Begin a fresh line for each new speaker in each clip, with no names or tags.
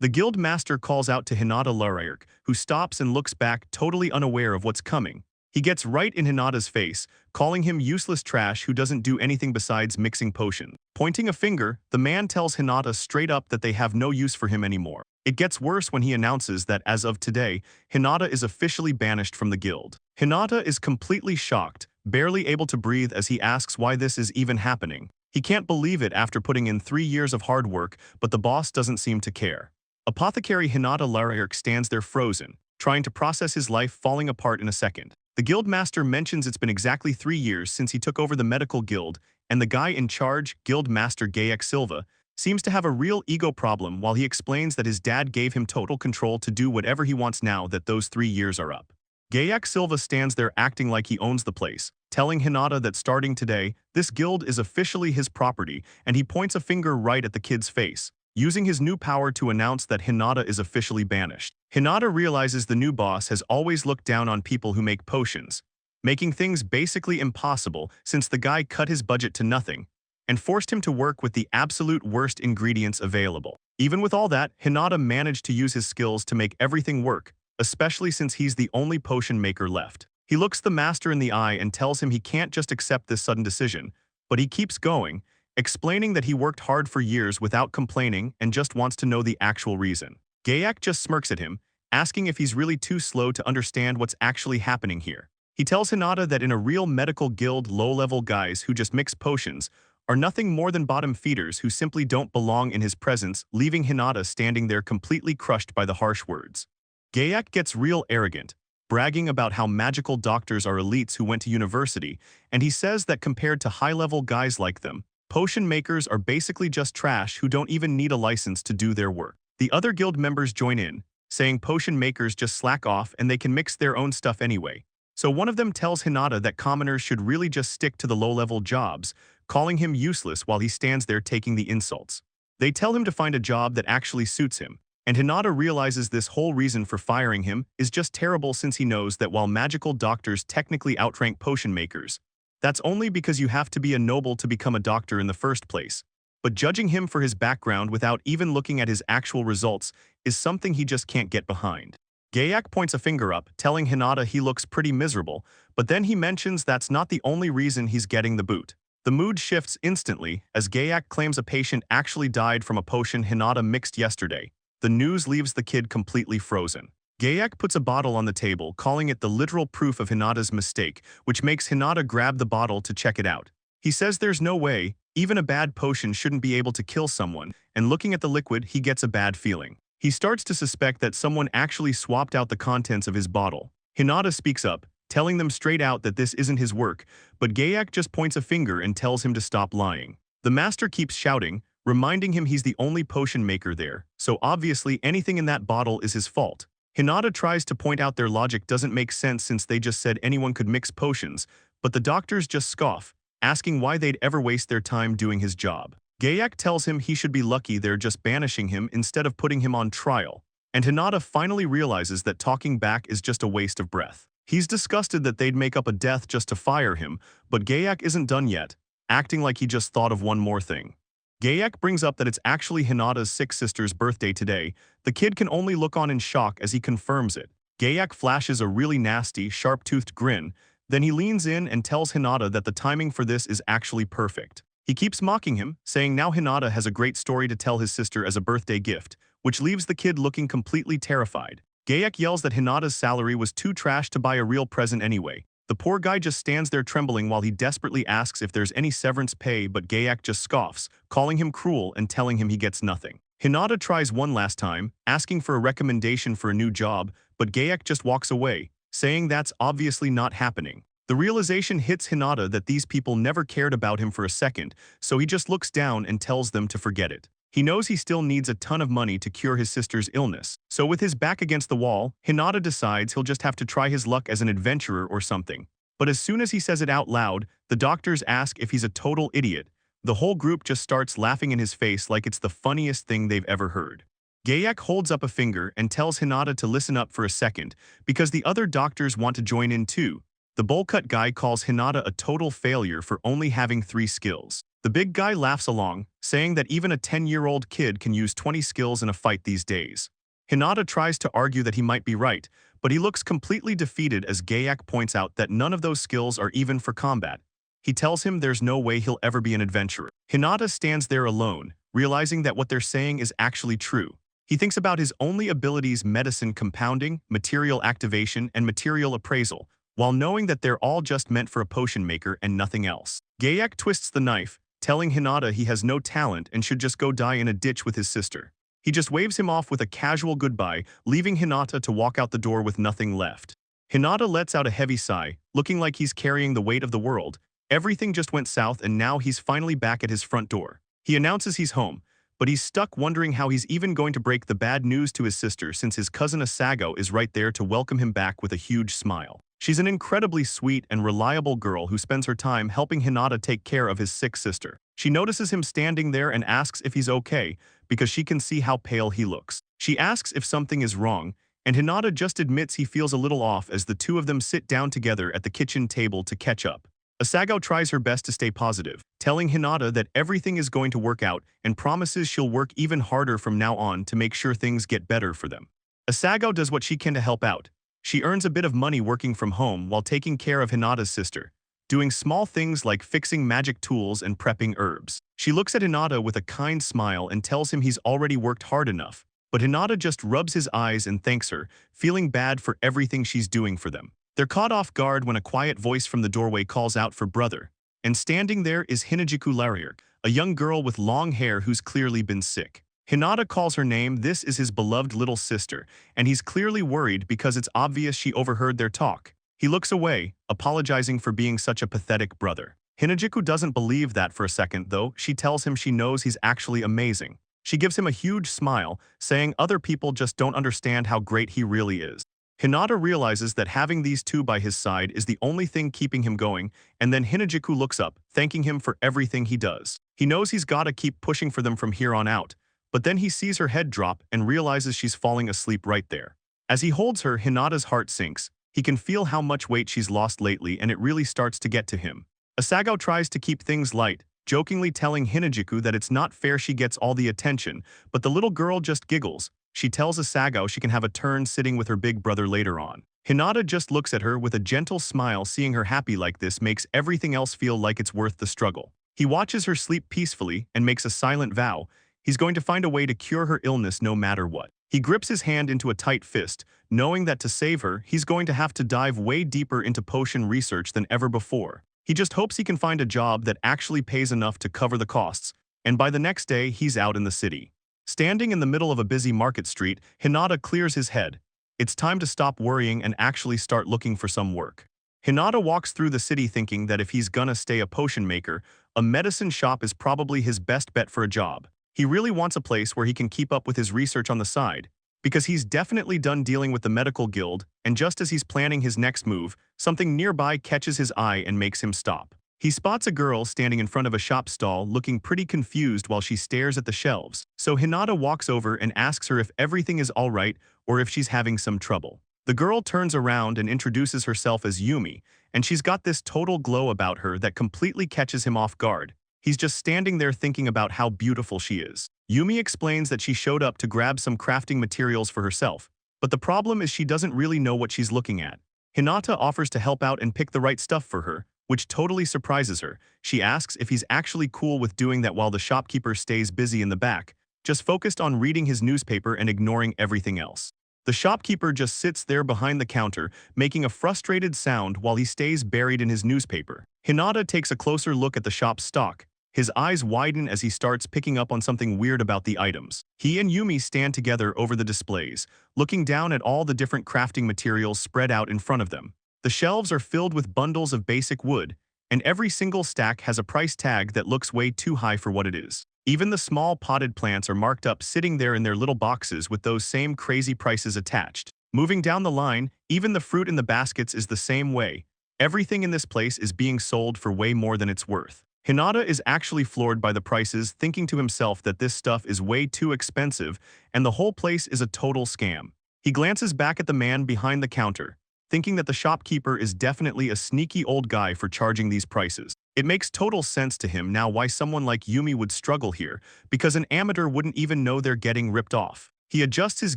The guild master calls out to Hinata Lyra, who stops and looks back totally unaware of what's coming. He gets right in Hinata's face, calling him useless trash who doesn't do anything besides mixing potions. Pointing a finger, the man tells Hinata straight up that they have no use for him anymore. It gets worse when he announces that as of today, Hinata is officially banished from the guild. Hinata is completely shocked, barely able to breathe as he asks why this is even happening. He can't believe it after putting in 3 years of hard work, but the boss doesn't seem to care. Apothecary Hinata Lyra stands there frozen, trying to process his life falling apart in a second. The guildmaster mentions it's been exactly 3 years since he took over the medical guild, and the guy in charge, Guildmaster Gayak Silva, seems to have a real ego problem while he explains that his dad gave him total control to do whatever he wants now that those 3 years are up. Gayak Silva stands there acting like he owns the place, telling Hinata that starting today, this guild is officially his property, and he points a finger right at the kid's face, using his new power to announce that Hinata is officially banished. Hinata realizes the new boss has always looked down on people who make potions, making things basically impossible since the guy cut his budget to nothing and forced him to work with the absolute worst ingredients available. Even with all that, Hinata managed to use his skills to make everything work, especially since he's the only potion maker left. He looks the master in the eye and tells him he can't just accept this sudden decision, but he keeps going, explaining that he worked hard for years without complaining and just wants to know the actual reason. Gayak just smirks at him, asking if he's really too slow to understand what's actually happening here. He tells Hinata that in a real medical guild, low-level guys who just mix potions are nothing more than bottom feeders who simply don't belong in his presence, leaving Hinata standing there completely crushed by the harsh words. Gayak gets real arrogant, bragging about how magical doctors are elites who went to university, and he says that compared to high-level guys like them, potion makers are basically just trash who don't even need a license to do their work. The other guild members join in, saying potion makers just slack off and they can mix their own stuff anyway. So one of them tells Hinata that commoners should really just stick to the low-level jobs, calling him useless while he stands there taking the insults. They tell him to find a job that actually suits him, and Hinata realizes this whole reason for firing him is just terrible since he knows that while magical doctors technically outrank potion makers, that's only because you have to be a noble to become a doctor in the first place. But judging him for his background without even looking at his actual results is something he just can't get behind. Gayak points a finger up, telling Hinata he looks pretty miserable, but then he mentions that's not the only reason he's getting the boot. The mood shifts instantly as Gayak claims a patient actually died from a potion Hinata mixed yesterday. The news leaves the kid completely frozen. Gayak puts a bottle on the table, calling it the literal proof of Hinata's mistake, which makes Hinata grab the bottle to check it out. He says there's no way, even a bad potion shouldn't be able to kill someone, and looking at the liquid, he gets a bad feeling. He starts to suspect that someone actually swapped out the contents of his bottle. Hinata speaks up, telling them straight out that this isn't his work, but Gayak just points a finger and tells him to stop lying. The master keeps shouting, reminding him he's the only potion maker there, so obviously anything in that bottle is his fault. Hinata tries to point out their logic doesn't make sense since they just said anyone could mix potions, but the doctors just scoff, asking why they'd ever waste their time doing his job. Gayak tells him he should be lucky they're just banishing him instead of putting him on trial, and Hinata finally realizes that talking back is just a waste of breath. He's disgusted that they'd make up a death just to fire him, but Gayak isn't done yet, acting like he just thought of one more thing. Gayak brings up that it's actually Hinata's sick sister's birthday today. The kid can only look on in shock as he confirms it. Gayak flashes a really nasty, sharp-toothed grin, then he leans in and tells Hinata that the timing for this is actually perfect. He keeps mocking him, saying now Hinata has a great story to tell his sister as a birthday gift, which leaves the kid looking completely terrified. Gayak yells that Hinata's salary was too trash to buy a real present anyway. The poor guy just stands there trembling while he desperately asks if there's any severance pay, but Gayak just scoffs, calling him cruel and telling him he gets nothing. Hinata tries one last time, asking for a recommendation for a new job, but Gayak just walks away, saying that's obviously not happening. The realization hits Hinata that these people never cared about him for a second, so he just looks down and tells them to forget it. He knows he still needs a ton of money to cure his sister's illness, so with his back against the wall, Hinata decides he'll just have to try his luck as an adventurer or something. But as soon as he says it out loud, the doctors ask if he's a total idiot. The whole group just starts laughing in his face like it's the funniest thing they've ever heard. Gayak holds up a finger and tells Hinata to listen up for a second, because the other doctors want to join in too. The bowl-cut guy calls Hinata a total failure for only having 3 skills. The big guy laughs along, saying that even a 10-year-old kid can use 20 skills in a fight these days. Hinata tries to argue that he might be right, but he looks completely defeated as Gayak points out that none of those skills are even for combat. He tells him there's no way he'll ever be an adventurer. Hinata stands there alone, realizing that what they're saying is actually true. He thinks about his only abilities: medicine compounding, material activation, and material appraisal, while knowing that they're all just meant for a potion maker and nothing else. Gayak twists the knife, telling Hinata he has no talent and should just go die in a ditch with his sister. He just waves him off with a casual goodbye, leaving Hinata to walk out the door with nothing left. Hinata lets out a heavy sigh, looking like he's carrying the weight of the world. Everything just went south and now he's finally back at his front door. He announces he's home, but he's stuck wondering how he's even going to break the bad news to his sister since his cousin Asago is right there to welcome him back with a huge smile. She's an incredibly sweet and reliable girl who spends her time helping Hinata take care of his sick sister. She notices him standing there and asks if he's okay, because she can see how pale he looks. She asks if something is wrong, and Hinata just admits he feels a little off as the two of them sit down together at the kitchen table to catch up. Asago tries her best to stay positive, telling Hinata that everything is going to work out and promises she'll work even harder from now on to make sure things get better for them. Asago does what she can to help out. She earns a bit of money working from home while taking care of Hinata's sister, doing small things like fixing magic tools and prepping herbs. She looks at Hinata with a kind smile and tells him he's already worked hard enough, but Hinata just rubs his eyes and thanks her, feeling bad for everything she's doing for them. They're caught off guard when a quiet voice from the doorway calls out for brother, and standing there is Hinajiku Lyra, a young girl with long hair who's clearly been sick. Hinata calls her name. This is his beloved little sister, and he's clearly worried because it's obvious she overheard their talk. He looks away, apologizing for being such a pathetic brother. Hinajiku doesn't believe that for a second, though. She tells him she knows he's actually amazing. She gives him a huge smile, saying other people just don't understand how great he really is. Hinata realizes that having these two by his side is the only thing keeping him going, and then Hinajiku looks up, thanking him for everything he does. He knows he's gotta keep pushing for them from here on out, but then he sees her head drop and realizes she's falling asleep right there. As he holds her, Hinata's heart sinks. He can feel how much weight she's lost lately, and it really starts to get to him. Asago tries to keep things light, jokingly telling Hinajiku that it's not fair she gets all the attention, but the little girl just giggles. She tells Asago she can have a turn sitting with her big brother later on. Hinata just looks at her with a gentle smile. Seeing her happy like this makes everything else feel like it's worth the struggle. He watches her sleep peacefully and makes a silent vow. He's going to find a way to cure her illness no matter what. He grips his hand into a tight fist, knowing that to save her, he's going to have to dive way deeper into potion research than ever before. He just hopes he can find a job that actually pays enough to cover the costs, and by the next day, he's out in the city. Standing in the middle of a busy market street, Hinata clears his head. It's time to stop worrying and actually start looking for some work. Hinata walks through the city thinking that if he's gonna stay a potion maker, a medicine shop is probably his best bet for a job. He really wants a place where he can keep up with his research on the side, because he's definitely done dealing with the medical guild, and just as he's planning his next move, something nearby catches his eye and makes him stop. He spots a girl standing in front of a shop stall looking pretty confused while she stares at the shelves, so Hinata walks over and asks her if everything is alright or if she's having some trouble. The girl turns around and introduces herself as Yumi, and she's got this total glow about her that completely catches him off guard. He's just standing there thinking about how beautiful she is. Yumi explains that she showed up to grab some crafting materials for herself, but the problem is she doesn't really know what she's looking at. Hinata offers to help out and pick the right stuff for her, which totally surprises her. She asks if he's actually cool with doing that while the shopkeeper stays busy in the back, just focused on reading his newspaper and ignoring everything else. The shopkeeper just sits there behind the counter, making a frustrated sound while he stays buried in his newspaper. Hinata takes a closer look at the shop's stock. His eyes widen as he starts picking up on something weird about the items. He and Yumi stand together over the displays, looking down at all the different crafting materials spread out in front of them. The shelves are filled with bundles of basic wood, and every single stack has a price tag that looks way too high for what it is. Even the small potted plants are marked up, sitting there in their little boxes with those same crazy prices attached. Moving down the line, even the fruit in the baskets is the same way. Everything in this place is being sold for way more than it's worth. Hinata is actually floored by the prices, thinking to himself that this stuff is way too expensive and the whole place is a total scam. He glances back at the man behind the counter, thinking that the shopkeeper is definitely a sneaky old guy for charging these prices. It makes total sense to him now why someone like Yumi would struggle here, because an amateur wouldn't even know they're getting ripped off. He adjusts his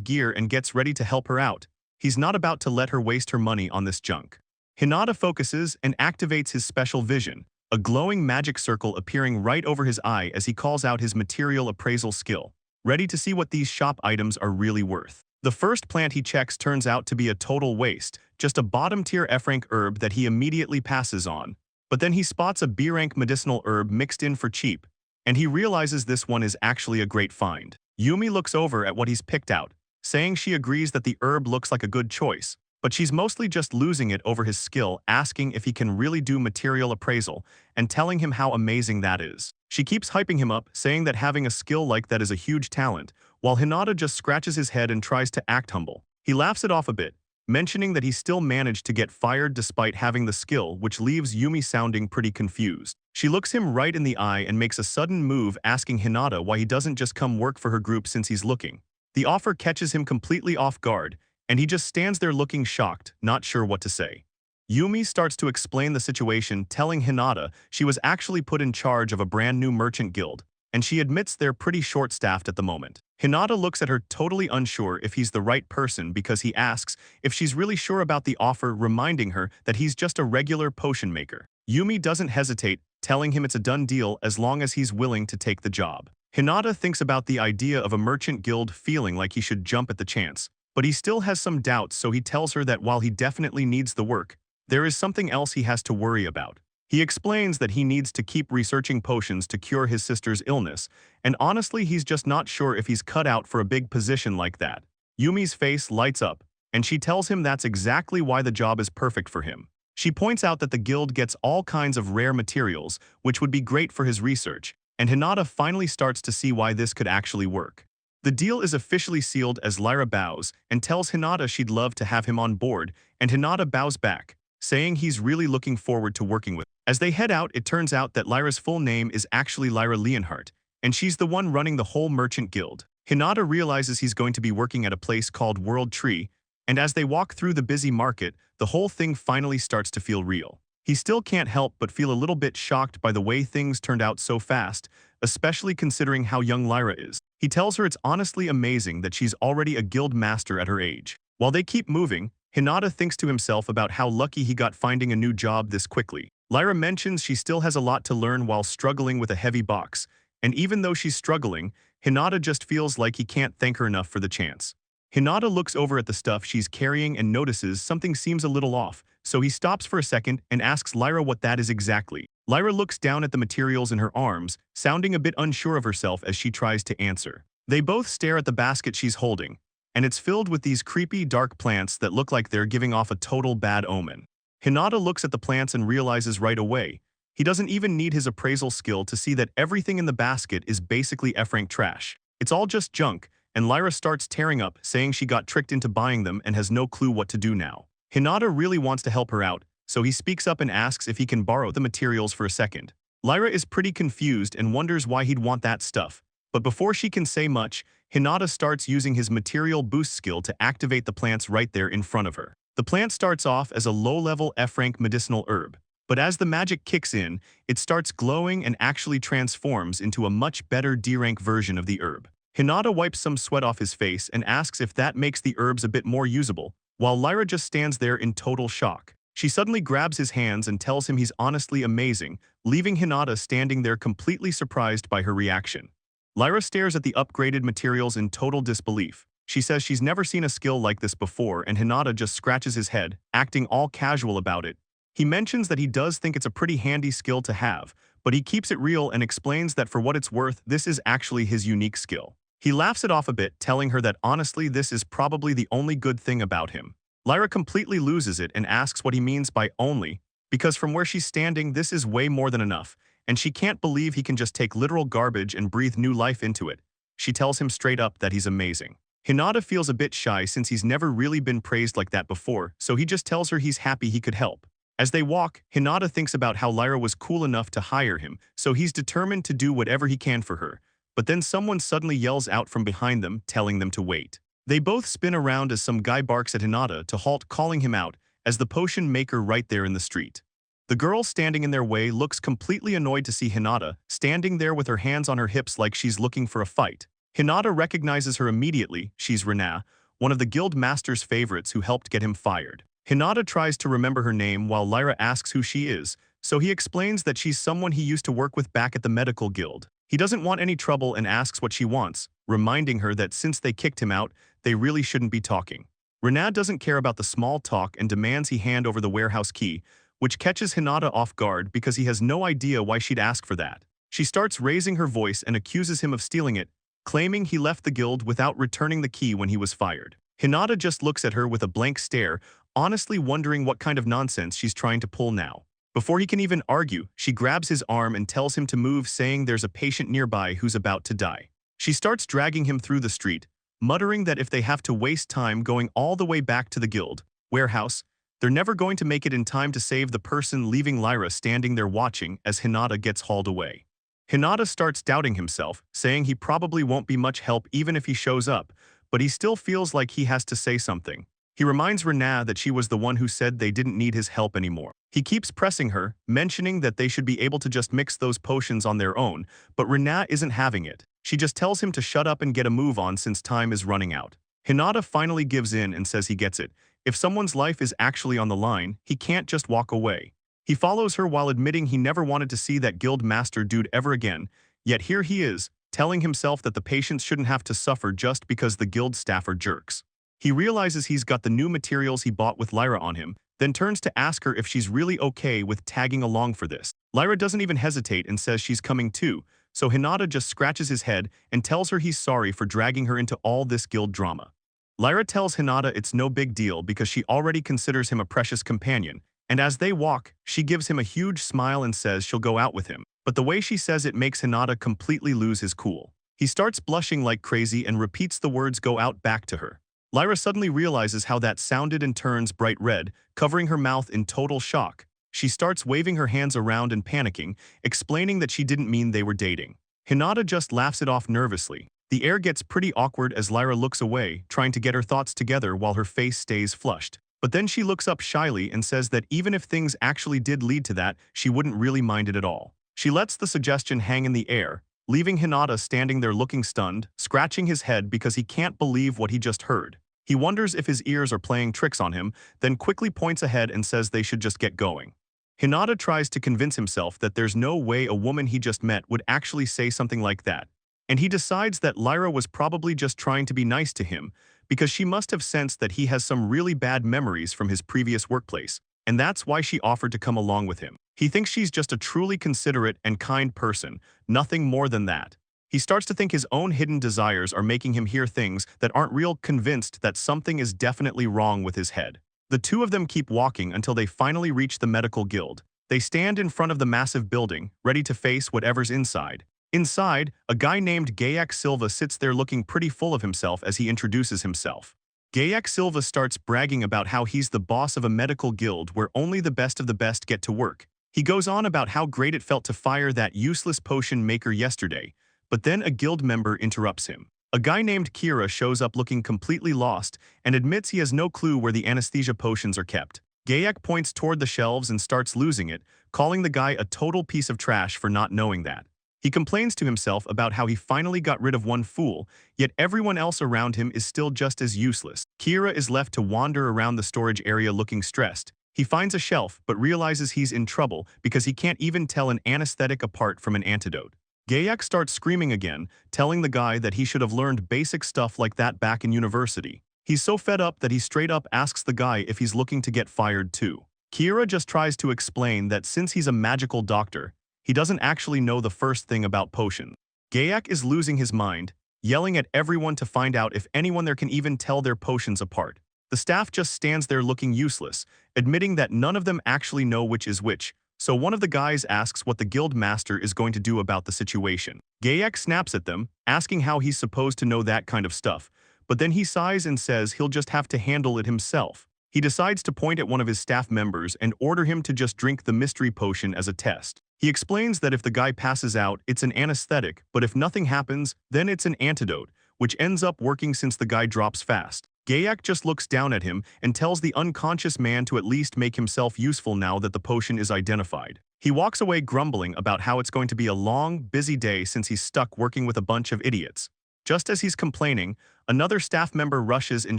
gear and gets ready to help her out. He's not about to let her waste her money on this junk. Hinata focuses and activates his special vision, a glowing magic circle appearing right over his eye as he calls out his material appraisal skill, ready to see what these shop items are really worth. The first plant he checks turns out to be a total waste, just a bottom-tier F-rank herb that he immediately passes on. But then he spots a B-rank medicinal herb mixed in for cheap, and he realizes this one is actually a great find. Yumi looks over at what he's picked out, saying she agrees that the herb looks like a good choice, but she's mostly just losing it over his skill, asking if he can really do material appraisal, and telling him how amazing that is. She keeps hyping him up, saying that having a skill like that is a huge talent, while Hinata just scratches his head and tries to act humble. He laughs it off a bit, mentioning that he still managed to get fired despite having the skill, which leaves Yumi sounding pretty confused. She looks him right in the eye and makes a sudden move, asking Hinata why he doesn't just come work for her group since he's looking. The offer catches him completely off guard, and he just stands there looking shocked, not sure what to say. Yumi starts to explain the situation, telling Hinata she was actually put in charge of a brand new merchant guild, and she admits they're pretty short-staffed at the moment. Hinata looks at her totally unsure if he's the right person because he asks if she's really sure about the offer, reminding her that he's just a regular potion maker. Yumi doesn't hesitate, telling him it's a done deal as long as he's willing to take the job. Hinata thinks about the idea of a merchant guild, feeling like he should jump at the chance, but he still has some doubts, so he tells her that while he definitely needs the work, there is something else he has to worry about. He explains that he needs to keep researching potions to cure his sister's illness, and honestly he's just not sure if he's cut out for a big position like that. Yumi's face lights up, and she tells him that's exactly why the job is perfect for him. She points out that the guild gets all kinds of rare materials, which would be great for his research, and Hinata finally starts to see why this could actually work. The deal is officially sealed as Lyra bows and tells Hinata she'd love to have him on board, and Hinata bows back, saying he's really looking forward to working with her. As they head out, it turns out that Lyra's full name is actually Lyra Leonhardt, and she's the one running the whole merchant guild. Hinata realizes he's going to be working at a place called World Tree, and as they walk through the busy market, the whole thing finally starts to feel real. He still can't help but feel a little bit shocked by the way things turned out so fast, especially considering how young Lyra is. He tells her it's honestly amazing that she's already a guild master at her age. While they keep moving, Hinata thinks to himself about how lucky he got finding a new job this quickly. Lyra mentions she still has a lot to learn while struggling with a heavy box, and even though she's struggling, Hinata just feels like he can't thank her enough for the chance. Hinata looks over at the stuff she's carrying and notices something seems a little off, so he stops for a second and asks Lyra what that is exactly. Lyra looks down at the materials in her arms, sounding a bit unsure of herself as she tries to answer. They both stare at the basket she's holding, and it's filled with these creepy, dark plants that look like they're giving off a total bad omen. Hinata looks at the plants and realizes right away he doesn't even need his appraisal skill to see that everything in the basket is basically F-rank trash. It's all just junk, and Lyra starts tearing up, saying she got tricked into buying them and has no clue what to do now. Hinata really wants to help her out, so he speaks up and asks if he can borrow the materials for a second. Lyra is pretty confused and wonders why he'd want that stuff, but before she can say much, Hinata starts using his material boost skill to activate the plants right there in front of her. The plant starts off as a low-level F-rank medicinal herb, but as the magic kicks in, it starts glowing and actually transforms into a much better D-rank version of the herb. Hinata wipes some sweat off his face and asks if that makes the herbs a bit more usable, while Lyra just stands there in total shock. She suddenly grabs his hands and tells him he's honestly amazing, leaving Hinata standing there completely surprised by her reaction. Lyra stares at the upgraded materials in total disbelief. She says she's never seen a skill like this before, and Hinata just scratches his head, acting all casual about it. He mentions that he does think it's a pretty handy skill to have, but he keeps it real and explains that for what it's worth, this is actually his unique skill. He laughs it off a bit, telling her that honestly this is probably the only good thing about him. Lyra completely loses it and asks what he means by only, because from where she's standing this is way more than enough, and she can't believe he can just take literal garbage and breathe new life into it. She tells him straight up that he's amazing. Hinata feels a bit shy since he's never really been praised like that before, so he just tells her he's happy he could help. As they walk, Hinata thinks about how Lyra was cool enough to hire him, so he's determined to do whatever he can for her. But then someone suddenly yells out from behind them, telling them to wait. They both spin around as some guy barks at Hinata to halt, calling him out as the potion maker right there in the street. The girl standing in their way looks completely annoyed to see Hinata standing there with her hands on her hips like she's looking for a fight. Hinata recognizes her immediately. She's Rena, one of the guild master's favorites who helped get him fired. Hinata tries to remember her name while Lyra asks who she is, so he explains that she's someone he used to work with back at the medical guild. He doesn't want any trouble and asks what she wants, reminding her that since they kicked him out, they really shouldn't be talking. Rena doesn't care about the small talk and demands he hand over the warehouse key, which catches Hinata off guard because he has no idea why she'd ask for that. She starts raising her voice and accuses him of stealing it, claiming he left the guild without returning the key when he was fired. Hinata just looks at her with a blank stare, honestly wondering what kind of nonsense she's trying to pull now. Before he can even argue, she grabs his arm and tells him to move, saying there's a patient nearby who's about to die. She starts dragging him through the street, muttering that if they have to waste time going all the way back to the guild warehouse, they're never going to make it in time to save the person, leaving Lyra standing there watching as Hinata gets hauled away. Hinata starts doubting himself, saying he probably won't be much help even if he shows up, but he still feels like he has to say something. He reminds Rena that she was the one who said they didn't need his help anymore. He keeps pressing her, mentioning that they should be able to just mix those potions on their own, but Rena isn't having it. She just tells him to shut up and get a move on since time is running out. Hinata finally gives in and says he gets it. If someone's life is actually on the line, he can't just walk away. He follows her while admitting he never wanted to see that guild master dude ever again, yet here he is, telling himself that the patients shouldn't have to suffer just because the guild staff are jerks. He realizes he's got the new materials he bought with Lyra on him, then turns to ask her if she's really okay with tagging along for this. Lyra doesn't even hesitate and says she's coming too, so Hinata just scratches his head and tells her he's sorry for dragging her into all this guild drama. Lyra tells Hinata it's no big deal because she already considers him a precious companion, and as they walk, she gives him a huge smile and says she'll go out with him. But the way she says it makes Hinata completely lose his cool. He starts blushing like crazy and repeats the words "go out" back to her. Lyra suddenly realizes how that sounded and turns bright red, covering her mouth in total shock. She starts waving her hands around and panicking, explaining that she didn't mean they were dating. Hinata just laughs it off nervously. The air gets pretty awkward as Lyra looks away, trying to get her thoughts together while her face stays flushed. But then she looks up shyly and says that even if things actually did lead to that, she wouldn't really mind it at all. She lets the suggestion hang in the air, leaving Hinata standing there looking stunned, scratching his head because he can't believe what he just heard. He wonders if his ears are playing tricks on him, then quickly points ahead and says they should just get going. Hinata tries to convince himself that there's no way a woman he just met would actually say something like that, and he decides that Lyra was probably just trying to be nice to him because she must have sensed that he has some really bad memories from his previous workplace, and that's why she offered to come along with him. He thinks she's just a truly considerate and kind person, nothing more than that. He starts to think his own hidden desires are making him hear things that aren't real, convinced that something is definitely wrong with his head. The two of them keep walking until they finally reach the medical guild. They stand in front of the massive building, ready to face whatever's inside. Inside, a guy named Gayak Silva sits there looking pretty full of himself as he introduces himself. Gayak Silva starts bragging about how he's the boss of a medical guild where only the best of the best get to work. He goes on about how great it felt to fire that useless potion maker yesterday, but then a guild member interrupts him. A guy named Kira shows up looking completely lost and admits he has no clue where the anesthesia potions are kept. Gayak points toward the shelves and starts losing it, calling the guy a total piece of trash for not knowing that. He complains to himself about how he finally got rid of one fool, yet everyone else around him is still just as useless. Kira is left to wander around the storage area looking stressed. He finds a shelf but realizes he's in trouble because he can't even tell an anesthetic apart from an antidote. Gayak starts screaming again, telling the guy that he should have learned basic stuff like that back in university. He's so fed up that he straight up asks the guy if he's looking to get fired too. Kira just tries to explain that since he's a magical doctor, he doesn't actually know the first thing about potions. Gayak is losing his mind, yelling at everyone to find out if anyone there can even tell their potions apart. The staff just stands there looking useless, admitting that none of them actually know which is which, so one of the guys asks what the guild master is going to do about the situation. Gayak snaps at them, asking how he's supposed to know that kind of stuff, but then he sighs and says he'll just have to handle it himself. He decides to point at one of his staff members and order him to just drink the mystery potion as a test. He explains that if the guy passes out, it's an anesthetic, but if nothing happens, then it's an antidote, which ends up working since the guy drops fast. Gayak just looks down at him and tells the unconscious man to at least make himself useful now that the potion is identified. He walks away grumbling about how it's going to be a long, busy day since he's stuck working with a bunch of idiots. Just as he's complaining, another staff member rushes in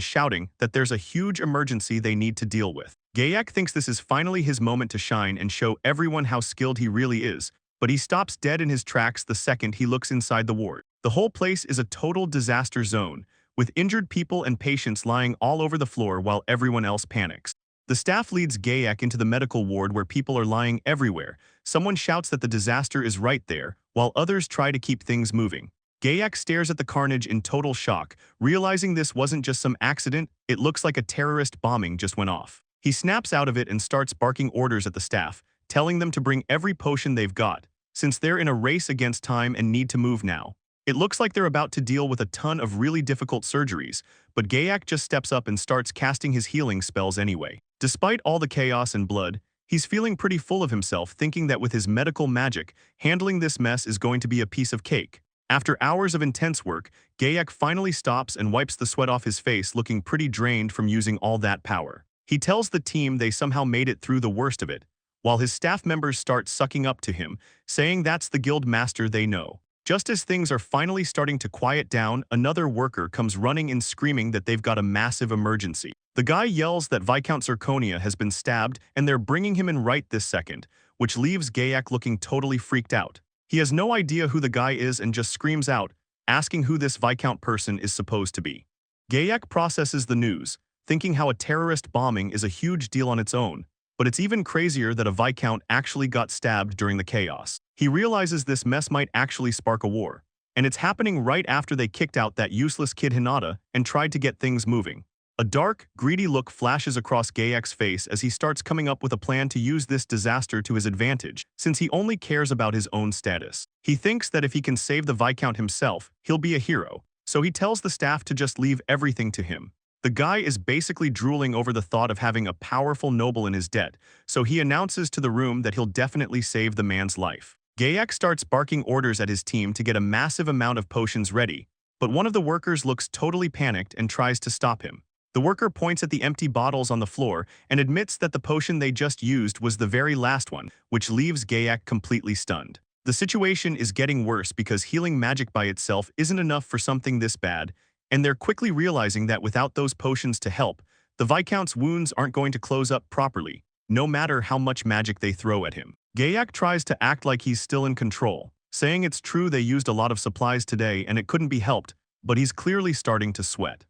shouting that there's a huge emergency they need to deal with. Gayak thinks this is finally his moment to shine and show everyone how skilled he really is, but he stops dead in his tracks the second he looks inside the ward. The whole place is a total disaster zone, with injured people and patients lying all over the floor while everyone else panics. The staff leads Gayak into the medical ward where people are lying everywhere. Someone shouts that the disaster is right there, while others try to keep things moving. Gayak stares at the carnage in total shock, realizing this wasn't just some accident, it looks like a terrorist bombing just went off. He snaps out of it and starts barking orders at the staff, telling them to bring every potion they've got, since they're in a race against time and need to move now. It looks like they're about to deal with a ton of really difficult surgeries, but Gayak just steps up and starts casting his healing spells anyway. Despite all the chaos and blood, he's feeling pretty full of himself, thinking that with his medical magic, handling this mess is going to be a piece of cake. After hours of intense work, Gayak finally stops and wipes the sweat off his face, looking pretty drained from using all that power. He tells the team they somehow made it through the worst of it, while his staff members start sucking up to him, saying that's the guild master they know. Just as things are finally starting to quiet down, another worker comes running in screaming that they've got a massive emergency. The guy yells that Viscount Zirconia has been stabbed and they're bringing him in right this second, which leaves Gayak looking totally freaked out. He has no idea who the guy is and just screams out, asking who this Viscount person is supposed to be. Gayak processes the news, thinking how a terrorist bombing is a huge deal on its own, but it's even crazier that a Viscount actually got stabbed during the chaos. He realizes this mess might actually spark a war, and it's happening right after they kicked out that useless kid Hinata and tried to get things moving. A dark, greedy look flashes across Gayak's face as he starts coming up with a plan to use this disaster to his advantage, since he only cares about his own status. He thinks that if he can save the Viscount himself, he'll be a hero, so he tells the staff to just leave everything to him. The guy is basically drooling over the thought of having a powerful noble in his debt, so he announces to the room that he'll definitely save the man's life. Gayak starts barking orders at his team to get a massive amount of potions ready, but one of the workers looks totally panicked and tries to stop him. The worker points at the empty bottles on the floor and admits that the potion they just used was the very last one, which leaves Gayak completely stunned. The situation is getting worse because healing magic by itself isn't enough for something this bad, and they're quickly realizing that without those potions to help, the Viscount's wounds aren't going to close up properly, no matter how much magic they throw at him. Gayak tries to act like he's still in control, saying it's true they used a lot of supplies today and it couldn't be helped, but he's clearly starting to sweat.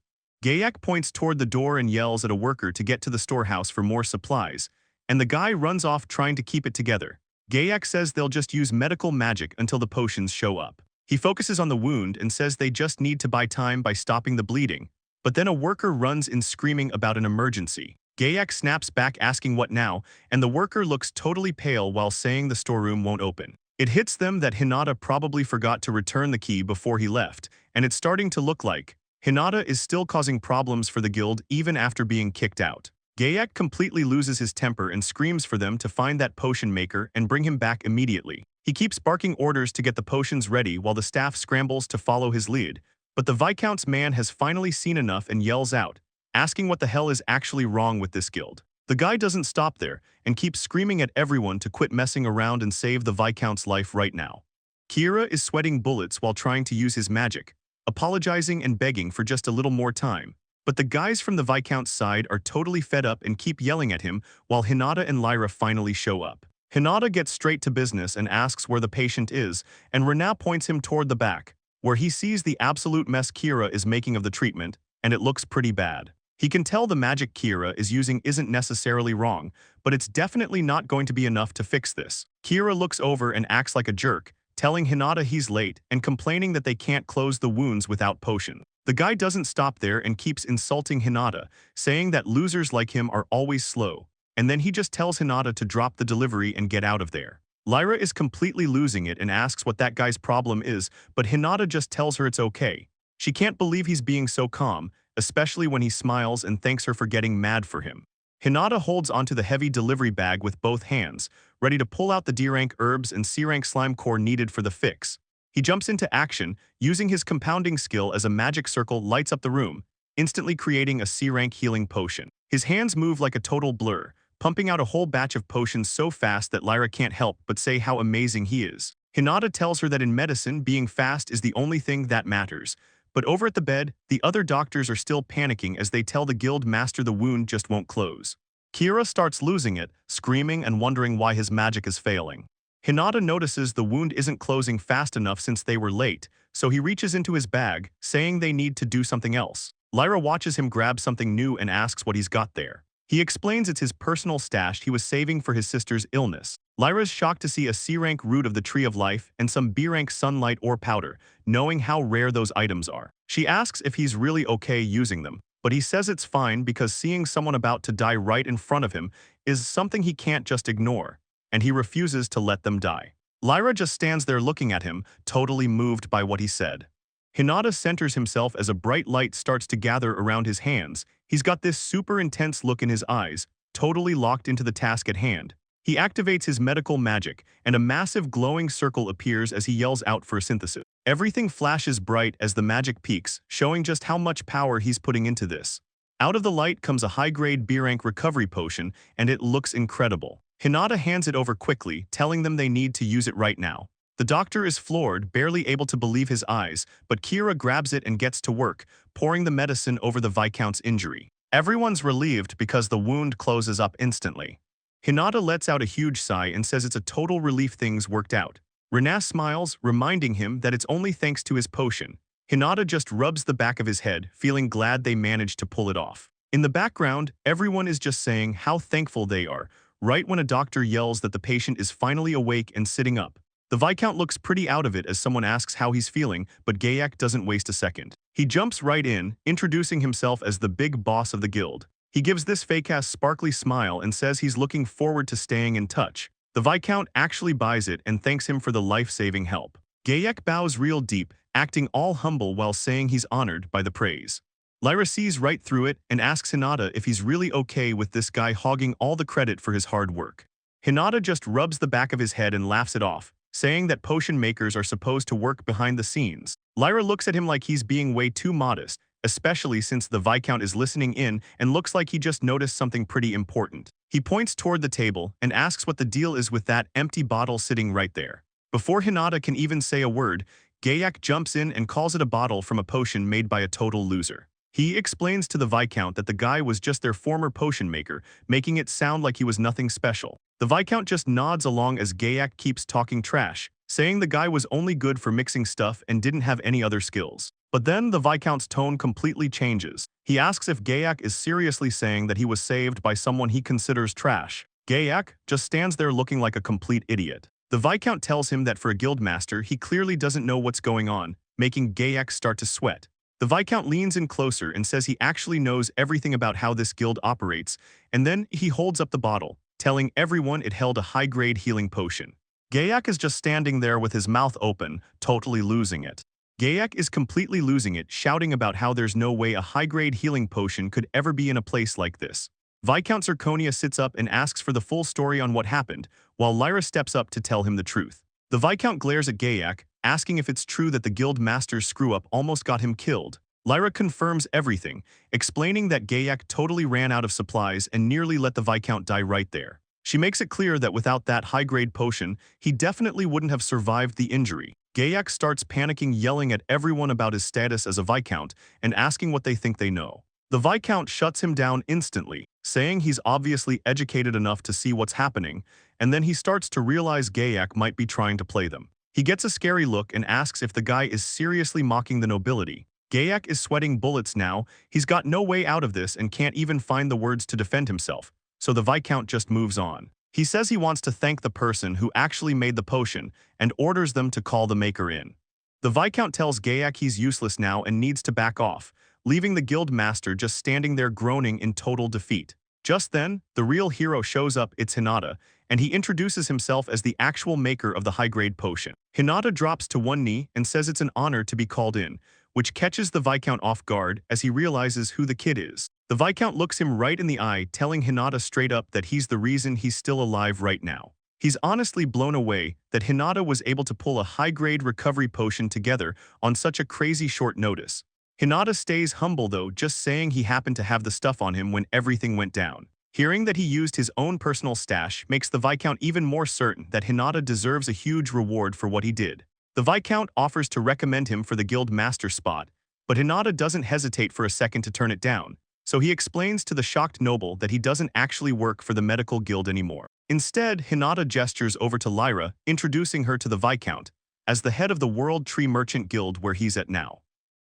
Gayak points toward the door and yells at a worker to get to the storehouse for more supplies, and the guy runs off trying to keep it together. Gayak says they'll just use medical magic until the potions show up. He focuses on the wound and says they just need to buy time by stopping the bleeding, but then a worker runs in screaming about an emergency. Gayak snaps back asking what now, and the worker looks totally pale while saying the storeroom won't open. It hits them that Hinata probably forgot to return the key before he left, and it's starting to look like Hinata is still causing problems for the guild even after being kicked out. Gayak completely loses his temper and screams for them to find that potion maker and bring him back immediately. He keeps barking orders to get the potions ready while the staff scrambles to follow his lead, but the Viscount's man has finally seen enough and yells out, asking what the hell is actually wrong with this guild. The guy doesn't stop there and keeps screaming at everyone to quit messing around and save the Viscount's life right now. Kira is sweating bullets while trying to use his magic, apologizing and begging for just a little more time. But the guys from the Viscount's side are totally fed up and keep yelling at him while Hinata and Lyra finally show up. Hinata gets straight to business and asks where the patient is, and Rena points him toward the back, where he sees the absolute mess Kira is making of the treatment, and it looks pretty bad. He can tell the magic Kira is using isn't necessarily wrong, but it's definitely not going to be enough to fix this. Kira looks over and acts like a jerk, telling Hinata he's late and complaining that they can't close the wounds without potion. The guy doesn't stop there and keeps insulting Hinata, saying that losers like him are always slow, and then he just tells Hinata to drop the delivery and get out of there. Lyra is completely losing it and asks what that guy's problem is, but Hinata just tells her it's okay. She can't believe he's being so calm, especially when he smiles and thanks her for getting mad for him. Hinata holds onto the heavy delivery bag with both hands, ready to pull out the D-rank herbs and C-rank slime core needed for the fix. He jumps into action, using his compounding skill as a magic circle lights up the room, instantly creating a C-rank healing potion. His hands move like a total blur, pumping out a whole batch of potions so fast that Lyra can't help but say how amazing he is. Hinata tells her that in medicine, being fast is the only thing that matters. But over at the bed, the other doctors are still panicking as they tell the guild master the wound just won't close. Kira starts losing it, screaming and wondering why his magic is failing. Hinata notices the wound isn't closing fast enough since they were late, so he reaches into his bag, saying they need to do something else. Lyra watches him grab something new and asks what he's got there. He explains it's his personal stash he was saving for his sister's illness. Lyra's shocked to see a C-rank root of the Tree of Life and some B-rank sunlight or powder, knowing how rare those items are. She asks if he's really okay using them, but he says it's fine because seeing someone about to die right in front of him is something he can't just ignore, and he refuses to let them die. Lyra just stands there looking at him, totally moved by what he said. Hinata centers himself as a bright light starts to gather around his hands. He's got this super intense look in his eyes, totally locked into the task at hand. He activates his medical magic, and a massive glowing circle appears as he yells out for synthesis. Everything flashes bright as the magic peaks, showing just how much power he's putting into this. Out of the light comes a high-grade B-rank recovery potion, and it looks incredible. Hinata hands it over quickly, telling them they need to use it right now. The doctor is floored, barely able to believe his eyes, but Kira grabs it and gets to work, pouring the medicine over the Viscount's injury. Everyone's relieved because the wound closes up instantly. Hinata lets out a huge sigh and says it's a total relief things worked out. Renaz smiles, reminding him that it's only thanks to his potion. Hinata just rubs the back of his head, feeling glad they managed to pull it off. In the background, everyone is just saying how thankful they are, right when a doctor yells that the patient is finally awake and sitting up. The Viscount looks pretty out of it as someone asks how he's feeling, but Gayak doesn't waste a second. He jumps right in, introducing himself as the big boss of the guild. He gives this fake-ass sparkly smile and says he's looking forward to staying in touch. The Viscount actually buys it and thanks him for the life-saving help. Gayak bows real deep, acting all humble while saying he's honored by the praise. Lyra sees right through it and asks Hinata if he's really okay with this guy hogging all the credit for his hard work. Hinata just rubs the back of his head and laughs it off, saying that potion makers are supposed to work behind the scenes. Lyra looks at him like he's being way too modest, especially since the Viscount is listening in and looks like he just noticed something pretty important. He points toward the table and asks what the deal is with that empty bottle sitting right there. Before Hinata can even say a word, Gayak jumps in and calls it a bottle from a potion made by a total loser. He explains to the Viscount that the guy was just their former potion maker, making it sound like he was nothing special. The Viscount just nods along as Gayak keeps talking trash, saying the guy was only good for mixing stuff and didn't have any other skills. But then the Viscount's tone completely changes. He asks if Gayak is seriously saying that he was saved by someone he considers trash. Gayak just stands there looking like a complete idiot. The Viscount tells him that for a guildmaster, he clearly doesn't know what's going on, making Gayak start to sweat. The Viscount leans in closer and says he actually knows everything about how this guild operates, and then he holds up the bottle, telling everyone it held a high-grade healing potion. Gayak is just standing there with his mouth open, totally losing it. Gayak is completely losing it, shouting about how there's no way a high-grade healing potion could ever be in a place like this. Viscount Zirconia sits up and asks for the full story on what happened, while Lyra steps up to tell him the truth. The Viscount glares at Gayak, asking if it's true that the guild master's screw-up almost got him killed. Lyra confirms everything, explaining that Gayak totally ran out of supplies and nearly let the Viscount die right there. She makes it clear that without that high-grade potion, he definitely wouldn't have survived the injury. Gayak starts panicking, yelling at everyone about his status as a Viscount and asking what they think they know. The Viscount shuts him down instantly, saying he's obviously educated enough to see what's happening, and then he starts to realize Gayak might be trying to play them. He gets a scary look and asks if the guy is seriously mocking the nobility. Gayak is sweating bullets now. He's got no way out of this and can't even find the words to defend himself, so the Viscount just moves on. He says he wants to thank the person who actually made the potion and orders them to call the maker in. The Viscount tells Gayak he's useless now and needs to back off, leaving the guild master just standing there groaning in total defeat. Just then, the real hero shows up. It's Hinata, and he introduces himself as the actual maker of the high-grade potion. Hinata drops to one knee and says it's an honor to be called in, which catches the Viscount off guard as he realizes who the kid is. The Viscount looks him right in the eye, telling Hinata straight up that he's the reason he's still alive right now. He's honestly blown away that Hinata was able to pull a high-grade recovery potion together on such a crazy short notice. Hinata stays humble though, just saying he happened to have the stuff on him when everything went down. Hearing that he used his own personal stash makes the Viscount even more certain that Hinata deserves a huge reward for what he did. The Viscount offers to recommend him for the guild master spot, but Hinata doesn't hesitate for a second to turn it down, so he explains to the shocked noble that he doesn't actually work for the medical guild anymore. Instead, Hinata gestures over to Lyra, introducing her to the Viscount as the head of the World Tree Merchant Guild where he's at now.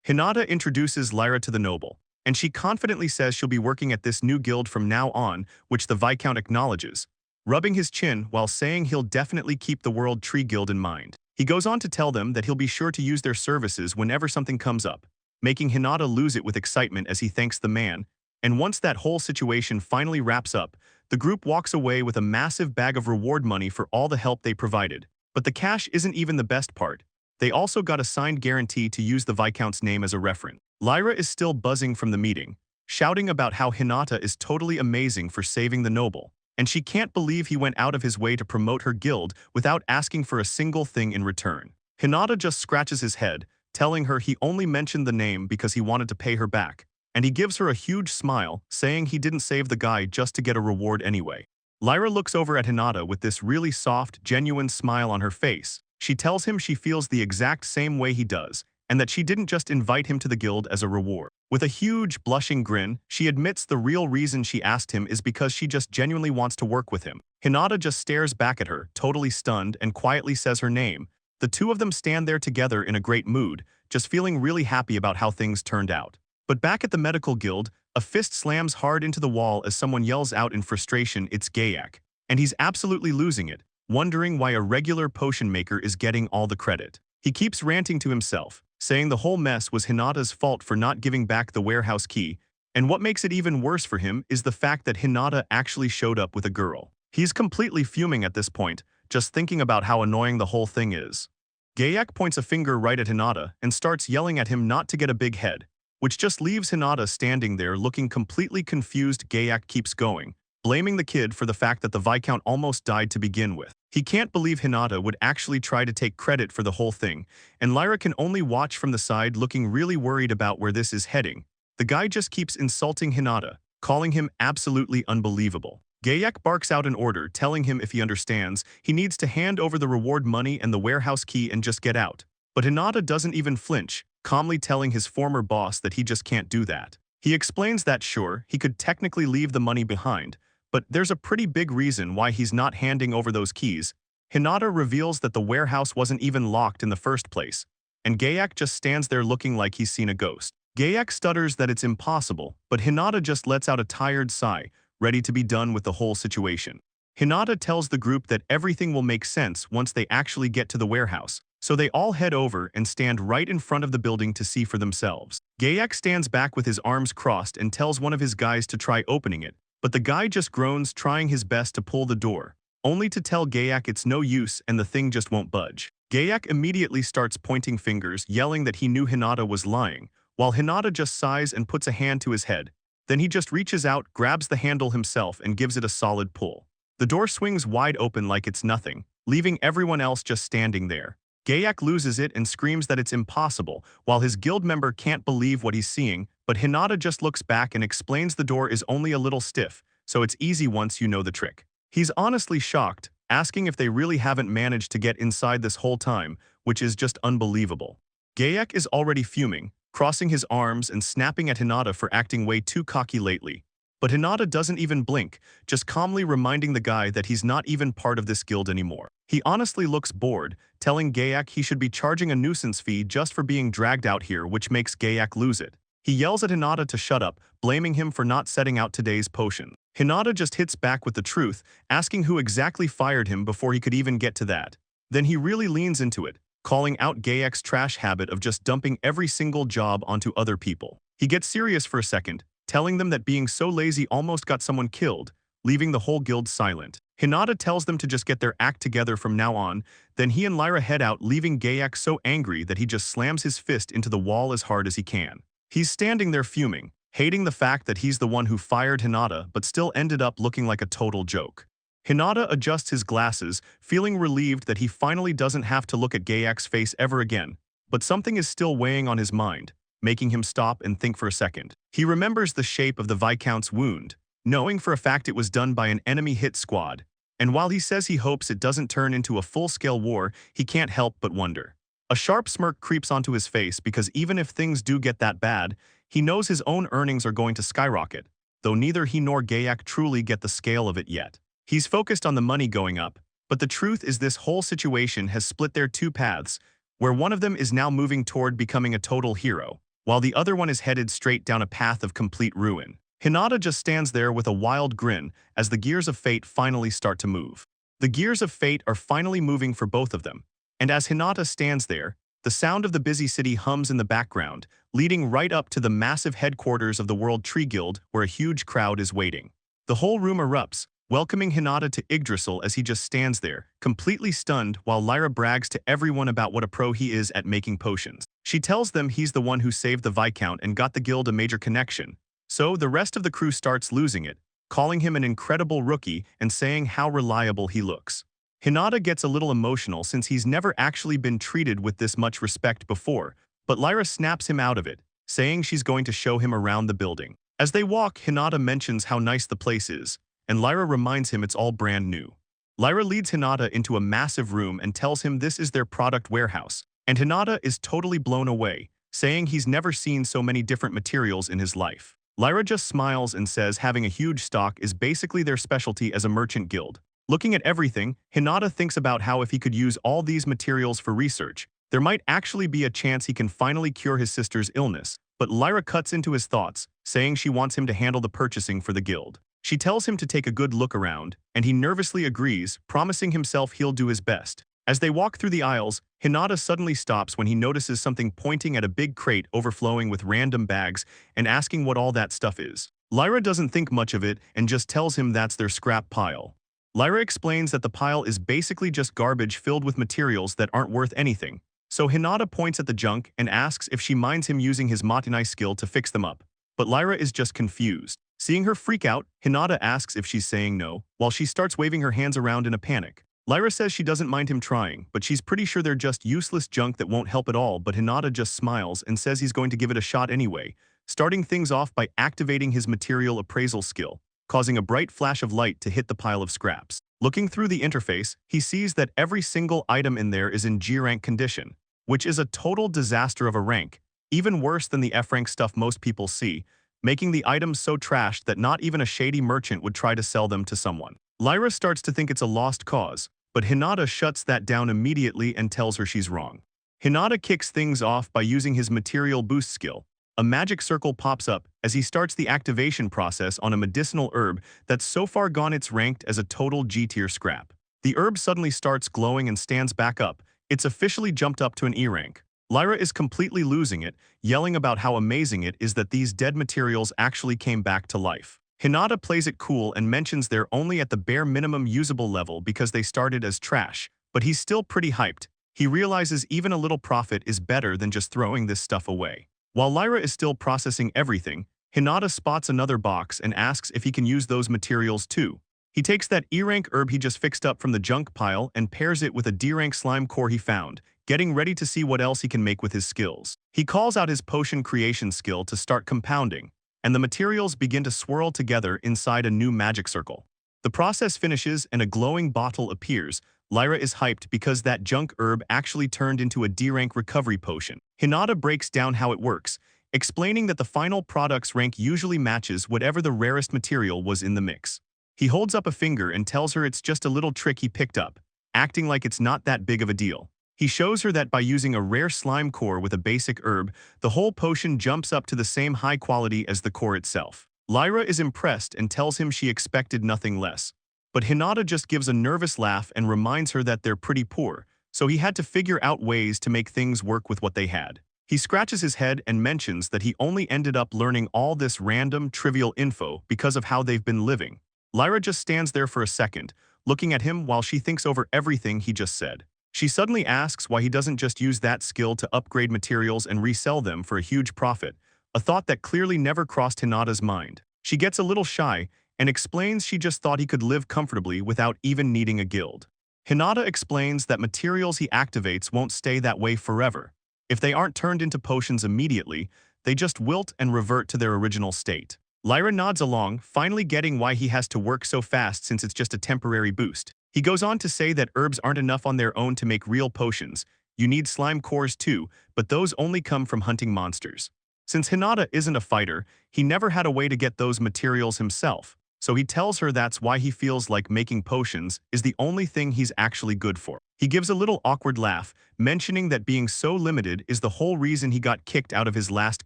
Hinata introduces Lyra to the noble, and she confidently says she'll be working at this new guild from now on, which the Viscount acknowledges, rubbing his chin while saying he'll definitely keep the World Tree Guild in mind. He goes on to tell them that he'll be sure to use their services whenever something comes up, making Hinata lose it with excitement as he thanks the man, and once that whole situation finally wraps up, the group walks away with a massive bag of reward money for all the help they provided. But the cash isn't even the best part. They also got a signed guarantee to use the Viscount's name as a reference. Lyra is still buzzing from the meeting, shouting about how Hinata is totally amazing for saving the noble, and she can't believe he went out of his way to promote her guild without asking for a single thing in return. Hinata just scratches his head, telling her he only mentioned the name because he wanted to pay her back, and he gives her a huge smile, saying he didn't save the guy just to get a reward anyway. Lyra looks over at Hinata with this really soft, genuine smile on her face. She tells him she feels the exact same way he does, and that she didn't just invite him to the guild as a reward. With a huge, blushing grin, she admits the real reason she asked him is because she just genuinely wants to work with him. Hinata just stares back at her, totally stunned, and quietly says her name. The two of them stand there together in a great mood, just feeling really happy about how things turned out. But back at the medical guild, a fist slams hard into the wall as someone yells out in frustration it's Gayak, and he's absolutely losing it, wondering why a regular potion maker is getting all the credit. He keeps ranting to himself, saying the whole mess was Hinata's fault for not giving back the warehouse key, and what makes it even worse for him is the fact that Hinata actually showed up with a girl. He's completely fuming at this point, just thinking about how annoying the whole thing is. Gayak points a finger right at Hinata and starts yelling at him not to get a big head, which just leaves Hinata standing there looking completely confused. Gayak keeps going, blaming the kid for the fact that the Viscount almost died to begin with. He can't believe Hinata would actually try to take credit for the whole thing, and Lyra can only watch from the side looking really worried about where this is heading. The guy just keeps insulting Hinata, calling him absolutely unbelievable. Gayak barks out an order telling him if he understands, he needs to hand over the reward money and the warehouse key and just get out. But Hinata doesn't even flinch, calmly telling his former boss that he just can't do that. He explains that sure, he could technically leave the money behind, but there's a pretty big reason why he's not handing over those keys. Hinata reveals that the warehouse wasn't even locked in the first place, and Gayak just stands there looking like he's seen a ghost. Gayak stutters that it's impossible, but Hinata just lets out a tired sigh, ready to be done with the whole situation. Hinata tells the group that everything will make sense once they actually get to the warehouse, so they all head over and stand right in front of the building to see for themselves. Gayak stands back with his arms crossed and tells one of his guys to try opening it, but the guy just groans, trying his best to pull the door, only to tell Gayak it's no use and the thing just won't budge. Gayak immediately starts pointing fingers, yelling that he knew Hinata was lying, while Hinata just sighs and puts a hand to his head. Then he just reaches out, grabs the handle himself and gives it a solid pull. The door swings wide open like it's nothing, leaving everyone else just standing there. Gayak loses it and screams that it's impossible, while his guild member can't believe what he's seeing, but Hinata just looks back and explains the door is only a little stiff, so it's easy once you know the trick. He's honestly shocked, asking if they really haven't managed to get inside this whole time, which is just unbelievable. Gayak is already fuming, crossing his arms and snapping at Hinata for acting way too cocky lately. But Hinata doesn't even blink, just calmly reminding the guy that he's not even part of this guild anymore. He honestly looks bored, telling Gayak he should be charging a nuisance fee just for being dragged out here, which makes Gayak lose it. He yells at Hinata to shut up, blaming him for not setting out today's potion. Hinata just hits back with the truth, asking who exactly fired him before he could even get to that. Then he really leans into it, calling out Gayak's trash habit of just dumping every single job onto other people. He gets serious for a second, telling them that being so lazy almost got someone killed, leaving the whole guild silent. Hinata tells them to just get their act together from now on, then he and Lyra head out, leaving Gayak so angry that he just slams his fist into the wall as hard as he can. He's standing there fuming, hating the fact that he's the one who fired Hinata but still ended up looking like a total joke. Hinata adjusts his glasses, feeling relieved that he finally doesn't have to look at Gayak's face ever again, but something is still weighing on his mind, making him stop and think for a second. He remembers the shape of the Viscount's wound, knowing for a fact it was done by an enemy hit squad. And while he says he hopes it doesn't turn into a full-scale war, he can't help but wonder. A sharp smirk creeps onto his face because even if things do get that bad, he knows his own earnings are going to skyrocket, though neither he nor Gayak truly get the scale of it yet. He's focused on the money going up, but the truth is this whole situation has split their two paths, where one of them is now moving toward becoming a total hero, while the other one is headed straight down a path of complete ruin. Hinata just stands there with a wild grin as the gears of fate finally start to move. The gears of fate are finally moving for both of them, and as Hinata stands there, the sound of the busy city hums in the background, leading right up to the massive headquarters of the World Tree Guild where a huge crowd is waiting. The whole room erupts, welcoming Hinata to Yggdrasil as he just stands there, completely stunned while Lyra brags to everyone about what a pro he is at making potions. She tells them he's the one who saved the Viscount and got the guild a major connection, so the rest of the crew starts losing it, calling him an incredible rookie and saying how reliable he looks. Hinata gets a little emotional since he's never actually been treated with this much respect before, but Lyra snaps him out of it, saying she's going to show him around the building. As they walk, Hinata mentions how nice the place is, and Lyra reminds him it's all brand new. Lyra leads Hinata into a massive room and tells him this is their product warehouse, and Hinata is totally blown away, saying he's never seen so many different materials in his life. Lyra just smiles and says having a huge stock is basically their specialty as a merchant guild. Looking at everything, Hinata thinks about how if he could use all these materials for research, there might actually be a chance he can finally cure his sister's illness, but Lyra cuts into his thoughts, saying she wants him to handle the purchasing for the guild. She tells him to take a good look around, and he nervously agrees, promising himself he'll do his best. As they walk through the aisles, Hinata suddenly stops when he notices something pointing at a big crate overflowing with random bags and asking what all that stuff is. Lyra doesn't think much of it and just tells him that's their scrap pile. Lyra explains that the pile is basically just garbage filled with materials that aren't worth anything, so Hinata points at the junk and asks if she minds him using his Matinai skill to fix them up, but Lyra is just confused. Seeing her freak out, Hinata asks if she's saying no, while she starts waving her hands around in a panic. Lyra says she doesn't mind him trying, but she's pretty sure they're just useless junk that won't help at all, but Hinata just smiles and says he's going to give it a shot anyway, starting things off by activating his material appraisal skill, causing a bright flash of light to hit the pile of scraps. Looking through the interface, he sees that every single item in there is in G rank condition, which is a total disaster of a rank, even worse than the F rank stuff most people see, making the items so trashed that not even a shady merchant would try to sell them to someone. Lyra starts to think it's a lost cause, but Hinata shuts that down immediately and tells her she's wrong. Hinata kicks things off by using his material boost skill. A magic circle pops up as he starts the activation process on a medicinal herb that's so far gone it's ranked as a total G-tier scrap. The herb suddenly starts glowing and stands back up. It's officially jumped up to an E rank. Lyra is completely losing it, yelling about how amazing it is that these dead materials actually came back to life. Hinata plays it cool and mentions they're only at the bare minimum usable level because they started as trash, but he's still pretty hyped. He realizes even a little profit is better than just throwing this stuff away. While Lyra is still processing everything, Hinata spots another box and asks if he can use those materials too. He takes that E-rank herb he just fixed up from the junk pile and pairs it with a D-rank slime core he found, getting ready to see what else he can make with his skills. He calls out his potion creation skill to start compounding, and the materials begin to swirl together inside a new magic circle. The process finishes and a glowing bottle appears. Lyra is hyped because that junk herb actually turned into a D-rank recovery potion. Hinata breaks down how it works, explaining that the final product's rank usually matches whatever the rarest material was in the mix. He holds up a finger and tells her it's just a little trick he picked up, acting like it's not that big of a deal. He shows her that by using a rare slime core with a basic herb, the whole potion jumps up to the same high quality as the core itself. Lyra is impressed and tells him she expected nothing less. But Hinata just gives a nervous laugh and reminds her that they're pretty poor, so he had to figure out ways to make things work with what they had. He scratches his head and mentions that he only ended up learning all this random, trivial info because of how they've been living. Lyra just stands there for a second, looking at him while she thinks over everything he just said. She suddenly asks why he doesn't just use that skill to upgrade materials and resell them for a huge profit, a thought that clearly never crossed Hinata's mind. She gets a little shy and explains she just thought he could live comfortably without even needing a guild. Hinata explains that materials he activates won't stay that way forever. If they aren't turned into potions immediately, they just wilt and revert to their original state. Lyra nods along, finally getting why he has to work so fast since it's just a temporary boost. He goes on to say that herbs aren't enough on their own to make real potions. You need slime cores too, but those only come from hunting monsters. Since Hinata isn't a fighter, he never had a way to get those materials himself, so he tells her that's why he feels like making potions is the only thing he's actually good for. He gives a little awkward laugh, mentioning that being so limited is the whole reason he got kicked out of his last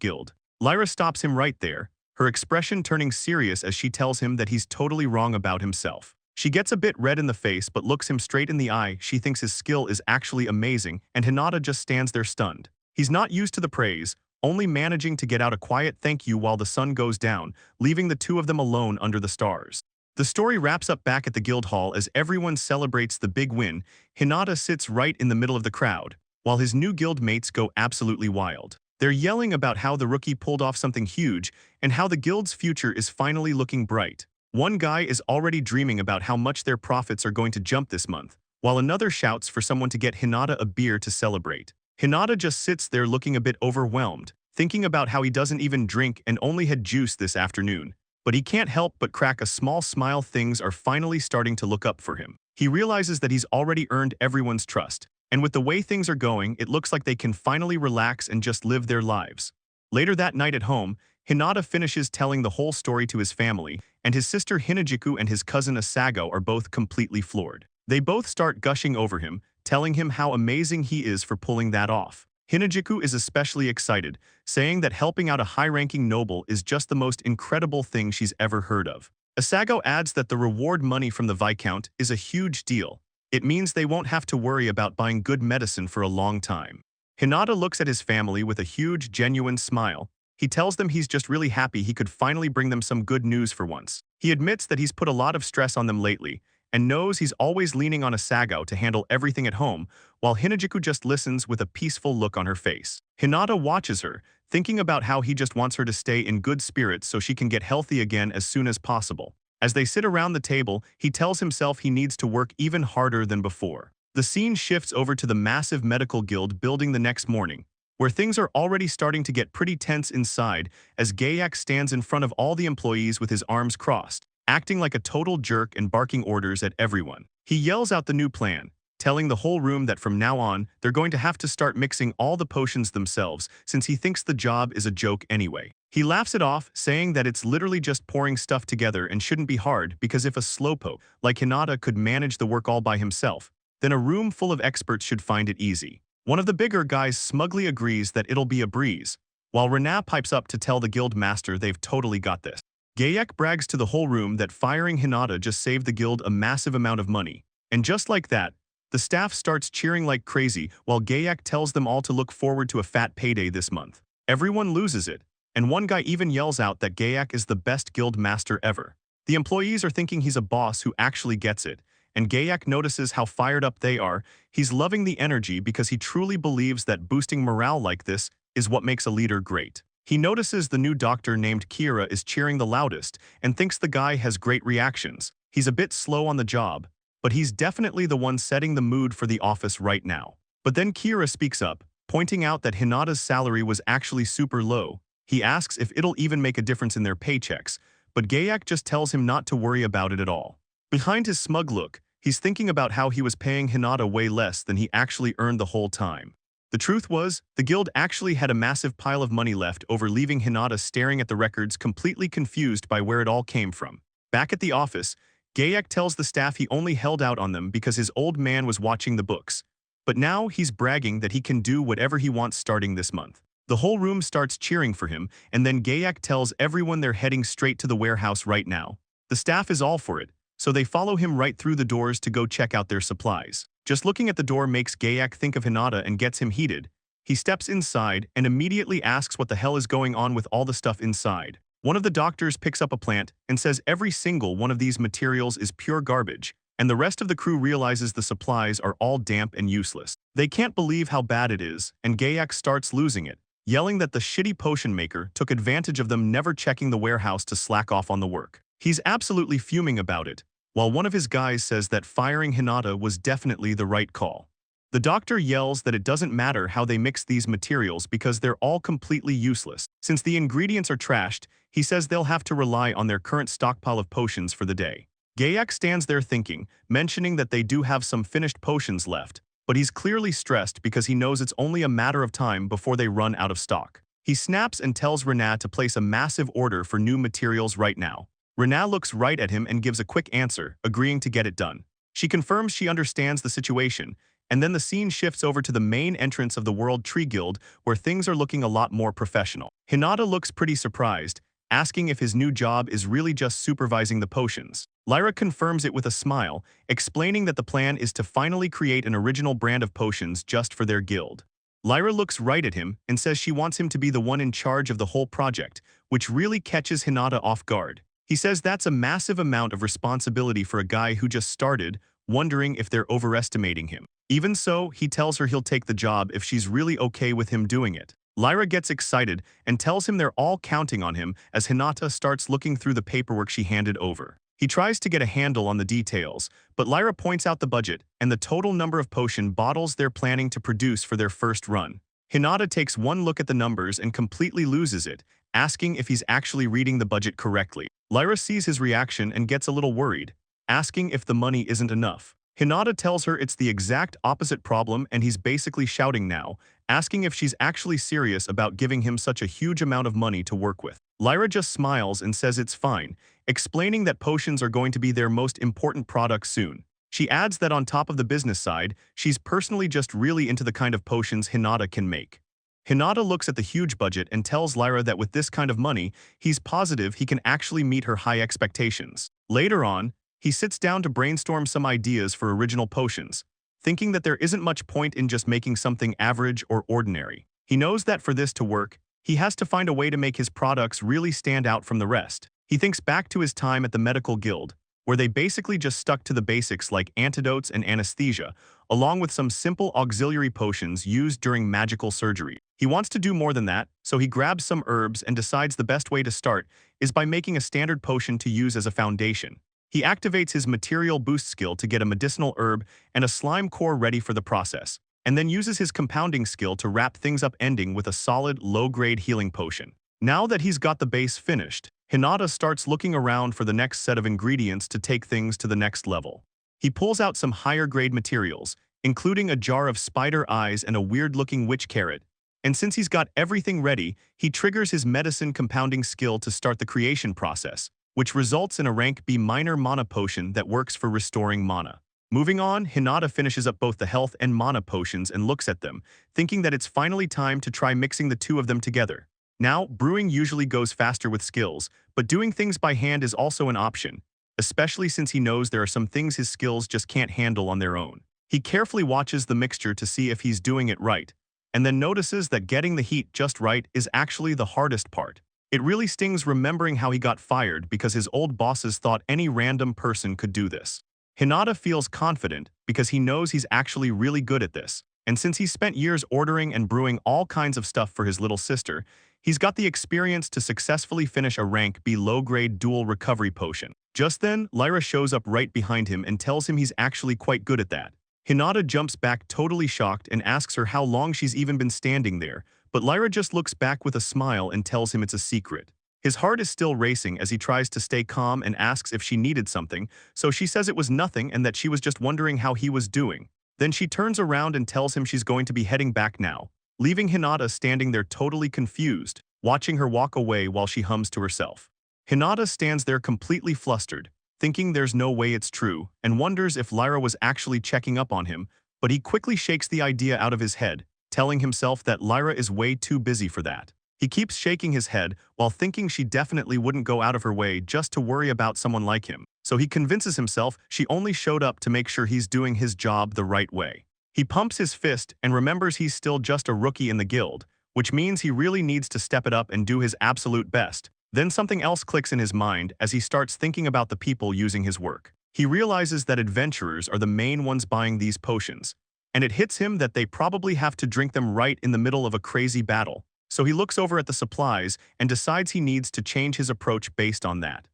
guild. Lyra stops him right there, her expression turning serious as she tells him that he's totally wrong about himself. She gets a bit red in the face but looks him straight in the eye. She thinks his skill is actually amazing, and Hinata just stands there stunned. He's not used to the praise, only managing to get out a quiet thank you while the sun goes down, leaving the two of them alone under the stars. The story wraps up back at the guild hall as everyone celebrates the big win. Hinata sits right in the middle of the crowd, while his new guild mates go absolutely wild. They're yelling about how the rookie pulled off something huge and how the guild's future is finally looking bright. One guy is already dreaming about how much their profits are going to jump this month, while another shouts for someone to get Hinata a beer to celebrate. Hinata just sits there looking a bit overwhelmed, thinking about how he doesn't even drink and only had juice this afternoon. But he can't help but crack a small smile. Things are finally starting to look up for him. He realizes that he's already earned everyone's trust, and with the way things are going, it looks like they can finally relax and just live their lives. Later that night at home, Hinata finishes telling the whole story to his family, and his sister Hinajiku and his cousin Asago are both completely floored. They both start gushing over him, telling him how amazing he is for pulling that off. Hinajiku is especially excited, saying that helping out a high-ranking noble is just the most incredible thing she's ever heard of. Asago adds that the reward money from the Viscount is a huge deal. It means they won't have to worry about buying good medicine for a long time. Hinata looks at his family with a huge, genuine smile. He tells them he's just really happy he could finally bring them some good news for once. He admits that he's put a lot of stress on them lately, and knows he's always leaning on Asago to handle everything at home, while Hinajiku just listens with a peaceful look on her face. Hinata watches her, thinking about how he just wants her to stay in good spirits so she can get healthy again as soon as possible. As they sit around the table, he tells himself he needs to work even harder than before. The scene shifts over to the massive medical guild building the next morning, where things are already starting to get pretty tense inside as Gayak stands in front of all the employees with his arms crossed, acting like a total jerk and barking orders at everyone. He yells out the new plan, telling the whole room that from now on, they're going to have to start mixing all the potions themselves since he thinks the job is a joke anyway. He laughs it off, saying that it's literally just pouring stuff together and shouldn't be hard because if a slowpoke like Hinata could manage the work all by himself, then a room full of experts should find it easy. One of the bigger guys smugly agrees that it'll be a breeze, while Rena pipes up to tell the guild master they've totally got this. Gayak brags to the whole room that firing Hinata just saved the guild a massive amount of money. And just like that, the staff starts cheering like crazy while Gayak tells them all to look forward to a fat payday this month. Everyone loses it, and one guy even yells out that Gayak is the best guild master ever. The employees are thinking he's a boss who actually gets it, and Gayak notices how fired up they are. He's loving the energy because he truly believes that boosting morale like this is what makes a leader great. He notices the new doctor named Kira is cheering the loudest and thinks the guy has great reactions. He's a bit slow on the job, but he's definitely the one setting the mood for the office right now. But then Kira speaks up, pointing out that Hinata's salary was actually super low. He asks if it'll even make a difference in their paychecks, but Gayak just tells him not to worry about it at all. Behind his smug look, he's thinking about how he was paying Hinata way less than he actually earned the whole time. The truth was, the guild actually had a massive pile of money left over, leaving Hinata staring at the records completely confused by where it all came from. Back at the office, Gayak tells the staff he only held out on them because his old man was watching the books. But now he's bragging that he can do whatever he wants starting this month. The whole room starts cheering for him, and then Gayak tells everyone they're heading straight to the warehouse right now. The staff is all for it, so they follow him right through the doors to go check out their supplies. Just looking at the door makes Gayak think of Hinata and gets him heated. He steps inside and immediately asks what the hell is going on with all the stuff inside. One of the doctors picks up a plant and says every single one of these materials is pure garbage, and the rest of the crew realizes the supplies are all damp and useless. They can't believe how bad it is, and Gayak starts losing it, yelling that the shitty potion maker took advantage of them never checking the warehouse to slack off on the work. He's absolutely fuming about it, while one of his guys says that firing Hinata was definitely the right call. The doctor yells that it doesn't matter how they mix these materials because they're all completely useless. Since the ingredients are trashed, he says they'll have to rely on their current stockpile of potions for the day. Gayak stands there thinking, mentioning that they do have some finished potions left, but he's clearly stressed because he knows it's only a matter of time before they run out of stock. He snaps and tells Renat to place a massive order for new materials right now. Renat looks right at him and gives a quick answer, agreeing to get it done. She confirms she understands the situation, and then the scene shifts over to the main entrance of the World Tree Guild, where things are looking a lot more professional. Hinata looks pretty surprised, asking if his new job is really just supervising the potions. Lyra confirms it with a smile, explaining that the plan is to finally create an original brand of potions just for their guild. Lyra looks right at him and says she wants him to be the one in charge of the whole project, which really catches Hinata off guard. He says that's a massive amount of responsibility for a guy who just started, wondering if they're overestimating him. Even so, he tells her he'll take the job if she's really okay with him doing it. Lyra gets excited and tells him they're all counting on him as Hinata starts looking through the paperwork she handed over. He tries to get a handle on the details, but Lyra points out the budget and the total number of potion bottles they're planning to produce for their first run. Hinata takes one look at the numbers and completely loses it, asking if he's actually reading the budget correctly. Lyra sees his reaction and gets a little worried, asking if the money isn't enough. Hinata tells her it's the exact opposite problem and he's basically shouting now, asking if she's actually serious about giving him such a huge amount of money to work with. Lyra just smiles and says it's fine, explaining that potions are going to be their most important product soon. She adds that on top of the business side, she's personally just really into the kind of potions Hinata can make. Hinata looks at the huge budget and tells Lyra that with this kind of money, he's positive he can actually meet her high expectations. Later on, he sits down to brainstorm some ideas for original potions, thinking that there isn't much point in just making something average or ordinary. He knows that for this to work, he has to find a way to make his products really stand out from the rest. He thinks back to his time at the medical guild, where they basically just stuck to the basics like antidotes and anesthesia, along with some simple auxiliary potions used during magical surgery. He wants to do more than that, so he grabs some herbs and decides the best way to start is by making a standard potion to use as a foundation. He activates his material boost skill to get a medicinal herb and a slime core ready for the process, and then uses his compounding skill to wrap things up, ending with a solid, low-grade healing potion. Now that he's got the base finished, Hinata starts looking around for the next set of ingredients to take things to the next level. He pulls out some higher-grade materials, including a jar of spider eyes and a weird-looking witch carrot, and since he's got everything ready, he triggers his medicine compounding skill to start the creation process, which results in a rank B minor mana potion that works for restoring mana. Moving on, Hinata finishes up both the health and mana potions and looks at them, thinking that it's finally time to try mixing the two of them together. Now, brewing usually goes faster with skills, but doing things by hand is also an option, especially since he knows there are some things his skills just can't handle on their own. He carefully watches the mixture to see if he's doing it right, and then notices that getting the heat just right is actually the hardest part. It really stings remembering how he got fired because his old bosses thought any random person could do this. Hinata feels confident because he knows he's actually really good at this, and since he's spent years ordering and brewing all kinds of stuff for his little sister, he's got the experience to successfully finish a rank B low-grade dual recovery potion. Just then, Lyra shows up right behind him and tells him he's actually quite good at that. Hinata jumps back totally shocked and asks her how long she's even been standing there, but Lyra just looks back with a smile and tells him it's a secret. His heart is still racing as he tries to stay calm and asks if she needed something, so she says it was nothing and that she was just wondering how he was doing. Then she turns around and tells him she's going to be heading back now, leaving Hinata standing there totally confused, watching her walk away while she hums to herself. Hinata stands there completely flustered, thinking there's no way it's true, and wonders if Lyra was actually checking up on him, but he quickly shakes the idea out of his head, telling himself that Lyra is way too busy for that. He keeps shaking his head while thinking she definitely wouldn't go out of her way just to worry about someone like him, so he convinces himself she only showed up to make sure he's doing his job the right way. He pumps his fist and remembers he's still just a rookie in the guild, which means he really needs to step it up and do his absolute best. Then something else clicks in his mind as he starts thinking about the people using his work. He realizes that adventurers are the main ones buying these potions, and it hits him that they probably have to drink them right in the middle of a crazy battle. So he looks over at the supplies and decides he needs to change his approach based on that.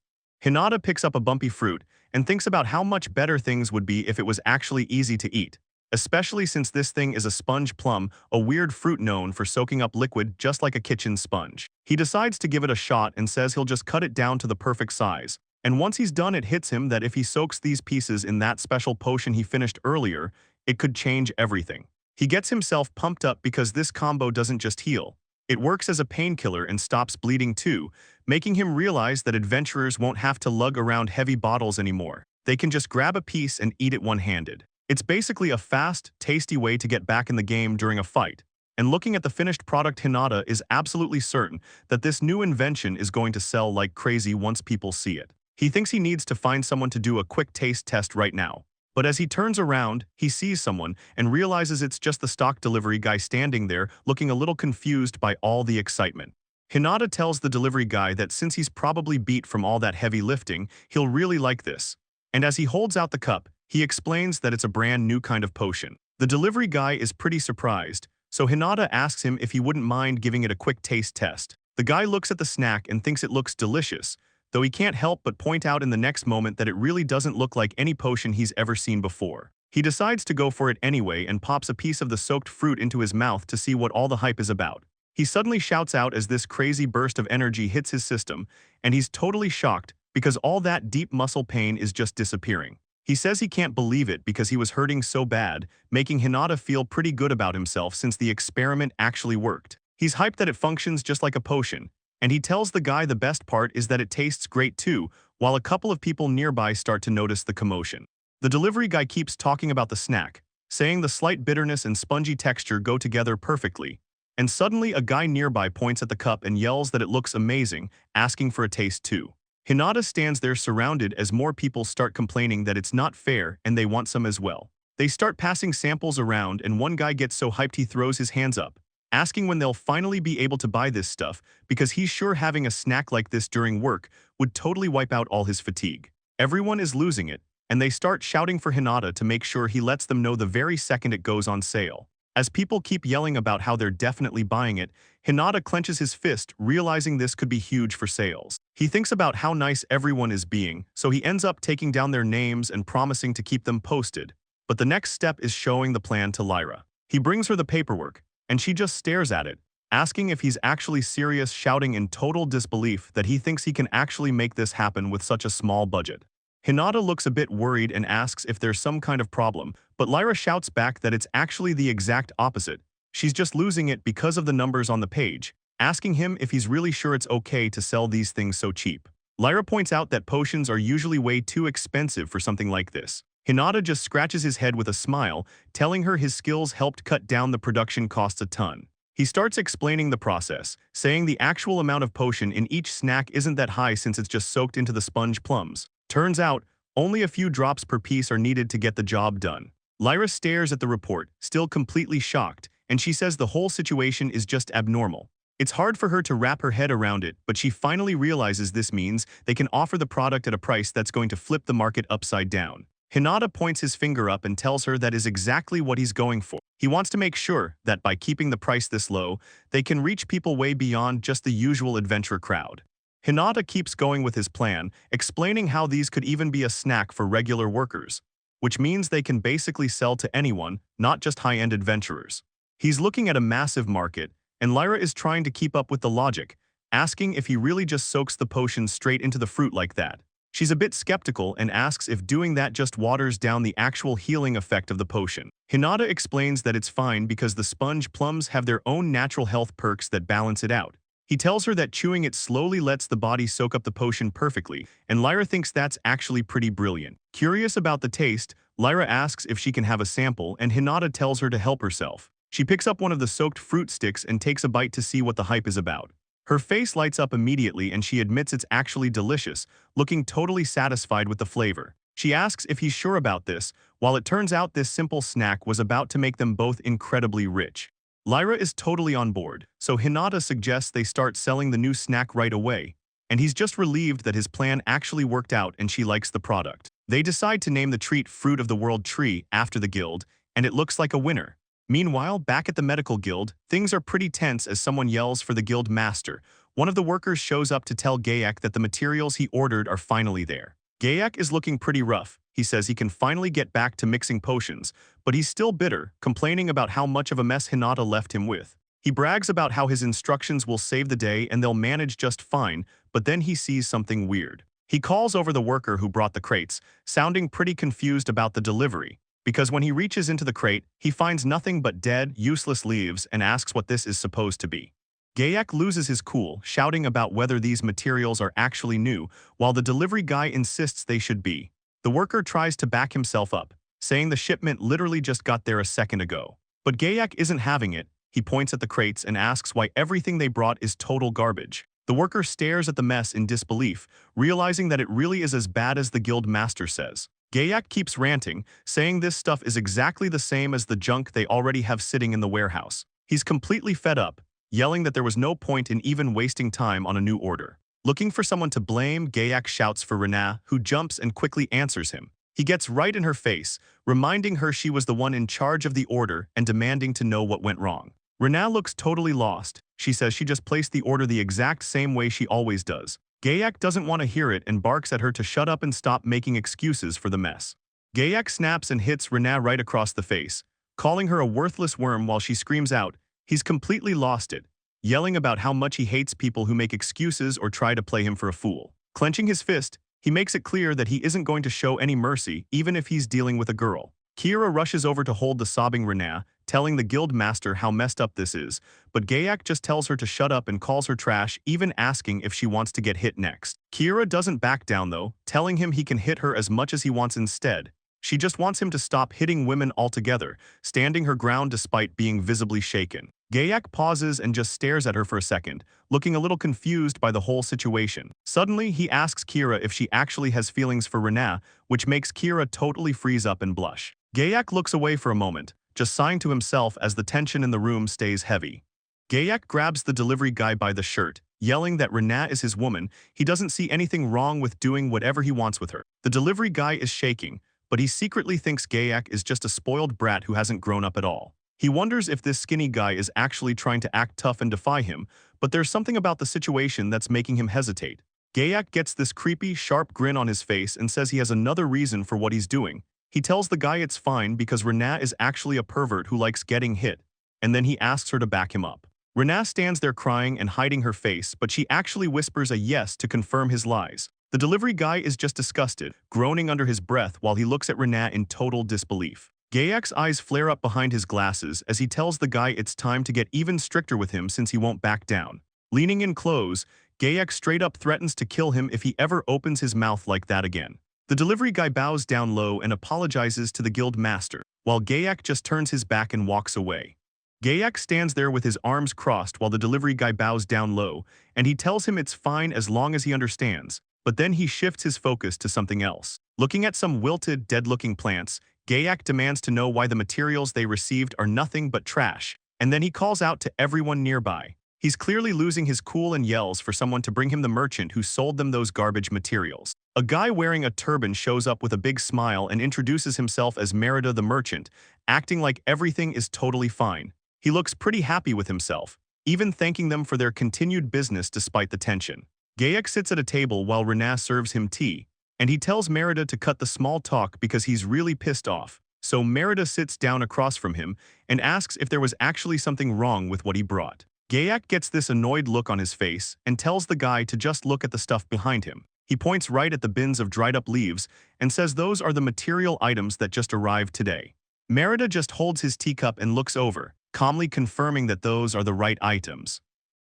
Hinata picks up a bumpy fruit and thinks about how much better things would be if it was actually easy to eat. especially since this thing is a sponge plum, a weird fruit known for soaking up liquid just like a kitchen sponge. He decides to give it a shot and says he'll just cut it down to the perfect size. And once he's done, it hits him that if he soaks these pieces in that special potion he finished earlier, it could change everything. He gets himself pumped up because this combo doesn't just heal. It works as a painkiller and stops bleeding too, making him realize that adventurers won't have to lug around heavy bottles anymore. They can just grab a piece and eat it one-handed. It's basically a fast, tasty way to get back in the game during a fight. And looking at the finished product, Hinata is absolutely certain that this new invention is going to sell like crazy once people see it. He thinks he needs to find someone to do a quick taste test right now. But as he turns around, he sees someone and realizes it's just the stock delivery guy standing there, looking a little confused by all the excitement. Hinata tells the delivery guy that since he's probably beat from all that heavy lifting, he'll really like this. And as he holds out the cup, he explains that it's a brand new kind of potion. The delivery guy is pretty surprised, so Hinata asks him if he wouldn't mind giving it a quick taste test. The guy looks at the snack and thinks it looks delicious, though he can't help but point out in the next moment that it really doesn't look like any potion he's ever seen before. He decides to go for it anyway and pops a piece of the soaked fruit into his mouth to see what all the hype is about. He suddenly shouts out as this crazy burst of energy hits his system, and he's totally shocked because all that deep muscle pain is just disappearing. He says he can't believe it because he was hurting so bad, making Hinata feel pretty good about himself since the experiment actually worked. He's hyped that it functions just like a potion, and he tells the guy the best part is that it tastes great too, while a couple of people nearby start to notice the commotion. The delivery guy keeps talking about the snack, saying the slight bitterness and spongy texture go together perfectly, and suddenly a guy nearby points at the cup and yells that it looks amazing, asking for a taste too. Hinata stands there surrounded as more people start complaining that it's not fair and they want some as well. They start passing samples around and one guy gets so hyped he throws his hands up, asking when they'll finally be able to buy this stuff because he's sure having a snack like this during work would totally wipe out all his fatigue. Everyone is losing it, and they start shouting for Hinata to make sure he lets them know the very second it goes on sale. As people keep yelling about how they're definitely buying it, Hinata clenches his fist, realizing this could be huge for sales. He thinks about how nice everyone is being, so he ends up taking down their names and promising to keep them posted. But the next step is showing the plan to Lyra. He brings her the paperwork, and she just stares at it, asking if he's actually serious, shouting in total disbelief that he thinks he can actually make this happen with such a small budget. Hinata looks a bit worried and asks if there's some kind of problem, but Lyra shouts back that it's actually the exact opposite. She's just losing it because of the numbers on the page, asking him if he's really sure it's okay to sell these things so cheap. Lyra points out that potions are usually way too expensive for something like this. Hinata just scratches his head with a smile, telling her his skills helped cut down the production costs a ton. He starts explaining the process, saying the actual amount of potion in each snack isn't that high since it's just soaked into the sponge plums. Turns out, only a few drops per piece are needed to get the job done. Lyra stares at the report, still completely shocked, and she says the whole situation is just abnormal. It's hard for her to wrap her head around it, but she finally realizes this means they can offer the product at a price that's going to flip the market upside down. Hinata points his finger up and tells her that is exactly what he's going for. He wants to make sure that by keeping the price this low, they can reach people way beyond just the usual adventure crowd. Hinata keeps going with his plan, explaining how these could even be a snack for regular workers, which means they can basically sell to anyone, not just high-end adventurers. He's looking at a massive market, and Lyra is trying to keep up with the logic, asking if he really just soaks the potion straight into the fruit like that. She's a bit skeptical and asks if doing that just waters down the actual healing effect of the potion. Hinata explains that it's fine because the sponge plums have their own natural health perks that balance it out. He tells her that chewing it slowly lets the body soak up the potion perfectly, and Lyra thinks that's actually pretty brilliant. Curious about the taste, Lyra asks if she can have a sample, and Hinata tells her to help herself. She picks up one of the soaked fruit sticks and takes a bite to see what the hype is about. Her face lights up immediately and she admits it's actually delicious, looking totally satisfied with the flavor. She asks if he's sure about this, while it turns out this simple snack was about to make them both incredibly rich. Lyra is totally on board, so Hinata suggests they start selling the new snack right away, and he's just relieved that his plan actually worked out and she likes the product. They decide to name the treat Fruit of the World Tree after the guild, and it looks like a winner. Meanwhile, back at the medical guild, things are pretty tense as someone yells for the guild master. One of the workers shows up to tell Gayak that the materials he ordered are finally there. Gayak is looking pretty rough. He says he can finally get back to mixing potions, but he's still bitter, complaining about how much of a mess Hinata left him with. He brags about how his instructions will save the day and they'll manage just fine, but then he sees something weird. He calls over the worker who brought the crates, sounding pretty confused about the delivery, because when he reaches into the crate, he finds nothing but dead, useless leaves and asks what this is supposed to be. Gayak loses his cool, shouting about whether these materials are actually new, while the delivery guy insists they should be. The worker tries to back himself up, saying the shipment literally just got there a second ago. But Gayak isn't having it. He points at the crates and asks why everything they brought is total garbage. The worker stares at the mess in disbelief, realizing that it really is as bad as the guild master says. Gayak keeps ranting, saying this stuff is exactly the same as the junk they already have sitting in the warehouse. He's completely fed up, yelling that there was no point in even wasting time on a new order. Looking for someone to blame, Gayak shouts for Rena, who jumps and quickly answers him. He gets right in her face, reminding her she was the one in charge of the order and demanding to know what went wrong. Rena looks totally lost. She says she just placed the order the exact same way she always does. Gayak doesn't want to hear it and barks at her to shut up and stop making excuses for the mess. Gayak snaps and hits Rena right across the face, calling her a worthless worm while she screams out, he's completely lost it, yelling about how much he hates people who make excuses or try to play him for a fool. Clenching his fist, he makes it clear that he isn't going to show any mercy even if he's dealing with a girl. Kira rushes over to hold the sobbing Rena, telling the guild master how messed up this is, but Gayak just tells her to shut up and calls her trash, even asking if she wants to get hit next. Kira doesn't back down though, telling him he can hit her as much as he wants instead. She just wants him to stop hitting women altogether, standing her ground despite being visibly shaken. Gayak pauses and just stares at her for a second, looking a little confused by the whole situation. Suddenly, he asks Kira if she actually has feelings for Rena, which makes Kira totally freeze up and blush. Gayak looks away for a moment, just sighing to himself as the tension in the room stays heavy. Gayak grabs the delivery guy by the shirt, yelling that Rena is his woman. He doesn't see anything wrong with doing whatever he wants with her. The delivery guy is shaking, but he secretly thinks Gayak is just a spoiled brat who hasn't grown up at all. He wonders if this skinny guy is actually trying to act tough and defy him, but there's something about the situation that's making him hesitate. Gayak gets this creepy, sharp grin on his face and says he has another reason for what he's doing. He tells the guy it's fine because Rena is actually a pervert who likes getting hit, and then he asks her to back him up. Rena stands there crying and hiding her face, but she actually whispers a yes to confirm his lies. The delivery guy is just disgusted, groaning under his breath while he looks at Rena in total disbelief. Gayak's eyes flare up behind his glasses as he tells the guy it's time to get even stricter with him since he won't back down. Leaning in close, Gayak straight up threatens to kill him if he ever opens his mouth like that again. The delivery guy bows down low and apologizes to the guild master, while Gayak just turns his back and walks away. Gayak stands there with his arms crossed while the delivery guy bows down low, and he tells him it's fine as long as he understands, but then he shifts his focus to something else. Looking at some wilted, dead-looking plants, Gayak demands to know why the materials they received are nothing but trash, and then he calls out to everyone nearby. He's clearly losing his cool and yells for someone to bring him the merchant who sold them those garbage materials. A guy wearing a turban shows up with a big smile and introduces himself as Merida the merchant, acting like everything is totally fine. He looks pretty happy with himself, even thanking them for their continued business despite the tension. Gayak sits at a table while Rena serves him tea, and he tells Merida to cut the small talk because he's really pissed off. So Merida sits down across from him and asks if there was actually something wrong with what he brought. Gayak gets this annoyed look on his face and tells the guy to just look at the stuff behind him. He points right at the bins of dried-up leaves and says those are the material items that just arrived today. Merida just holds his teacup and looks over, calmly confirming that those are the right items.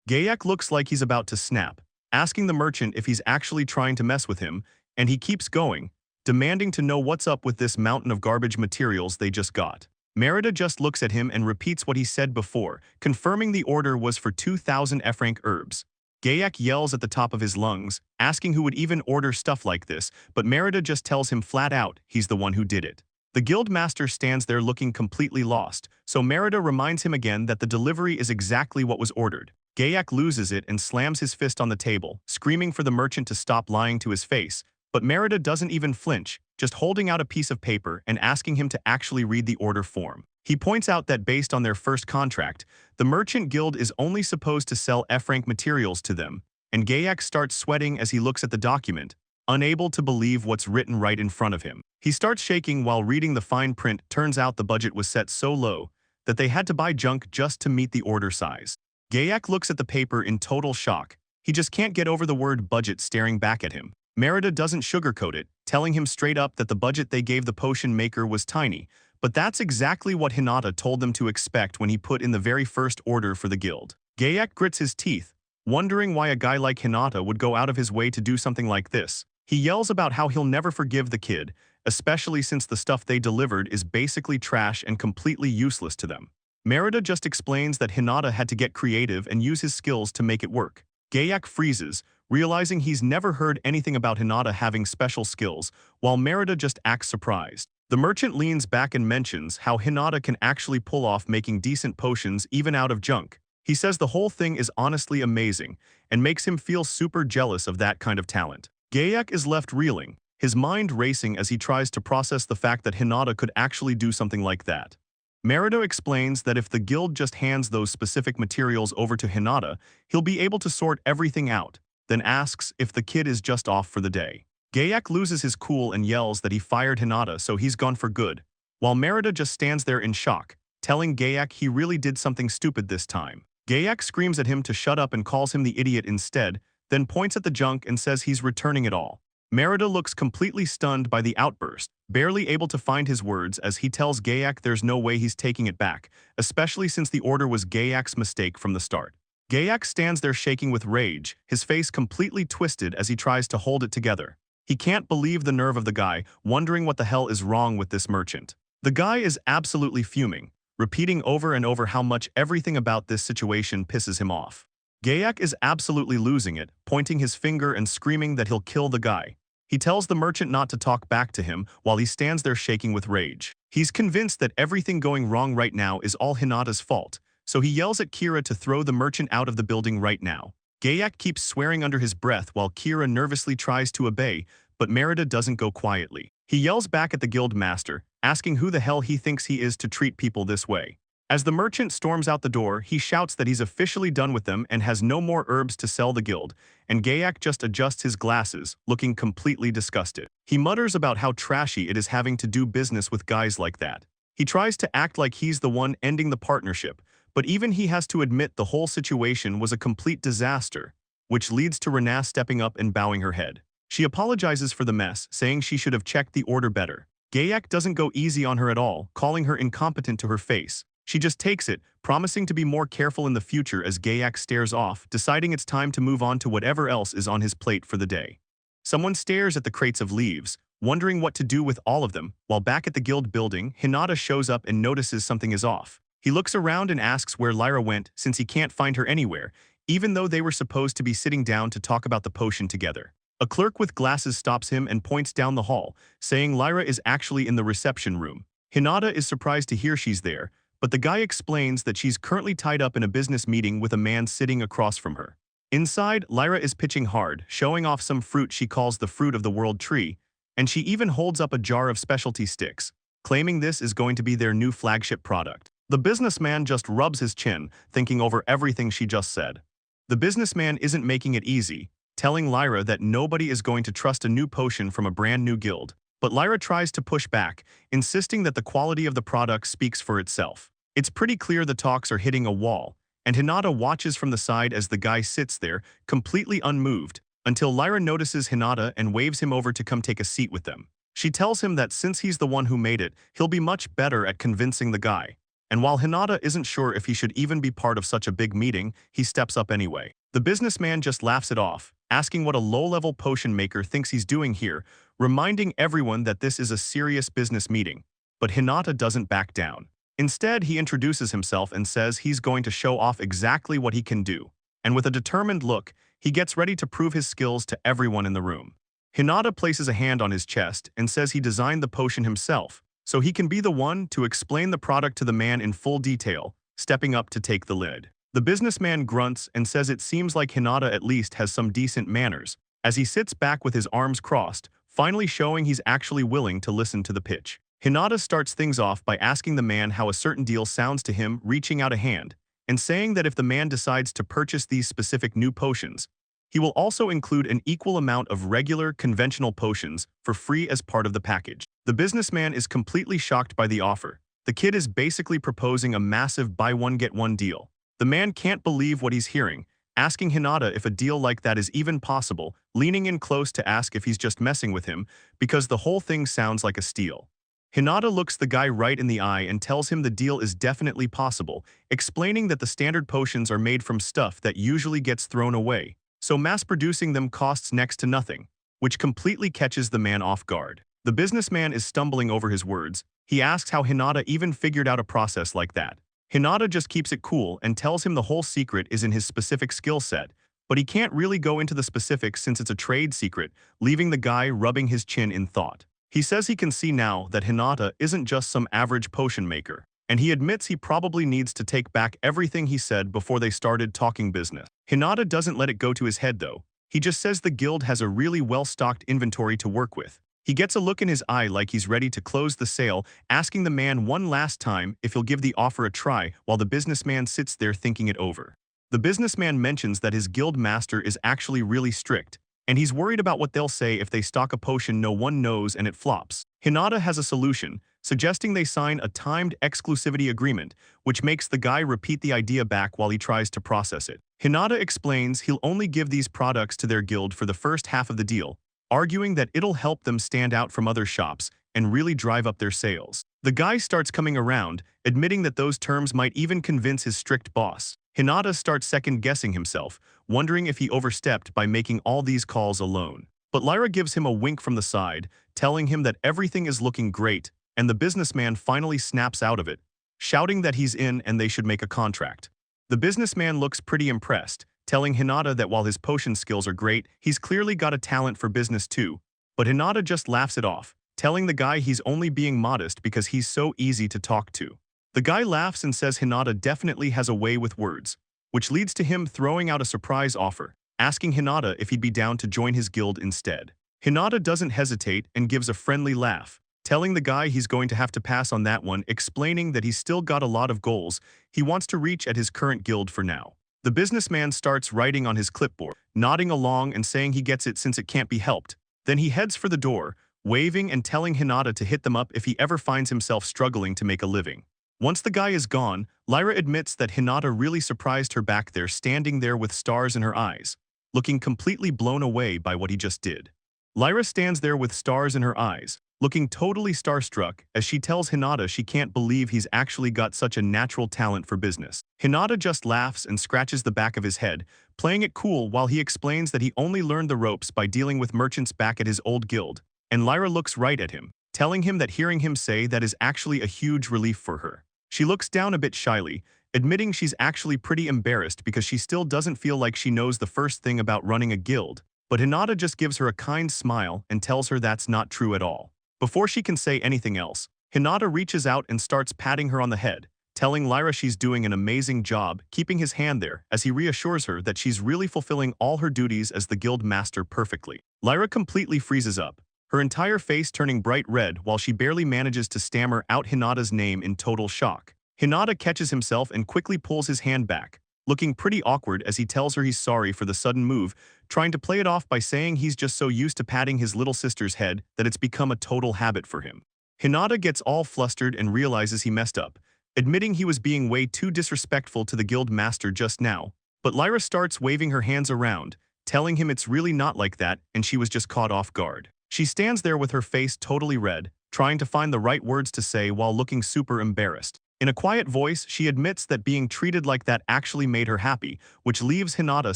Gayak looks like he's about to snap, asking the merchant if he's actually trying to mess with him, and he keeps going, demanding to know what's up with this mountain of garbage materials they just got. Merida just looks at him and repeats what he said before, confirming the order was for 2,000 F-rank herbs. Gayak yells at the top of his lungs, asking who would even order stuff like this, but Merida just tells him flat out he's the one who did it. The guild master stands there looking completely lost, so Merida reminds him again that the delivery is exactly what was ordered. Gayak loses it and slams his fist on the table, screaming for the merchant to stop lying to his face, but Merida doesn't even flinch, just holding out a piece of paper and asking him to actually read the order form. He points out that based on their first contract, the Merchant Guild is only supposed to sell F-rank materials to them, and Gayak starts sweating as he looks at the document, unable to believe what's written right in front of him. He starts shaking while reading the fine print. Turns out the budget was set so low that they had to buy junk just to meet the order size. Gayak looks at the paper in total shock. He just can't get over the word budget staring back at him. Merida doesn't sugarcoat it, telling him straight up that the budget they gave the potion maker was tiny, but that's exactly what Hinata told them to expect when he put in the very first order for the guild. Gayak grits his teeth, wondering why a guy like Hinata would go out of his way to do something like this. He yells about how he'll never forgive the kid, especially since the stuff they delivered is basically trash and completely useless to them. Merida just explains that Hinata had to get creative and use his skills to make it work. Gayak freezes, realizing he's never heard anything about Hinata having special skills, while Merida just acts surprised. The merchant leans back and mentions how Hinata can actually pull off making decent potions even out of junk. He says the whole thing is honestly amazing and makes him feel super jealous of that kind of talent. Gayak is left reeling, his mind racing as he tries to process the fact that Hinata could actually do something like that. Merida explains that if the guild just hands those specific materials over to Hinata, he'll be able to sort everything out, then asks if the kid is just off for the day. Gayak loses his cool and yells that he fired Hinata, so he's gone for good, while Merida just stands there in shock, telling Gayak he really did something stupid this time. Gayak screams at him to shut up and calls him the idiot instead, then points at the junk and says he's returning it all. Merida looks completely stunned by the outburst, barely able to find his words as he tells Gayak there's no way he's taking it back, especially since the order was Gayak's mistake from the start. Gayak stands there shaking with rage, his face completely twisted as he tries to hold it together. He can't believe the nerve of the guy, wondering what the hell is wrong with this merchant. The guy is absolutely fuming, repeating over and over how much everything about this situation pisses him off. Gayak is absolutely losing it, pointing his finger and screaming that he'll kill the guy. He tells the merchant not to talk back to him while he stands there shaking with rage. He's convinced that everything going wrong right now is all Hinata's fault, so he yells at Kira to throw the merchant out of the building right now. Gayak keeps swearing under his breath while Kira nervously tries to obey, but Merida doesn't go quietly. He yells back at the guild master, asking who the hell he thinks he is to treat people this way. As the merchant storms out the door, he shouts that he's officially done with them and has no more herbs to sell the guild, and Gayak just adjusts his glasses, looking completely disgusted. He mutters about how trashy it is having to do business with guys like that. He tries to act like he's the one ending the partnership, but even he has to admit the whole situation was a complete disaster, which leads to Renaa stepping up and bowing her head. She apologizes for the mess, saying she should have checked the order better. Gayak doesn't go easy on her at all, calling her incompetent to her face. She just takes it, promising to be more careful in the future as Gayak stares off, deciding it's time to move on to whatever else is on his plate for the day. Someone stares at the crates of leaves, wondering what to do with all of them, while back at the guild building, Hinata shows up and notices something is off. He looks around and asks where Lyra went since he can't find her anywhere, even though they were supposed to be sitting down to talk about the potion together. A clerk with glasses stops him and points down the hall, saying Lyra is actually in the reception room. Hinata is surprised to hear she's there, but the guy explains that she's currently tied up in a business meeting with a man sitting across from her. Inside, Lyra is pitching hard, showing off some fruit she calls the fruit of the world tree, and she even holds up a jar of specialty sticks, claiming this is going to be their new flagship product. The businessman just rubs his chin, thinking over everything she just said. The businessman isn't making it easy, telling Lyra that nobody is going to trust a new potion from a brand new guild. But Lyra tries to push back, insisting that the quality of the product speaks for itself. It's pretty clear the talks are hitting a wall, and Hinata watches from the side as the guy sits there, completely unmoved, until Lyra notices Hinata and waves him over to come take a seat with them. She tells him that since he's the one who made it, he'll be much better at convincing the guy. And while Hinata isn't sure if he should even be part of such a big meeting, he steps up anyway. The businessman just laughs it off, asking what a low-level potion maker thinks he's doing here, reminding everyone that this is a serious business meeting. But Hinata doesn't back down. Instead, he introduces himself and says he's going to show off exactly what he can do. And with a determined look, he gets ready to prove his skills to everyone in the room. Hinata places a hand on his chest and says he designed the potion himself, so he can be the one to explain the product to the man in full detail, stepping up to take the lid. The businessman grunts and says it seems like Hinata at least has some decent manners, as he sits back with his arms crossed, finally showing he's actually willing to listen to the pitch. Hinata starts things off by asking the man how a certain deal sounds to him, reaching out a hand, and saying that if the man decides to purchase these specific new potions, He will also include an equal amount of regular, conventional potions for free as part of the package. The businessman is completely shocked by the offer. The kid is basically proposing a massive buy-one-get-one deal. The man can't believe what he's hearing, asking Hinata if a deal like that is even possible, leaning in close to ask if he's just messing with him, because the whole thing sounds like a steal. Hinata looks the guy right in the eye and tells him the deal is definitely possible, explaining that the standard potions are made from stuff that usually gets thrown away, so mass-producing them costs next to nothing, which completely catches the man off guard. The businessman is stumbling over his words. He asks how Hinata even figured out a process like that. Hinata just keeps it cool and tells him the whole secret is in his specific skill set, but he can't really go into the specifics since it's a trade secret, leaving the guy rubbing his chin in thought. He says he can see now that Hinata isn't just some average potion maker, and he admits he probably needs to take back everything he said before they started talking business. Hinata doesn't let it go to his head though. He just says the guild has a really well-stocked inventory to work with. He gets a look in his eye like he's ready to close the sale, asking the man one last time if he'll give the offer a try while the businessman sits there thinking it over. The businessman mentions that his guild master is actually really strict, and he's worried about what they'll say if they stock a potion no one knows and it flops. Hinata has a solution, suggesting they sign a timed exclusivity agreement, which makes the guy repeat the idea back while he tries to process it. Hinata explains he'll only give these products to their guild for the first half of the deal, arguing that it'll help them stand out from other shops and really drive up their sales. The guy starts coming around, admitting that those terms might even convince his strict boss. Hinata starts second-guessing himself, wondering if he overstepped by making all these calls alone. But Lyra gives him a wink from the side, telling him that everything is looking great, and the businessman finally snaps out of it, shouting that he's in and they should make a contract. The businessman looks pretty impressed, telling Hinata that while his potion skills are great, he's clearly got a talent for business too. But Hinata just laughs it off, telling the guy he's only being modest because he's so easy to talk to. The guy laughs and says Hinata definitely has a way with words, which leads to him throwing out a surprise offer, asking Hinata if he'd be down to join his guild instead. Hinata doesn't hesitate and gives a friendly laugh, telling the guy he's going to have to pass on that one, explaining that he's still got a lot of goals he wants to reach at his current guild for now. The businessman starts writing on his clipboard, nodding along and saying he gets it since it can't be helped. Then he heads for the door, waving and telling Hinata to hit them up if he ever finds himself struggling to make a living. Once the guy is gone, Lyra admits that Hinata really surprised her back there standing there with stars in her eyes, looking completely blown away by what he just did. Lyra stands there with stars in her eyes, looking totally starstruck as she tells Hinata she can't believe he's actually got such a natural talent for business. Hinata just laughs and scratches the back of his head, playing it cool while he explains that he only learned the ropes by dealing with merchants back at his old guild, and Lyra looks right at him, telling him that hearing him say that is actually a huge relief for her. She looks down a bit shyly, admitting she's actually pretty embarrassed because she still doesn't feel like she knows the first thing about running a guild, but Hinata just gives her a kind smile and tells her that's not true at all. Before she can say anything else, Hinata reaches out and starts patting her on the head, telling Lyra she's doing an amazing job keeping his hand there as he reassures her that she's really fulfilling all her duties as the guild master perfectly. Lyra completely freezes up, her entire face turning bright red while she barely manages to stammer out Hinata's name in total shock. Hinata catches himself and quickly pulls his hand back, looking pretty awkward as he tells her he's sorry for the sudden move, trying to play it off by saying he's just so used to patting his little sister's head that it's become a total habit for him. Hinata gets all flustered and realizes he messed up, admitting he was being way too disrespectful to the guild master just now, but Lyra starts waving her hands around, telling him it's really not like that and she was just caught off guard. She stands there with her face totally red, trying to find the right words to say while looking super embarrassed. In a quiet voice, she admits that being treated like that actually made her happy, which leaves Hinata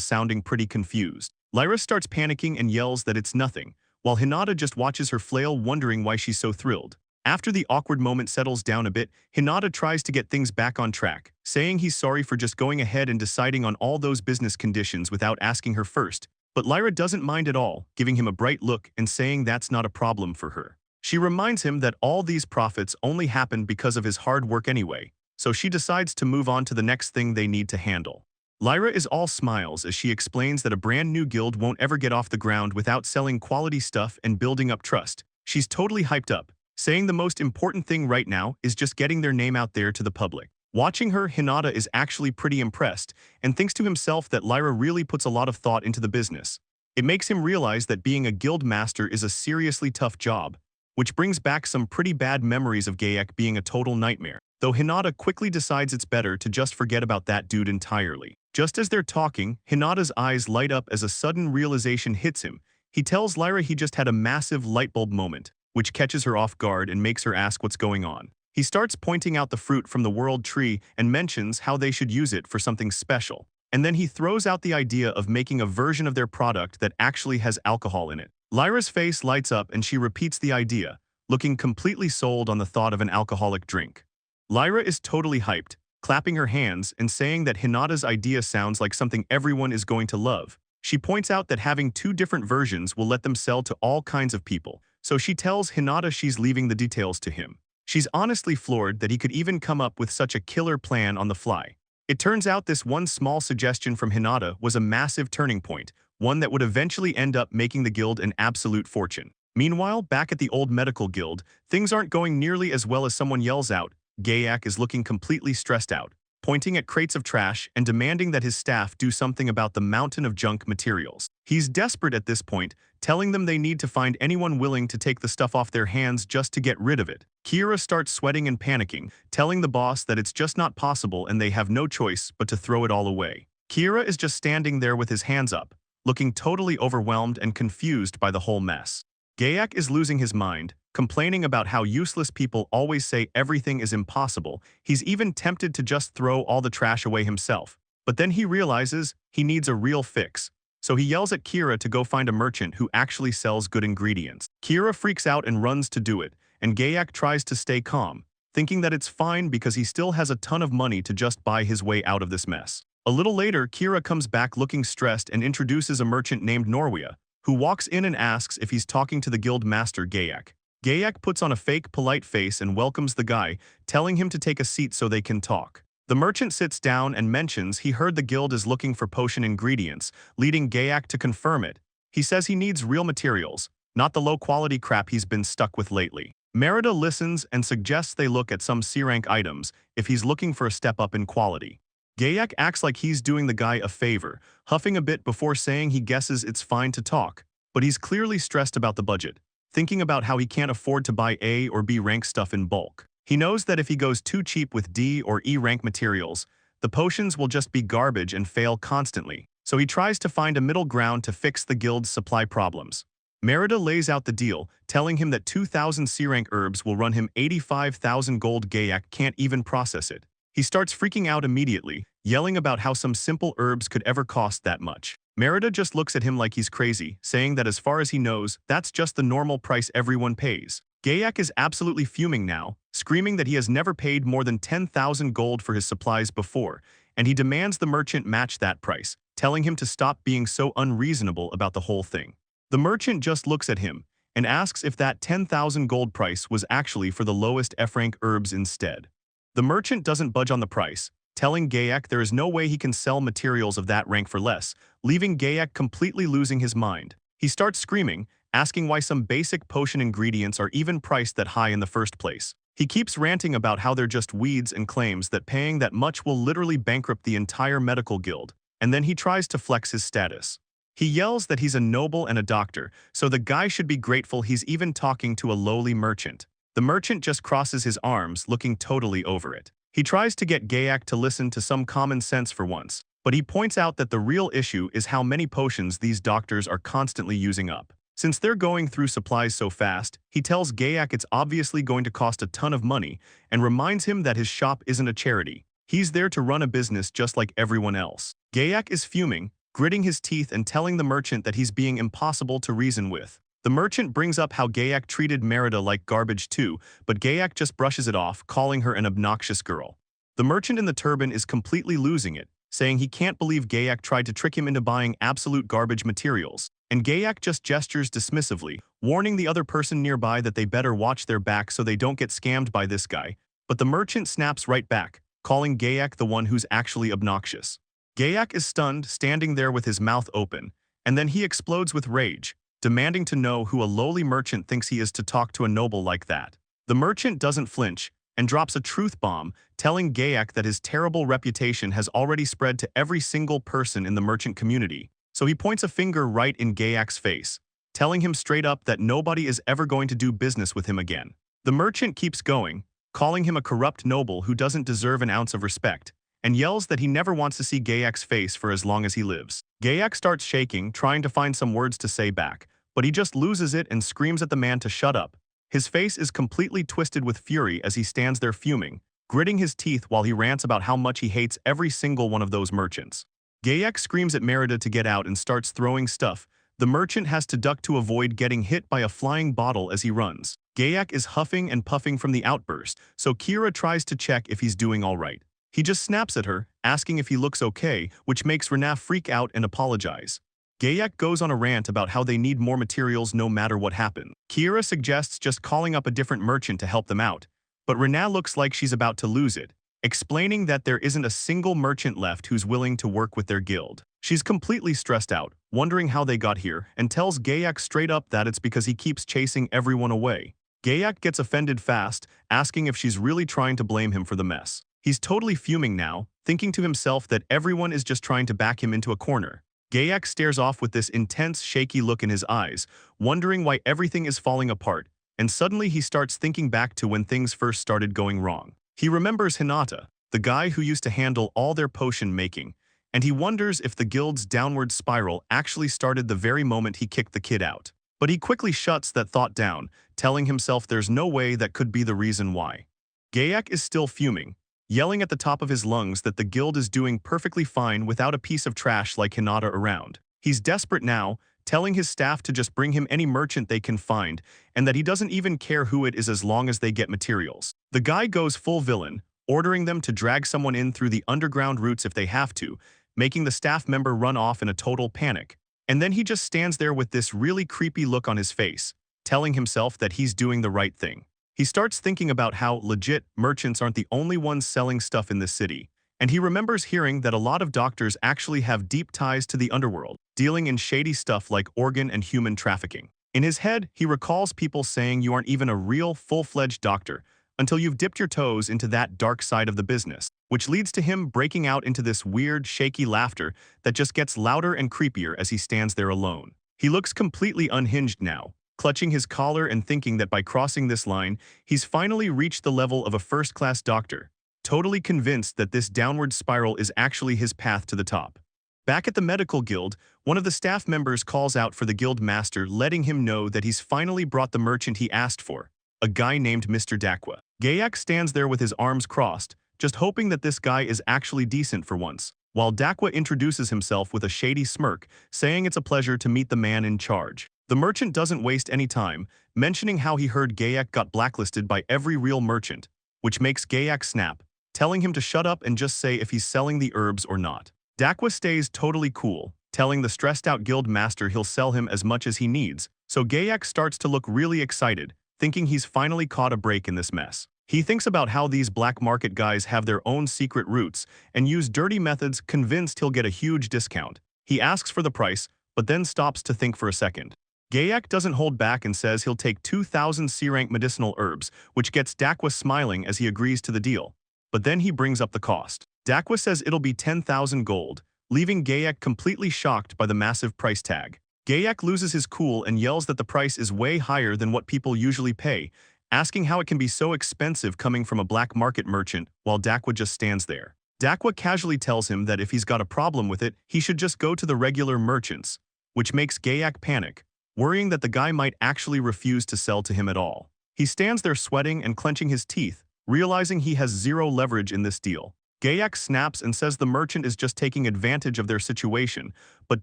sounding pretty confused. Lyra starts panicking and yells that it's nothing, while Hinata just watches her flail wondering why she's so thrilled. After the awkward moment settles down a bit, Hinata tries to get things back on track, saying he's sorry for just going ahead and deciding on all those business conditions without asking her first, but Lyra doesn't mind at all, giving him a bright look and saying that's not a problem for her. She reminds him that all these profits only happened because of his hard work anyway, so she decides to move on to the next thing they need to handle. Lyra is all smiles as she explains that a brand new guild won't ever get off the ground without selling quality stuff and building up trust. She's totally hyped up, saying the most important thing right now is just getting their name out there to the public. Watching her, Hinata is actually pretty impressed and thinks to himself that Lyra really puts a lot of thought into the business. It makes him realize that being a guild master is a seriously tough job, which brings back some pretty bad memories of Gayak being a total nightmare, though Hinata quickly decides it's better to just forget about that dude entirely. Just as they're talking, Hinata's eyes light up as a sudden realization hits him. He tells Lyra he just had a massive lightbulb moment, which catches her off guard and makes her ask what's going on. He starts pointing out the fruit from the world tree and mentions how they should use it for something special. And then he throws out the idea of making a version of their product that actually has alcohol in it. Lyra's face lights up and she repeats the idea, looking completely sold on the thought of an alcoholic drink. Lyra is totally hyped, clapping her hands and saying that Hinata's idea sounds like something everyone is going to love. She points out that having 2 different versions will let them sell to all kinds of people, so she tells Hinata she's leaving the details to him. She's honestly floored that he could even come up with such a killer plan on the fly. It turns out this one small suggestion from Hinata was a massive turning point, one that would eventually end up making the guild an absolute fortune. Meanwhile, back at the old medical guild, things aren't going nearly as well as someone yells out. Gayak is looking completely stressed out, pointing at crates of trash and demanding that his staff do something about the mountain of junk materials. He's desperate at this point, telling them they need to find anyone willing to take the stuff off their hands just to get rid of it. Kira starts sweating and panicking, telling the boss that it's just not possible and they have no choice but to throw it all away. Kira is just standing there with his hands up, looking totally overwhelmed and confused by the whole mess. Gayak is losing his mind, complaining about how useless people always say everything is impossible. He's even tempted to just throw all the trash away himself. But then he realizes he needs a real fix. So he yells at Kira to go find a merchant who actually sells good ingredients. Kira freaks out and runs to do it, and Gayak tries to stay calm, thinking that it's fine because he still has a ton of money to just buy his way out of this mess. A little later, Kira comes back looking stressed and introduces a merchant named Norwia, who walks in and asks if he's talking to the guild master Gayak. Gayak puts on a fake polite face and welcomes the guy, telling him to take a seat so they can talk. The merchant sits down and mentions he heard the guild is looking for potion ingredients, leading Gayak to confirm it. He says he needs real materials, not the low-quality crap he's been stuck with lately. Merida listens and suggests they look at some C-rank items if he's looking for a step up in quality. Gayak acts like he's doing the guy a favor, huffing a bit before saying he guesses it's fine to talk, but he's clearly stressed about the budget, thinking about how he can't afford to buy A or B rank stuff in bulk. He knows that if he goes too cheap with D or E rank materials, the potions will just be garbage and fail constantly, so he tries to find a middle ground to fix the guild's supply problems. Merida lays out the deal, telling him that 2,000 C-rank herbs will run him 85,000 gold. Gayak can't even process it. He starts freaking out immediately, yelling about how some simple herbs could ever cost that much. Merida just looks at him like he's crazy, saying that as far as he knows, that's just the normal price everyone pays. Gayak is absolutely fuming now, screaming that he has never paid more than 10,000 gold for his supplies before, and he demands the merchant match that price, telling him to stop being so unreasonable about the whole thing. The merchant just looks at him and asks if that 10,000 gold price was actually for the lowest F-rank herbs instead. The merchant doesn't budge on the price, telling Gayak there is no way he can sell materials of that rank for less, leaving Gayak completely losing his mind. He starts screaming, asking why some basic potion ingredients are even priced that high in the first place. He keeps ranting about how they're just weeds and claims that paying that much will literally bankrupt the entire medical guild, and then he tries to flex his status. He yells that he's a noble and a doctor, so the guy should be grateful he's even talking to a lowly merchant. The merchant just crosses his arms, looking totally over it. He tries to get Gayak to listen to some common sense for once, but he points out that the real issue is how many potions these doctors are constantly using up. Since they're going through supplies so fast, he tells Gayak it's obviously going to cost a ton of money and reminds him that his shop isn't a charity. He's there to run a business just like everyone else. Gayak is fuming, gritting his teeth and telling the merchant that he's being impossible to reason with. The merchant brings up how Gayak treated Merida like garbage too, but Gayak just brushes it off, calling her an obnoxious girl. The merchant in the turban is completely losing it, saying he can't believe Gayak tried to trick him into buying absolute garbage materials, and Gayak just gestures dismissively, warning the other person nearby that they better watch their back so they don't get scammed by this guy, but the merchant snaps right back, calling Gayak the one who's actually obnoxious. Gayak is stunned, standing there with his mouth open, and then he explodes with rage, demanding to know who a lowly merchant thinks he is to talk to a noble like that. The merchant doesn't flinch, and drops a truth bomb, telling Gayak that his terrible reputation has already spread to every single person in the merchant community. So he points a finger right in Gayak's face, telling him straight up that nobody is ever going to do business with him again. The merchant keeps going, calling him a corrupt noble who doesn't deserve an ounce of respect, and yells that he never wants to see Gayak's face for as long as he lives. Gayak starts shaking, trying to find some words to say back, but he just loses it and screams at the man to shut up. His face is completely twisted with fury as he stands there fuming, gritting his teeth while he rants about how much he hates every single one of those merchants. Gayak screams at Merida to get out and starts throwing stuff. The merchant has to duck to avoid getting hit by a flying bottle as he runs. Gayak is huffing and puffing from the outburst, so Kira tries to check if he's doing all right. He just snaps at her, asking if he looks okay, which makes Rena freak out and apologize. Gayak goes on a rant about how they need more materials no matter what happens. Kira suggests just calling up a different merchant to help them out, but Rena looks like she's about to lose it, explaining that there isn't a single merchant left who's willing to work with their guild. She's completely stressed out, wondering how they got here, and tells Gayak straight up that it's because he keeps chasing everyone away. Gayak gets offended fast, asking if she's really trying to blame him for the mess. He's totally fuming now, thinking to himself that everyone is just trying to back him into a corner. Gayak stares off with this intense, shaky look in his eyes, wondering why everything is falling apart, and suddenly he starts thinking back to when things first started going wrong. He remembers Hinata, the guy who used to handle all their potion making, and he wonders if the guild's downward spiral actually started the very moment he kicked the kid out. But he quickly shuts that thought down, telling himself there's no way that could be the reason why. Gayak is still fuming, yelling at the top of his lungs that the guild is doing perfectly fine without a piece of trash like Hinata around. He's desperate now, telling his staff to just bring him any merchant they can find, and that he doesn't even care who it is as long as they get materials. The guy goes full villain, ordering them to drag someone in through the underground routes if they have to, making the staff member run off in a total panic. And then he just stands there with this really creepy look on his face, telling himself that he's doing the right thing. He starts thinking about how legit merchants aren't the only ones selling stuff in this city, and he remembers hearing that a lot of doctors actually have deep ties to the underworld, dealing in shady stuff like organ and human trafficking. In his head, he recalls people saying you aren't even a real, full-fledged doctor until you've dipped your toes into that dark side of the business, which leads to him breaking out into this weird, shaky laughter that just gets louder and creepier as he stands there alone. He looks completely unhinged now, clutching his collar and thinking that by crossing this line, he's finally reached the level of a first-class doctor, totally convinced that this downward spiral is actually his path to the top. Back at the medical guild, one of the staff members calls out for the guild master, letting him know that he's finally brought the merchant he asked for, a guy named Mr. Dakwa. Gayak stands there with his arms crossed, just hoping that this guy is actually decent for once, while Dakwa introduces himself with a shady smirk, saying it's a pleasure to meet the man in charge. The merchant doesn't waste any time, mentioning how he heard Gayak got blacklisted by every real merchant, which makes Gayak snap, telling him to shut up and just say if he's selling the herbs or not. Dakwa stays totally cool, telling the stressed-out guild master he'll sell him as much as he needs, so Gayak starts to look really excited, thinking he's finally caught a break in this mess. He thinks about how these black market guys have their own secret routes and use dirty methods, convinced he'll get a huge discount. He asks for the price, but then stops to think for a second. Gayak doesn't hold back and says he'll take 2,000 C-rank medicinal herbs, which gets Dakwa smiling as he agrees to the deal. But then he brings up the cost. Dakwa says it'll be 10,000 gold, leaving Gayak completely shocked by the massive price tag. Gayak loses his cool and yells that the price is way higher than what people usually pay, asking how it can be so expensive coming from a black market merchant while Dakwa just stands there. Dakwa casually tells him that if he's got a problem with it, he should just go to the regular merchants, which makes Gayak panic, worrying that the guy might actually refuse to sell to him at all. He stands there sweating and clenching his teeth, realizing he has zero leverage in this deal. Gayak snaps and says the merchant is just taking advantage of their situation, but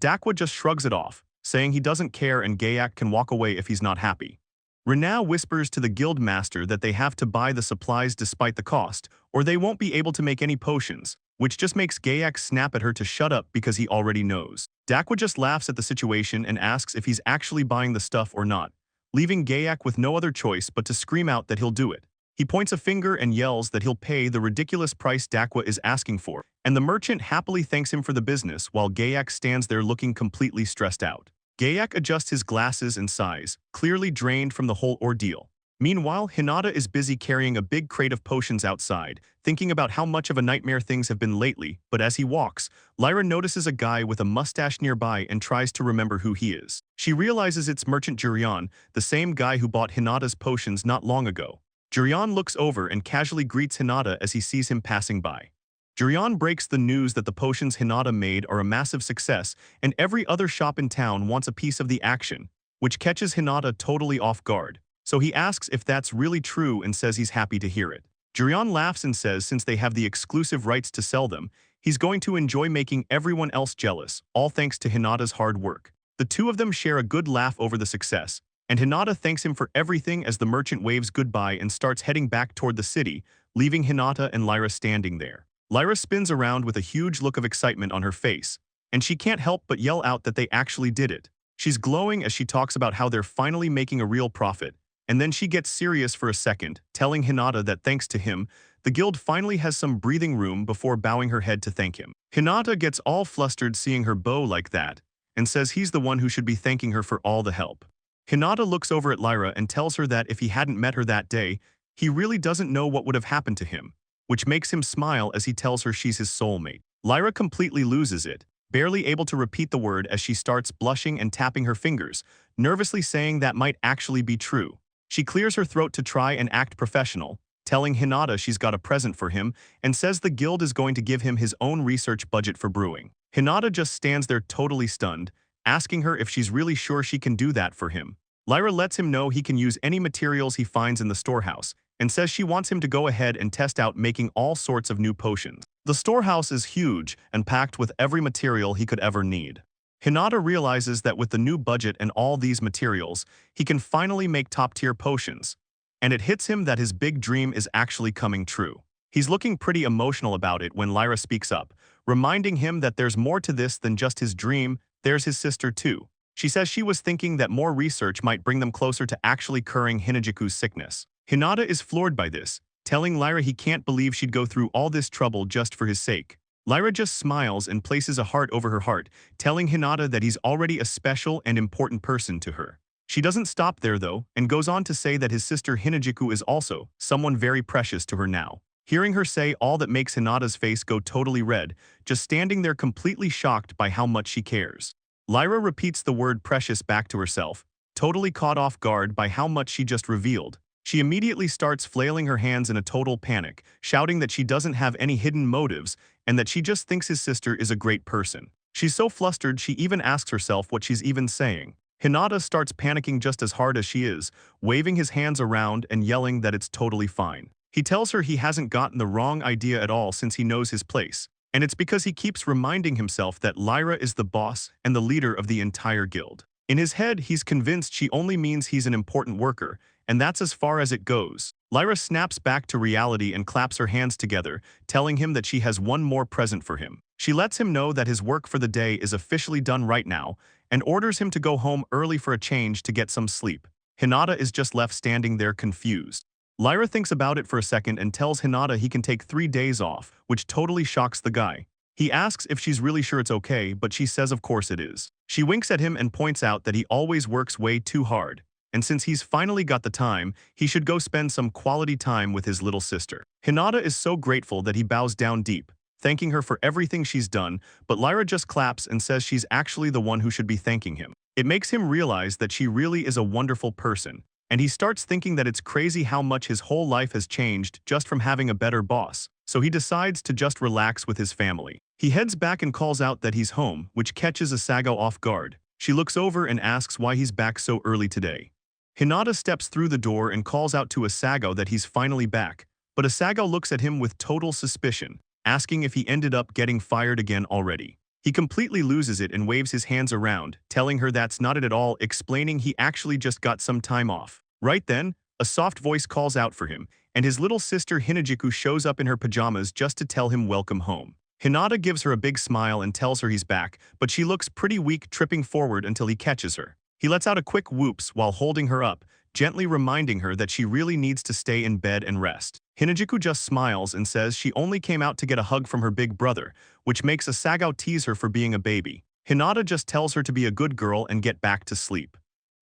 Dakwa just shrugs it off, saying he doesn't care and Gayak can walk away if he's not happy. Rena whispers to the guild master that they have to buy the supplies despite the cost, or they won't be able to make any potions, which just makes Gayak snap at her to shut up because he already knows. Dakwa just laughs at the situation and asks if he's actually buying the stuff or not, leaving Gayak with no other choice but to scream out that he'll do it. He points a finger and yells that he'll pay the ridiculous price Dakwa is asking for, and the merchant happily thanks him for the business while Gayak stands there looking completely stressed out. Gayak adjusts his glasses and sighs, clearly drained from the whole ordeal. Meanwhile, Hinata is busy carrying a big crate of potions outside, thinking about how much of a nightmare things have been lately, but as he walks, Lyra notices a guy with a mustache nearby and tries to remember who he is. She realizes it's Merchant Jurion, the same guy who bought Hinata's potions not long ago. Jurion looks over and casually greets Hinata as he sees him passing by. Jurion breaks the news that the potions Hinata made are a massive success and every other shop in town wants a piece of the action, which catches Hinata totally off guard. So he asks if that's really true and says he's happy to hear it. Jurion laughs and says since they have the exclusive rights to sell them, he's going to enjoy making everyone else jealous, all thanks to Hinata's hard work. The two of them share a good laugh over the success, and Hinata thanks him for everything as the merchant waves goodbye and starts heading back toward the city, leaving Hinata and Lyra standing there. Lyra spins around with a huge look of excitement on her face, and she can't help but yell out that they actually did it. She's glowing as she talks about how they're finally making a real profit, and then she gets serious for a second, telling Hinata that thanks to him, the guild finally has some breathing room before bowing her head to thank him. Hinata gets all flustered seeing her bow like that, and says he's the one who should be thanking her for all the help. Hinata looks over at Lyra and tells her that if he hadn't met her that day, he really doesn't know what would have happened to him, which makes him smile as he tells her she's his soulmate. Lyra completely loses it, barely able to repeat the word as she starts blushing and tapping her fingers, nervously saying that might actually be true. She clears her throat to try and act professional, telling Hinata she's got a present for him and says the guild is going to give him his own research budget for brewing. Hinata just stands there totally stunned, asking her if she's really sure she can do that for him. Lyra lets him know he can use any materials he finds in the storehouse and says she wants him to go ahead and test out making all sorts of new potions. The storehouse is huge and packed with every material he could ever need. Hinata realizes that with the new budget and all these materials, he can finally make top-tier potions, and it hits him that his big dream is actually coming true. He's looking pretty emotional about it when Lyra speaks up, reminding him that there's more to this than just his dream, there's his sister too. She says she was thinking that more research might bring them closer to actually curing Hinajiku's sickness. Hinata is floored by this, telling Lyra he can't believe she'd go through all this trouble just for his sake. Lyra just smiles and places a heart over her heart, telling Hinata that he's already a special and important person to her. She doesn't stop there though, and goes on to say that his sister Hinajiku is also someone very precious to her now. Hearing her say all that makes Hinata's face go totally red, just standing there completely shocked by how much she cares. Lyra repeats the word precious back to herself, totally caught off guard by how much she just revealed. She immediately starts flailing her hands in a total panic, shouting that she doesn't have any hidden motives and that she just thinks his sister is a great person. She's so flustered she even asks herself what she's even saying. Hinata starts panicking just as hard as she is, waving his hands around and yelling that it's totally fine. He tells her he hasn't gotten the wrong idea at all since he knows his place, and it's because he keeps reminding himself that Lyra is the boss and the leader of the entire guild. In his head, he's convinced she only means he's an important worker, and that's as far as it goes. Lyra snaps back to reality and claps her hands together, telling him that she has one more present for him. She lets him know that his work for the day is officially done right now, and orders him to go home early for a change to get some sleep. Hinata is just left standing there confused. Lyra thinks about it for a second and tells Hinata he can take 3 days off, which totally shocks the guy. He asks if she's really sure it's okay, but she says of course it is. She winks at him and points out that he always works way too hard, and since he's finally got the time, he should go spend some quality time with his little sister. Hinata is so grateful that he bows down deep, thanking her for everything she's done, but Lyra just claps and says she's actually the one who should be thanking him. It makes him realize that she really is a wonderful person, and he starts thinking that it's crazy how much his whole life has changed just from having a better boss, so he decides to just relax with his family. He heads back and calls out that he's home, which catches Asako off guard. She looks over and asks why he's back so early today. Hinata steps through the door and calls out to Asako that he's finally back, but Asako looks at him with total suspicion, asking if he ended up getting fired again already. He completely loses it and waves his hands around, telling her that's not it at all, explaining he actually just got some time off. Right then, a soft voice calls out for him, and his little sister Hinajiku shows up in her pajamas just to tell him welcome home. Hinata gives her a big smile and tells her he's back, but she looks pretty weak, tripping forward until he catches her. He lets out a quick whoops while holding her up, gently reminding her that she really needs to stay in bed and rest. Hinajiku just smiles and says she only came out to get a hug from her big brother, which makes Asako tease her for being a baby. Hinata just tells her to be a good girl and get back to sleep.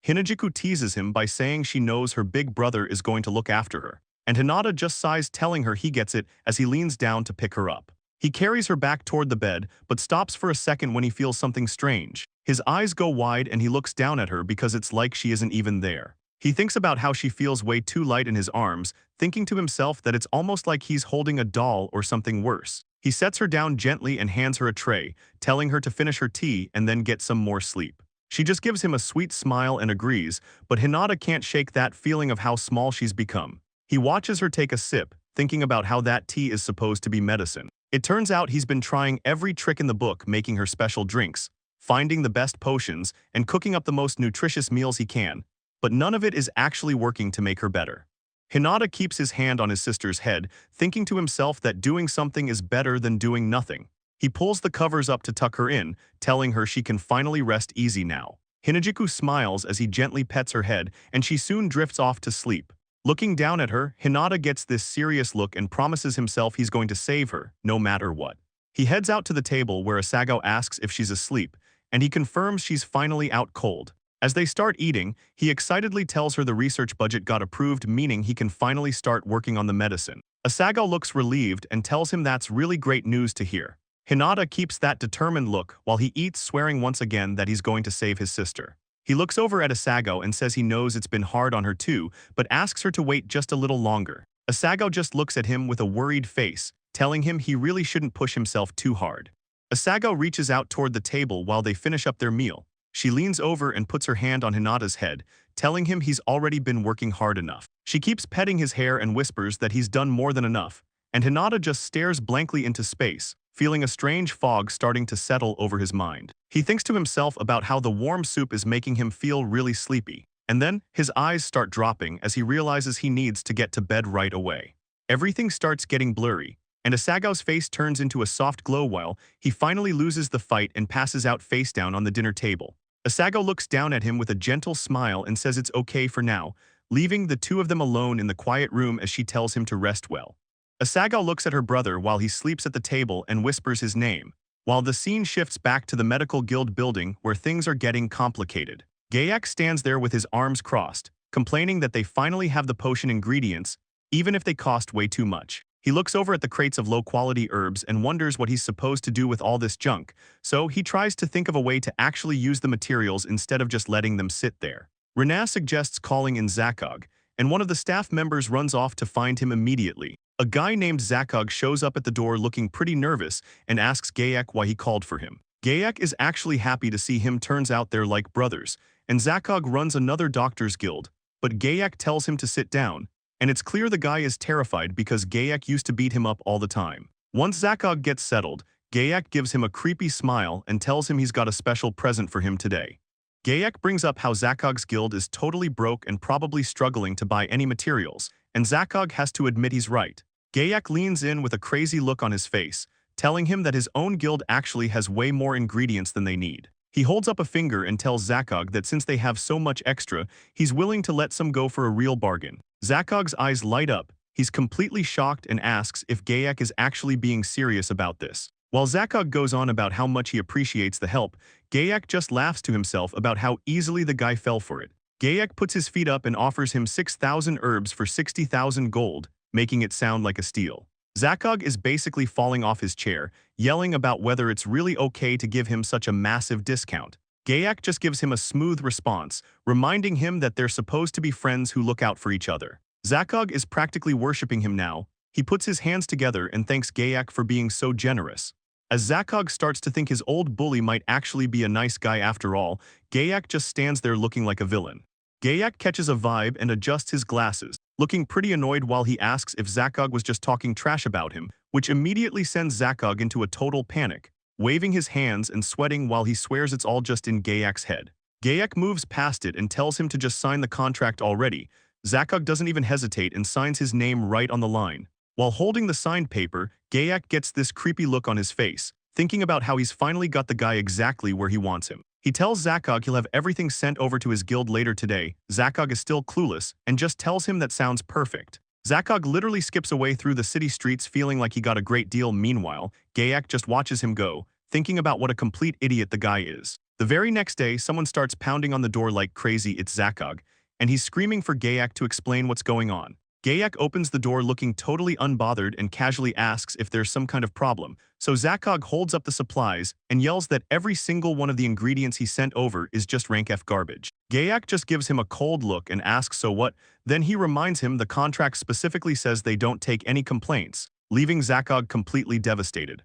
Hinajiku teases him by saying she knows her big brother is going to look after her, and Hinata just sighs, telling her he gets it as he leans down to pick her up. He carries her back toward the bed, but stops for a second when he feels something strange. His eyes go wide and he looks down at her because it's like she isn't even there. He thinks about how she feels way too light in his arms, thinking to himself that it's almost like he's holding a doll or something worse. He sets her down gently and hands her a tray, telling her to finish her tea and then get some more sleep. She just gives him a sweet smile and agrees, but Hinata can't shake that feeling of how small she's become. He watches her take a sip, thinking about how that tea is supposed to be medicine. It turns out he's been trying every trick in the book, making her special drinks, finding the best potions, and cooking up the most nutritious meals he can, but none of it is actually working to make her better. Hinata keeps his hand on his sister's head, thinking to himself that doing something is better than doing nothing. He pulls the covers up to tuck her in, telling her she can finally rest easy now. Hinajiku smiles as he gently pets her head, and she soon drifts off to sleep. Looking down at her, Hinata gets this serious look and promises himself he's going to save her, no matter what. He heads out to the table where Asagao asks if she's asleep, and he confirms she's finally out cold. As they start eating, he excitedly tells her the research budget got approved, meaning he can finally start working on the medicine. Asagao looks relieved and tells him that's really great news to hear. Hinata keeps that determined look while he eats, swearing once again that he's going to save his sister. He looks over at Asagao and says he knows it's been hard on her too, but asks her to wait just a little longer. Asagao just looks at him with a worried face, telling him he really shouldn't push himself too hard. Asagao reaches out toward the table while they finish up their meal. She leans over and puts her hand on Hinata's head, telling him he's already been working hard enough. She keeps petting his hair and whispers that he's done more than enough, and Hinata just stares blankly into space, feeling a strange fog starting to settle over his mind. He thinks to himself about how the warm soup is making him feel really sleepy, and then his eyes start dropping as he realizes he needs to get to bed right away. Everything starts getting blurry, and Asagao's face turns into a soft glow while he finally loses the fight and passes out face down on the dinner table. Asagao looks down at him with a gentle smile and says it's okay for now, leaving the two of them alone in the quiet room as she tells him to rest well. Asagao looks at her brother while he sleeps at the table and whispers his name, while the scene shifts back to the medical guild building where things are getting complicated. Gayak stands there with his arms crossed, complaining that they finally have the potion ingredients, even if they cost way too much. He looks over at the crates of low-quality herbs and wonders what he's supposed to do with all this junk, so he tries to think of a way to actually use the materials instead of just letting them sit there. Rena suggests calling in Zakog, and one of the staff members runs off to find him immediately. A guy named Zakog shows up at the door looking pretty nervous and asks Gayak why he called for him. Gayak is actually happy to see him, turns out they're like brothers, and Zakog runs another doctor's guild, but Gayak tells him to sit down, and it's clear the guy is terrified because Gayak used to beat him up all the time. Once Zakog gets settled, Gayak gives him a creepy smile and tells him he's got a special present for him today. Gayak brings up how Zakog's guild is totally broke and probably struggling to buy any materials, and Zakog has to admit he's right. Gayak leans in with a crazy look on his face, telling him that his own guild actually has way more ingredients than they need. He holds up a finger and tells Zakog that since they have so much extra, he's willing to let some go for a real bargain. Zakog's eyes light up. He's completely shocked and asks if Gayak is actually being serious about this. While Zakog goes on about how much he appreciates the help, Gayak just laughs to himself about how easily the guy fell for it. Gayak puts his feet up and offers him 6,000 herbs for 60,000 gold, making it sound like a steal. Zakog is basically falling off his chair, yelling about whether it's really okay to give him such a massive discount. Gayak just gives him a smooth response, reminding him that they're supposed to be friends who look out for each other. Zakog is practically worshipping him now. He puts his hands together and thanks Gayak for being so generous. As Zakog starts to think his old bully might actually be a nice guy after all, Gayak just stands there looking like a villain. Gayak catches a vibe and adjusts his glasses, looking pretty annoyed while he asks if Zakog was just talking trash about him, which immediately sends Zakog into a total panic, waving his hands and sweating while he swears it's all just in Gayak's head. Gayak moves past it and tells him to just sign the contract already. Zakog doesn't even hesitate and signs his name right on the line. While holding the signed paper, Gayak gets this creepy look on his face, thinking about how he's finally got the guy exactly where he wants him. He tells Zakog he'll have everything sent over to his guild later today. Zakog is still clueless and just tells him that sounds perfect. Zakog literally skips away through the city streets feeling like he got a great deal. Meanwhile, Gayak just watches him go, thinking about what a complete idiot the guy is. The very next day, someone starts pounding on the door like crazy. It's Zakog, and he's screaming for Gayak to explain what's going on. Gayak opens the door looking totally unbothered and casually asks if there's some kind of problem, so Zakog holds up the supplies and yells that every single one of the ingredients he sent over is just rank F garbage. Gayak just gives him a cold look and asks so what, then he reminds him the contract specifically says they don't take any complaints, leaving Zakog completely devastated.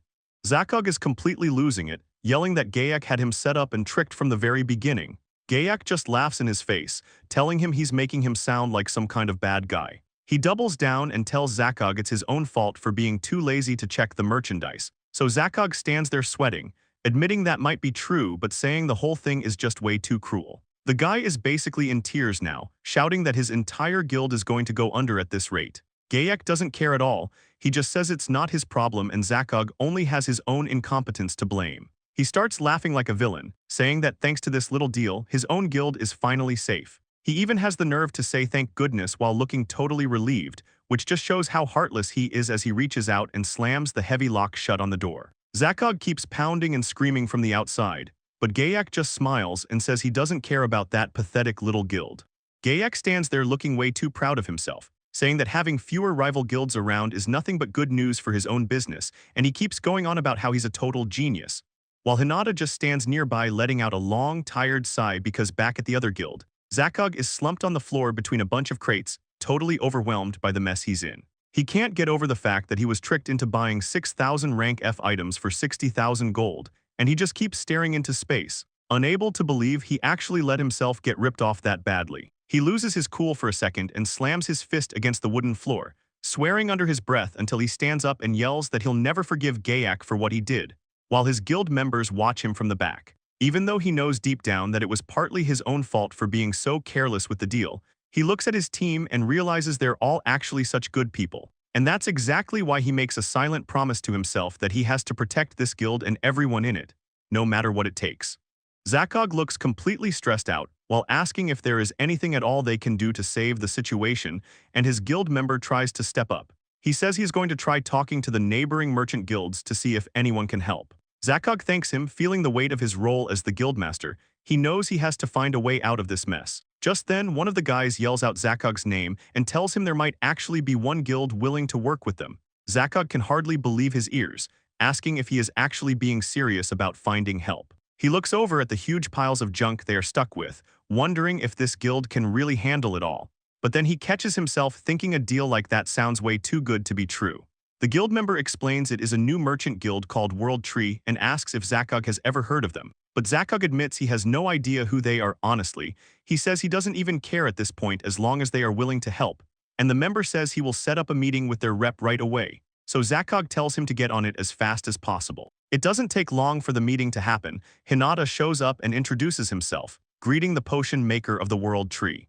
Zakog is completely losing it, yelling that Gayak had him set up and tricked from the very beginning. Gayak just laughs in his face, telling him he's making him sound like some kind of bad guy. He doubles down and tells Zakog it's his own fault for being too lazy to check the merchandise, so Zakog stands there sweating, admitting that might be true but saying the whole thing is just way too cruel. The guy is basically in tears now, shouting that his entire guild is going to go under at this rate. Gayak doesn't care at all, he just says it's not his problem and Zakog only has his own incompetence to blame. He starts laughing like a villain, saying that thanks to this little deal, his own guild is finally safe. He even has the nerve to say thank goodness while looking totally relieved, which just shows how heartless he is as he reaches out and slams the heavy lock shut on the door. Zakog keeps pounding and screaming from the outside, but Gayak just smiles and says he doesn't care about that pathetic little guild. Gayak stands there looking way too proud of himself, saying that having fewer rival guilds around is nothing but good news for his own business, and he keeps going on about how he's a total genius. While Hinata just stands nearby letting out a long, tired sigh because back at the other guild, Zakog is slumped on the floor between a bunch of crates, totally overwhelmed by the mess he's in. He can't get over the fact that he was tricked into buying 6,000 rank F items for 60,000 gold, and he just keeps staring into space, unable to believe he actually let himself get ripped off that badly. He loses his cool for a second and slams his fist against the wooden floor, swearing under his breath until he stands up and yells that he'll never forgive Gayak for what he did, while his guild members watch him from the back. Even though he knows deep down that it was partly his own fault for being so careless with the deal, he looks at his team and realizes they're all actually such good people. And that's exactly why he makes a silent promise to himself that he has to protect this guild and everyone in it, no matter what it takes. Zakog looks completely stressed out while asking if there is anything at all they can do to save the situation, and his guild member tries to step up. He says he's going to try talking to the neighboring merchant guilds to see if anyone can help. Zakog thanks him, feeling the weight of his role as the guildmaster. He knows he has to find a way out of this mess. Just then, one of the guys yells out Zakog's name and tells him there might actually be one guild willing to work with them. Zakog can hardly believe his ears, asking if he is actually being serious about finding help. He looks over at the huge piles of junk they are stuck with, wondering if this guild can really handle it all. But then he catches himself thinking a deal like that sounds way too good to be true. The guild member explains it is a new merchant guild called World Tree and asks if Zakog has ever heard of them. But Zakog admits he has no idea who they are honestly. He says he doesn't even care at this point as long as they are willing to help. And the member says he will set up a meeting with their rep right away. So Zakog tells him to get on it as fast as possible. It doesn't take long for the meeting to happen. Hinata shows up and introduces himself, greeting the potion maker of the World Tree.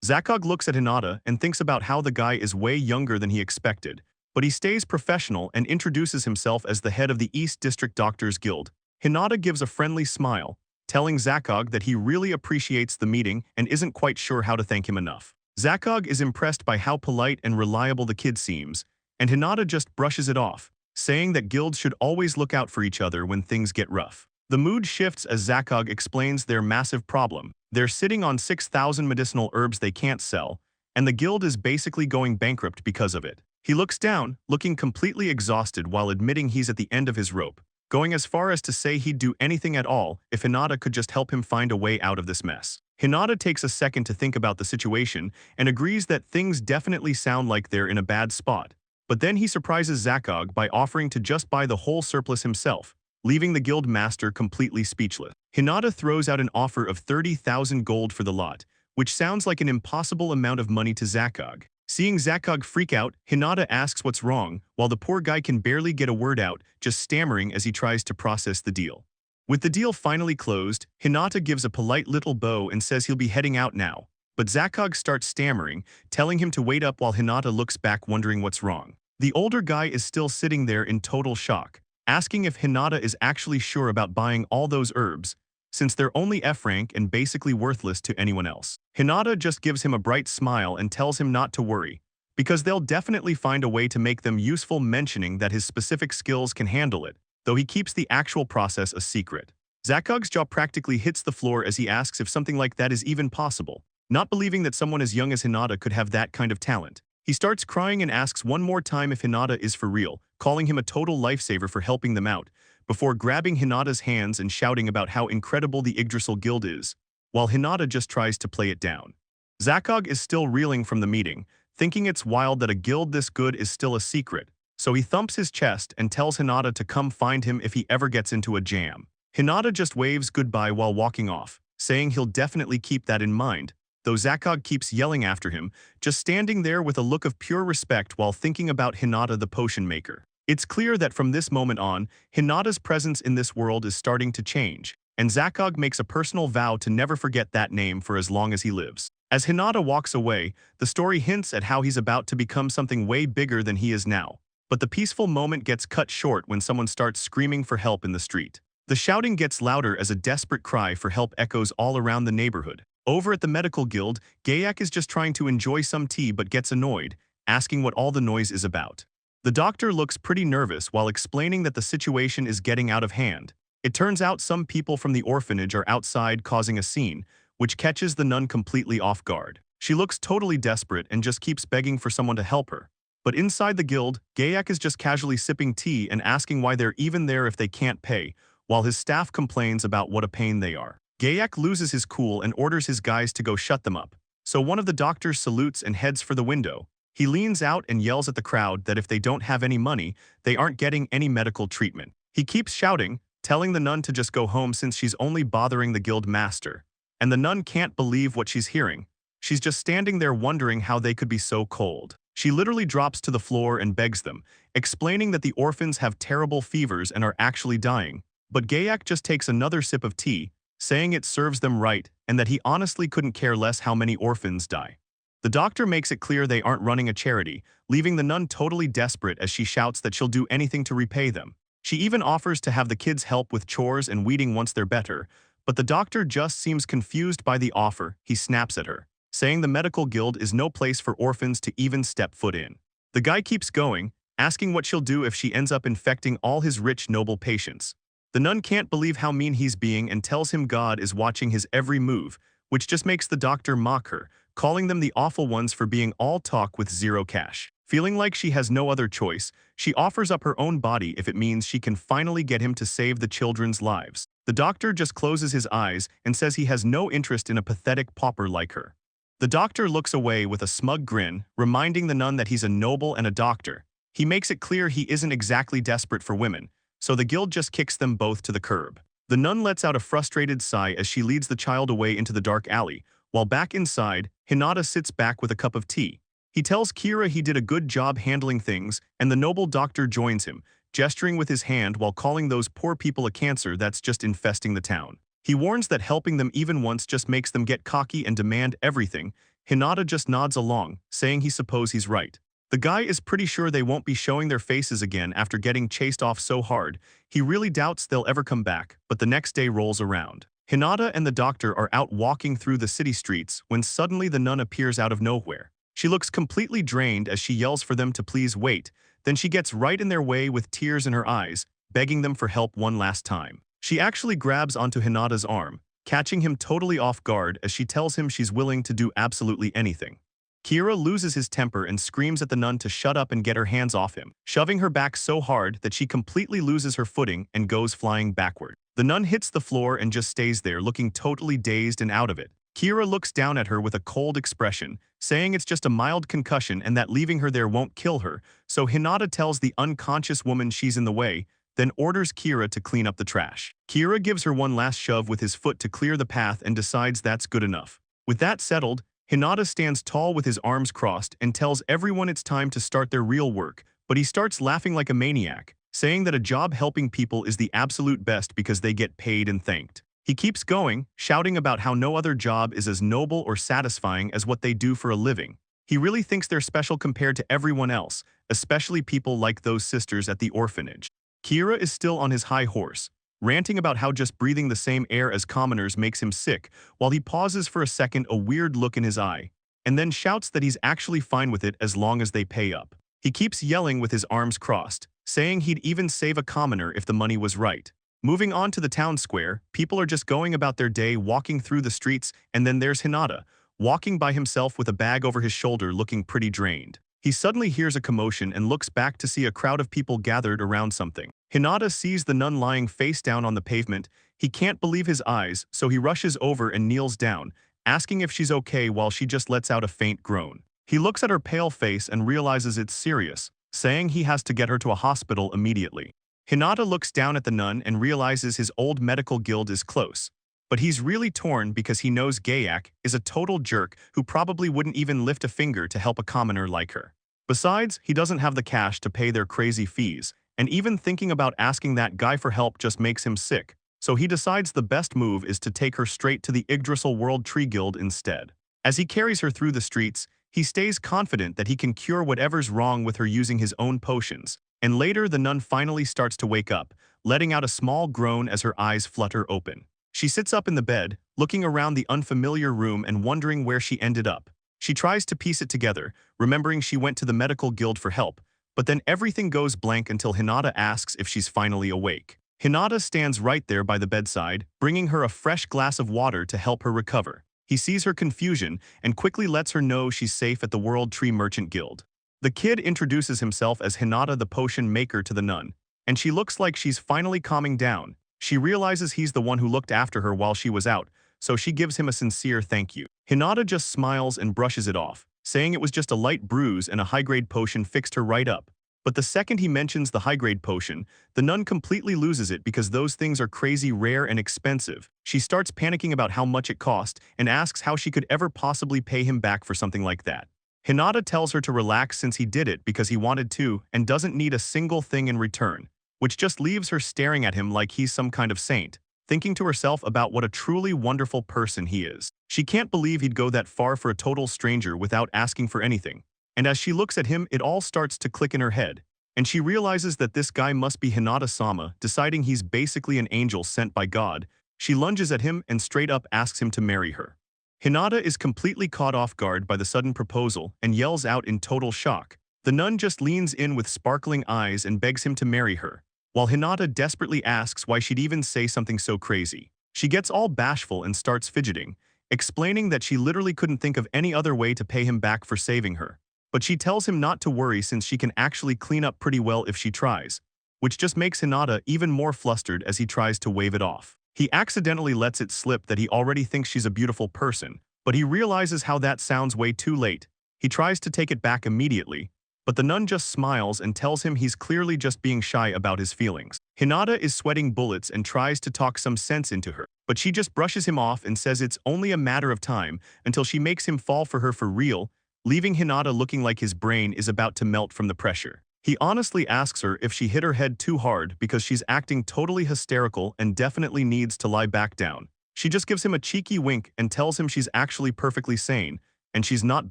Zakog looks at Hinata and thinks about how the guy is way younger than he expected, but he stays professional and introduces himself as the head of the East District Doctors Guild. Hinata gives a friendly smile, telling Zakog that he really appreciates the meeting and isn't quite sure how to thank him enough. Zakog is impressed by how polite and reliable the kid seems, and Hinata just brushes it off, saying that guilds should always look out for each other when things get rough. The mood shifts as Zakog explains their massive problem. They're sitting on 6,000 medicinal herbs they can't sell, and the guild is basically going bankrupt because of it. He looks down, looking completely exhausted while admitting he's at the end of his rope, going as far as to say he'd do anything at all if Hinata could just help him find a way out of this mess. Hinata takes a second to think about the situation and agrees that things definitely sound like they're in a bad spot. But then he surprises Zakog by offering to just buy the whole surplus himself, leaving the guild master completely speechless. Hinata throws out an offer of 30,000 gold for the lot, which sounds like an impossible amount of money to Zakog. Seeing Zakog freak out, Hinata asks what's wrong, while the poor guy can barely get a word out, just stammering as he tries to process the deal. With the deal finally closed, Hinata gives a polite little bow and says he'll be heading out now, but Zakog starts stammering, telling him to wait up while Hinata looks back wondering what's wrong. The older guy is still sitting there in total shock, asking if Hinata is actually sure about buying all those herbs, since they're only F rank and basically worthless to anyone else. Hinata just gives him a bright smile and tells him not to worry, because they'll definitely find a way to make them useful, mentioning that his specific skills can handle it, though he keeps the actual process a secret. Zakog's jaw practically hits the floor as he asks if something like that is even possible, not believing that someone as young as Hinata could have that kind of talent. He starts crying and asks one more time if Hinata is for real, calling him a total lifesaver for helping them out, before grabbing Hinata's hands and shouting about how incredible the Yggdrasil Guild is, while Hinata just tries to play it down. Zakog is still reeling from the meeting, thinking it's wild that a guild this good is still a secret, so he thumps his chest and tells Hinata to come find him if he ever gets into a jam. Hinata just waves goodbye while walking off, saying he'll definitely keep that in mind, though Zakog keeps yelling after him, just standing there with a look of pure respect while thinking about Hinata the potion maker. It's clear that from this moment on, Hinata's presence in this world is starting to change, and Zakog makes a personal vow to never forget that name for as long as he lives. As Hinata walks away, the story hints at how he's about to become something way bigger than he is now. But the peaceful moment gets cut short when someone starts screaming for help in the street. The shouting gets louder as a desperate cry for help echoes all around the neighborhood. Over at the medical guild, Gayak is just trying to enjoy some tea but gets annoyed, asking what all the noise is about. The doctor looks pretty nervous while explaining that the situation is getting out of hand. It turns out some people from the orphanage are outside causing a scene, which catches the nun completely off guard. She looks totally desperate and just keeps begging for someone to help her. But inside the guild, Gayak is just casually sipping tea and asking why they're even there if they can't pay, while his staff complains about what a pain they are. Gayak loses his cool and orders his guys to go shut them up. So one of the doctors salutes and heads for the window. He leans out and yells at the crowd that if they don't have any money, they aren't getting any medical treatment. He keeps shouting, telling the nun to just go home since she's only bothering the guild master. And the nun can't believe what she's hearing. She's just standing there wondering how they could be so cold. She literally drops to the floor and begs them, explaining that the orphans have terrible fevers and are actually dying. But Gayak just takes another sip of tea, saying it serves them right and that he honestly couldn't care less how many orphans die. The doctor makes it clear they aren't running a charity, leaving the nun totally desperate as she shouts that she'll do anything to repay them. She even offers to have the kids help with chores and weeding once they're better, but the doctor just seems confused by the offer. He snaps at her, saying the medical guild is no place for orphans to even step foot in. The guy keeps going, asking what she'll do if she ends up infecting all his rich, noble patients. The nun can't believe how mean he's being and tells him God is watching his every move, which just makes the doctor mock her, calling them the awful ones for being all talk with zero cash. Feeling like she has no other choice, she offers up her own body if it means she can finally get him to save the children's lives. The doctor just closes his eyes and says he has no interest in a pathetic pauper like her. The doctor looks away with a smug grin, reminding the nun that he's a noble and a doctor. He makes it clear he isn't exactly desperate for women, so the guild just kicks them both to the curb. The nun lets out a frustrated sigh as she leads the child away into the dark alley, while back inside, Hinata sits back with a cup of tea. He tells Kira he did a good job handling things, and the noble doctor joins him, gesturing with his hand while calling those poor people a cancer that's just infesting the town. He warns that helping them even once just makes them get cocky and demand everything. Hinata just nods along, saying he supposes he's right. The guy is pretty sure they won't be showing their faces again after getting chased off so hard. He really doubts they'll ever come back, but the next day rolls around. Hinata and the doctor are out walking through the city streets when suddenly the nun appears out of nowhere. She looks completely drained as she yells for them to please wait, then she gets right in their way with tears in her eyes, begging them for help one last time. She actually grabs onto Hinata's arm, catching him totally off guard as she tells him she's willing to do absolutely anything. Kira loses his temper and screams at the nun to shut up and get her hands off him, shoving her back so hard that she completely loses her footing and goes flying backward. The nun hits the floor and just stays there looking totally dazed and out of it. Kira looks down at her with a cold expression, saying it's just a mild concussion and that leaving her there won't kill her, so Hinata tells the unconscious woman she's in the way, then orders Kira to clean up the trash. Kira gives her one last shove with his foot to clear the path and decides that's good enough. With that settled, Hinata stands tall with his arms crossed and tells everyone it's time to start their real work, but he starts laughing like a maniac, saying that a job helping people is the absolute best because they get paid and thanked. He keeps going, shouting about how no other job is as noble or satisfying as what they do for a living. He really thinks they're special compared to everyone else, especially people like those sisters at the orphanage. Kira is still on his high horse, ranting about how just breathing the same air as commoners makes him sick, while he pauses for a second, a weird look in his eye, and then shouts that he's actually fine with it as long as they pay up. He keeps yelling with his arms crossed, saying he'd even save a commoner if the money was right. Moving on to the town square, people are just going about their day walking through the streets, and then there's Hinata, walking by himself with a bag over his shoulder looking pretty drained. He suddenly hears a commotion and looks back to see a crowd of people gathered around something. Hinata sees the nun lying face down on the pavement. He can't believe his eyes, so he rushes over and kneels down, asking if she's okay while she just lets out a faint groan. He looks at her pale face and realizes it's serious, saying he has to get her to a hospital immediately. Hinata looks down at the nun and realizes his old medical guild is close. But he's really torn because he knows Gayak is a total jerk who probably wouldn't even lift a finger to help a commoner like her. Besides, he doesn't have the cash to pay their crazy fees, and even thinking about asking that guy for help just makes him sick, so he decides the best move is to take her straight to the Yggdrasil World Tree Guild instead. As he carries her through the streets, he stays confident that he can cure whatever's wrong with her using his own potions, and later the nun finally starts to wake up, letting out a small groan as her eyes flutter open. She sits up in the bed, looking around the unfamiliar room and wondering where she ended up. She tries to piece it together, remembering she went to the medical guild for help, but then everything goes blank until Hinata asks if she's finally awake. Hinata stands right there by the bedside, bringing her a fresh glass of water to help her recover. He sees her confusion and quickly lets her know she's safe at the World Tree Merchant Guild. The kid introduces himself as Hinata the potion maker to the nun, and she looks like she's finally calming down. She realizes he's the one who looked after her while she was out, so she gives him a sincere thank you. Hinata just smiles and brushes it off, saying it was just a light bruise and a high-grade potion fixed her right up. But the second he mentions the high-grade potion, the nun completely loses it because those things are crazy rare and expensive. She starts panicking about how much it cost and asks how she could ever possibly pay him back for something like that. Hinata tells her to relax since he did it because he wanted to and doesn't need a single thing in return, which just leaves her staring at him like he's some kind of saint, thinking to herself about what a truly wonderful person he is. She can't believe he'd go that far for a total stranger without asking for anything. And as she looks at him, it all starts to click in her head, and she realizes that this guy must be Hinata-sama, deciding he's basically an angel sent by God. She lunges at him and straight up asks him to marry her. Hinata is completely caught off guard by the sudden proposal and yells out in total shock. The nun just leans in with sparkling eyes and begs him to marry her, while Hinata desperately asks why she'd even say something so crazy. She gets all bashful and starts fidgeting, explaining that she literally couldn't think of any other way to pay him back for saving her. But she tells him not to worry since she can actually clean up pretty well if she tries, which just makes Hinata even more flustered as he tries to wave it off. He accidentally lets it slip that he already thinks she's a beautiful person, but he realizes how that sounds way too late. He tries to take it back immediately, but the nun just smiles and tells him he's clearly just being shy about his feelings. Hinata is sweating bullets and tries to talk some sense into her, but she just brushes him off and says it's only a matter of time until she makes him fall for her for real, leaving Hinata looking like his brain is about to melt from the pressure. He honestly asks her if she hit her head too hard because she's acting totally hysterical and definitely needs to lie back down. She just gives him a cheeky wink and tells him she's actually perfectly sane, and she's not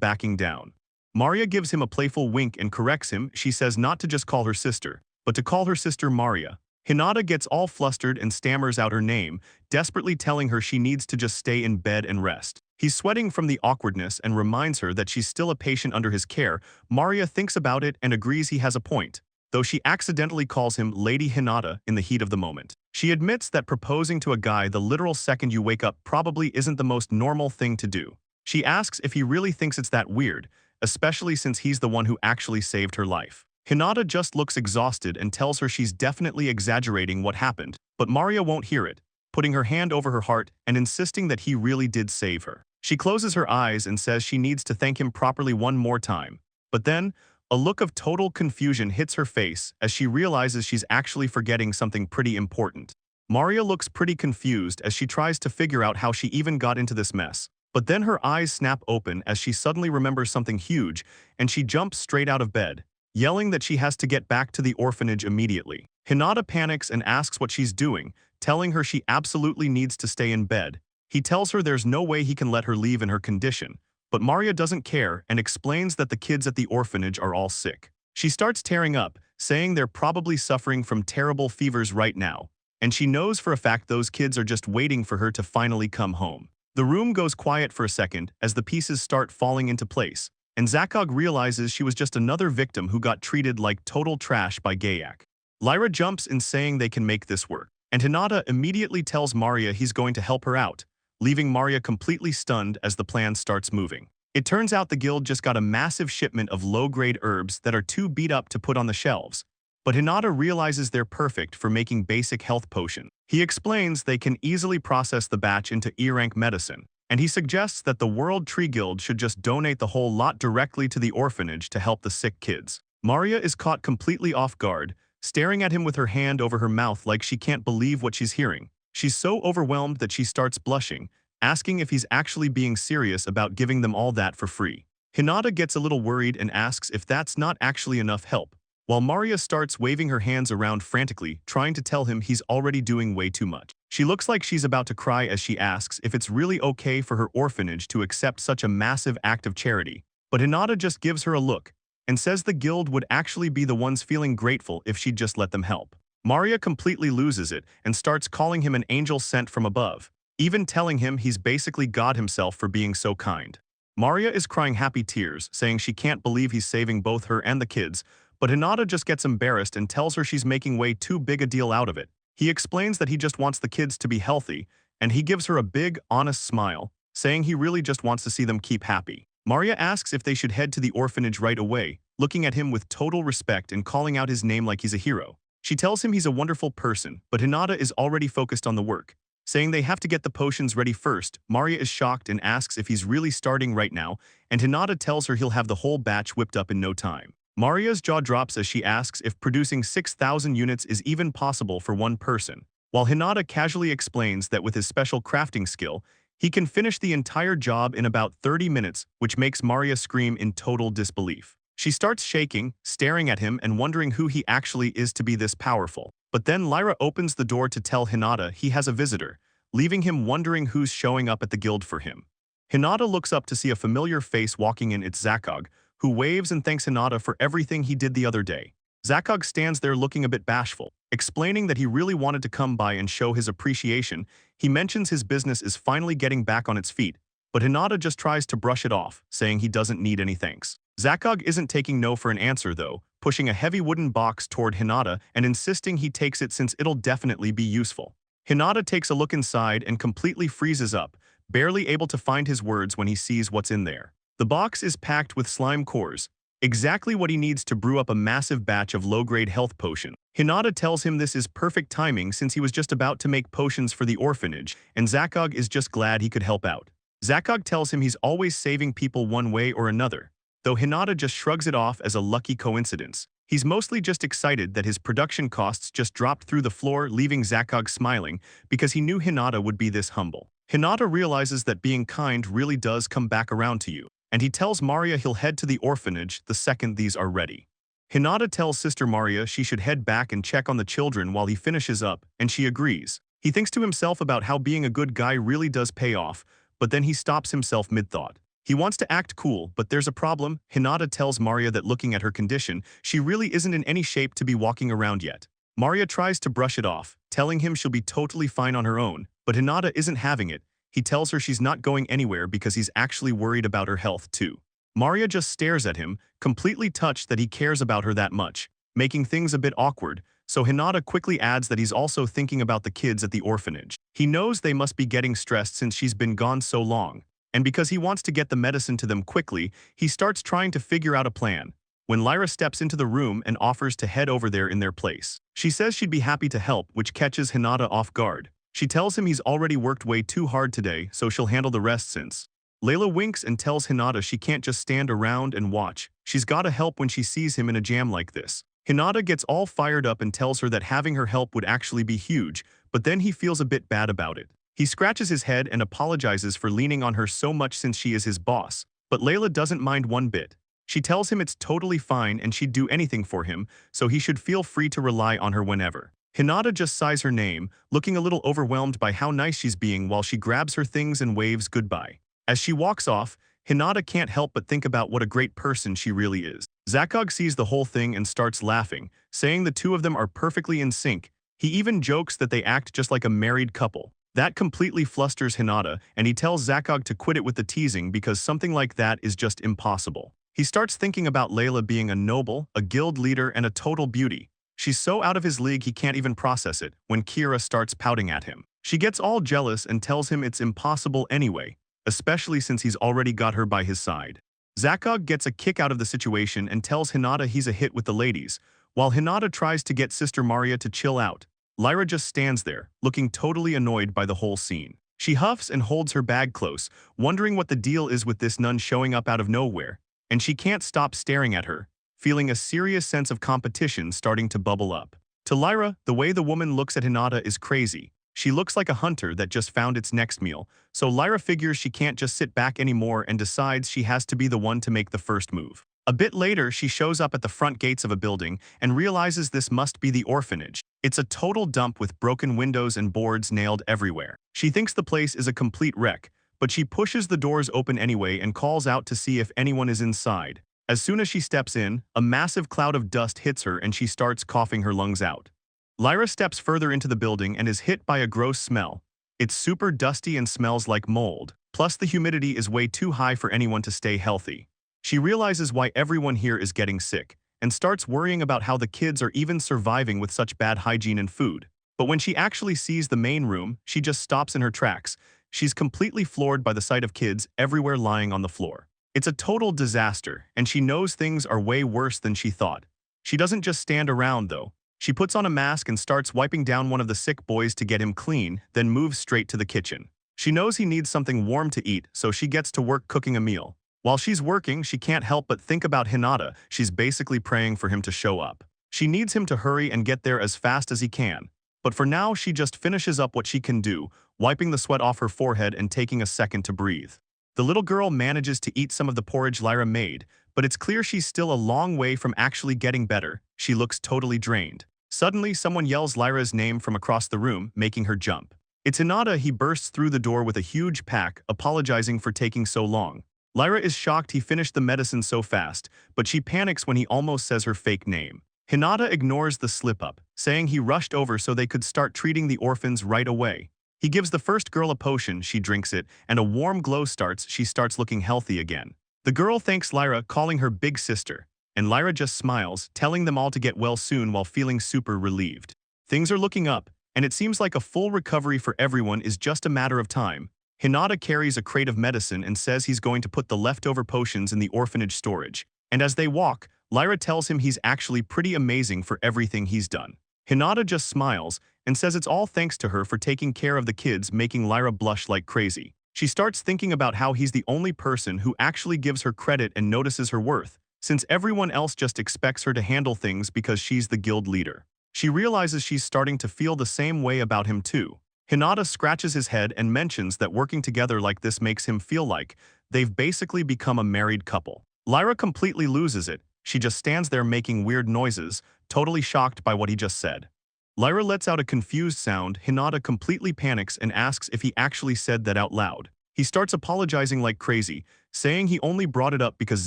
backing down. Maria gives him a playful wink and corrects him. She says not to just call her sister, but to call her sister Maria. Hinata gets all flustered and stammers out her name, desperately telling her she needs to just stay in bed and rest. He's sweating from the awkwardness and reminds her that she's still a patient under his care. Maria thinks about it and agrees he has a point, though she accidentally calls him Lady Hinata in the heat of the moment. She admits that proposing to a guy the literal second you wake up probably isn't the most normal thing to do. She asks if he really thinks it's that weird, especially since he's the one who actually saved her life. Hinata just looks exhausted and tells her she's definitely exaggerating what happened, but Maria won't hear it, putting her hand over her heart and insisting that he really did save her. She closes her eyes and says she needs to thank him properly one more time, but then a look of total confusion hits her face as she realizes she's actually forgetting something pretty important. Maria looks pretty confused as she tries to figure out how she even got into this mess, but then her eyes snap open as she suddenly remembers something huge and she jumps straight out of bed, yelling that she has to get back to the orphanage immediately. Hinata panics and asks what she's doing, telling her she absolutely needs to stay in bed. He tells her there's no way he can let her leave in her condition, but Maria doesn't care and explains that the kids at the orphanage are all sick. She starts tearing up, saying they're probably suffering from terrible fevers right now, and she knows for a fact those kids are just waiting for her to finally come home. The room goes quiet for a second as the pieces start falling into place, and Zakog realizes she was just another victim who got treated like total trash by Gayak. Lyra jumps in saying they can make this work. and Hinata immediately tells Maria he's going to help her out, leaving Maria completely stunned as the plan starts moving. It turns out the guild just got a massive shipment of low-grade herbs that are too beat up to put on the shelves, but Hinata realizes they're perfect for making basic health potions. He explains they can easily process the batch into E-rank medicine, and he suggests that the World Tree Guild should just donate the whole lot directly to the orphanage to help the sick kids. Maria is caught completely off guard, staring at him with her hand over her mouth like she can't believe what she's hearing. She's so overwhelmed that she starts blushing, asking if he's actually being serious about giving them all that for free. Hinata gets a little worried and asks if that's not actually enough help, while Maria starts waving her hands around frantically, trying to tell him he's already doing way too much. She looks like she's about to cry as she asks if it's really okay for her orphanage to accept such a massive act of charity, but Hinata just gives her a look and says the guild would actually be the ones feeling grateful if she'd just let them help. Maria completely loses it and starts calling him an angel sent from above, even telling him he's basically God himself for being so kind. Maria is crying happy tears, saying she can't believe he's saving both her and the kids, but Hinata just gets embarrassed and tells her she's making way too big a deal out of it. He explains that he just wants the kids to be healthy, and he gives her a big, honest smile, saying he really just wants to see them keep happy. Maria asks if they should head to the orphanage right away, looking at him with total respect and calling out his name like he's a hero. She tells him he's a wonderful person, but Hinata is already focused on the work, saying they have to get the potions ready first. Maria is shocked and asks if he's really starting right now, and Hinata tells her he'll have the whole batch whipped up in no time. Maria's jaw drops as she asks if producing 6,000 units is even possible for one person, while Hinata casually explains that with his special crafting skill, he can finish the entire job in about 30 minutes, which makes Maria scream in total disbelief. She starts shaking, staring at him and wondering who he actually is to be this powerful. But then Lyra opens the door to tell Hinata he has a visitor, leaving him wondering who's showing up at the guild for him. Hinata looks up to see a familiar face walking in. It's Zakog, who waves and thanks Hinata for everything he did the other day. Zakog stands there looking a bit bashful, explaining that he really wanted to come by and show his appreciation. He mentions his business is finally getting back on its feet, but Hinata just tries to brush it off, saying he doesn't need any thanks. Zakog isn't taking no for an answer though, pushing a heavy wooden box toward Hinata and insisting he takes it since it'll definitely be useful. Hinata takes a look inside and completely freezes up, barely able to find his words when he sees what's in there. The box is packed with slime cores, exactly what he needs to brew up a massive batch of low-grade health potion. Hinata tells him this is perfect timing since he was just about to make potions for the orphanage, and Zakog is just glad he could help out. Zakog tells him he's always saving people one way or another, though Hinata just shrugs it off as a lucky coincidence. He's mostly just excited that his production costs just dropped through the floor, leaving Zakog smiling because he knew Hinata would be this humble. Hinata realizes that being kind really does come back around to you, and he tells Maria he'll head to the orphanage the second these are ready. Hinata tells Sister Maria she should head back and check on the children while he finishes up, and she agrees. He thinks to himself about how being a good guy really does pay off, but then he stops himself mid-thought. He wants to act cool, but there's a problem. Hinata tells Maria that looking at her condition, she really isn't in any shape to be walking around yet. Maria tries to brush it off, telling him she'll be totally fine on her own, but Hinata isn't having it. He tells her she's not going anywhere because he's actually worried about her health too. Maria just stares at him, completely touched that he cares about her that much, making things a bit awkward, so Hinata quickly adds that he's also thinking about the kids at the orphanage. He knows they must be getting stressed since she's been gone so long, and because he wants to get the medicine to them quickly, he starts trying to figure out a plan, when Lyra steps into the room and offers to head over there in their place. She says she'd be happy to help, which catches Hinata off guard. She tells him he's already worked way too hard today, so she'll handle the rest since. Layla winks and tells Hinata she can't just stand around and watch. She's gotta help when she sees him in a jam like this. Hinata gets all fired up and tells her that having her help would actually be huge, but then he feels a bit bad about it. He scratches his head and apologizes for leaning on her so much since she is his boss, but Layla doesn't mind one bit. She tells him it's totally fine and she'd do anything for him, so he should feel free to rely on her whenever. Hinata just sighs her name, looking a little overwhelmed by how nice she's being while she grabs her things and waves goodbye. As she walks off, Hinata can't help but think about what a great person she really is. Zakog sees the whole thing and starts laughing, saying the two of them are perfectly in sync. He even jokes that they act just like a married couple. That completely flusters Hinata, and he tells Zakog to quit it with the teasing because something like that is just impossible. He starts thinking about Layla being a noble, a guild leader, and a total beauty. She's so out of his league he can't even process it when Kira starts pouting at him. She gets all jealous and tells him it's impossible anyway, especially since he's already got her by his side. Zakog gets a kick out of the situation and tells Hinata he's a hit with the ladies. While Hinata tries to get Sister Maria to chill out, Lyra just stands there, looking totally annoyed by the whole scene. She huffs and holds her bag close, wondering what the deal is with this nun showing up out of nowhere, and she can't stop staring at her, feeling a serious sense of competition starting to bubble up. To Lyra, the way the woman looks at Hinata is crazy. She looks like a hunter that just found its next meal, so Lyra figures she can't just sit back anymore and decides she has to be the one to make the first move. A bit later, she shows up at the front gates of a building and realizes this must be the orphanage. It's a total dump with broken windows and boards nailed everywhere. She thinks the place is a complete wreck, but she pushes the doors open anyway and calls out to see if anyone is inside. As soon as she steps in, a massive cloud of dust hits her and she starts coughing her lungs out. Lyra steps further into the building and is hit by a gross smell. It's super dusty and smells like mold, plus the humidity is way too high for anyone to stay healthy. She realizes why everyone here is getting sick, and starts worrying about how the kids are even surviving with such bad hygiene and food. But when she actually sees the main room, she just stops in her tracks. She's completely floored by the sight of kids everywhere lying on the floor. It's a total disaster, and she knows things are way worse than she thought. She doesn't just stand around, though. She puts on a mask and starts wiping down one of the sick boys to get him clean, then moves straight to the kitchen. She knows he needs something warm to eat, so she gets to work cooking a meal. While she's working, she can't help but think about Hinata. She's basically praying for him to show up. She needs him to hurry and get there as fast as he can. But for now, she just finishes up what she can do, wiping the sweat off her forehead and taking a second to breathe. The little girl manages to eat some of the porridge Lyra made, but it's clear she's still a long way from actually getting better. She looks totally drained. Suddenly, someone yells Lyra's name from across the room, making her jump. It's Hinata. He bursts through the door with a huge pack, apologizing for taking so long. Lyra is shocked he finished the medicine so fast, but she panics when he almost says her fake name. Hinata ignores the slip-up, saying he rushed over so they could start treating the orphans right away. He gives the first girl a potion, she drinks it, and a warm glow starts. She starts looking healthy again. The girl thanks Lyra, calling her big sister, and Lyra just smiles, telling them all to get well soon while feeling super relieved. Things are looking up, and it seems like a full recovery for everyone is just a matter of time. Hinata carries a crate of medicine and says he's going to put the leftover potions in the orphanage storage. And as they walk, Lyra tells him he's actually pretty amazing for everything he's done. Hinata just smiles and says it's all thanks to her for taking care of the kids, making Lyra blush like crazy. She starts thinking about how he's the only person who actually gives her credit and notices her worth, since everyone else just expects her to handle things because she's the guild leader. She realizes she's starting to feel the same way about him too. Hinata scratches his head and mentions that working together like this makes him feel like they've basically become a married couple. Lyra completely loses it. She just stands there making weird noises, totally shocked by what he just said. Lyra lets out a confused sound. Hinata completely panics and asks if he actually said that out loud. He starts apologizing like crazy, saying he only brought it up because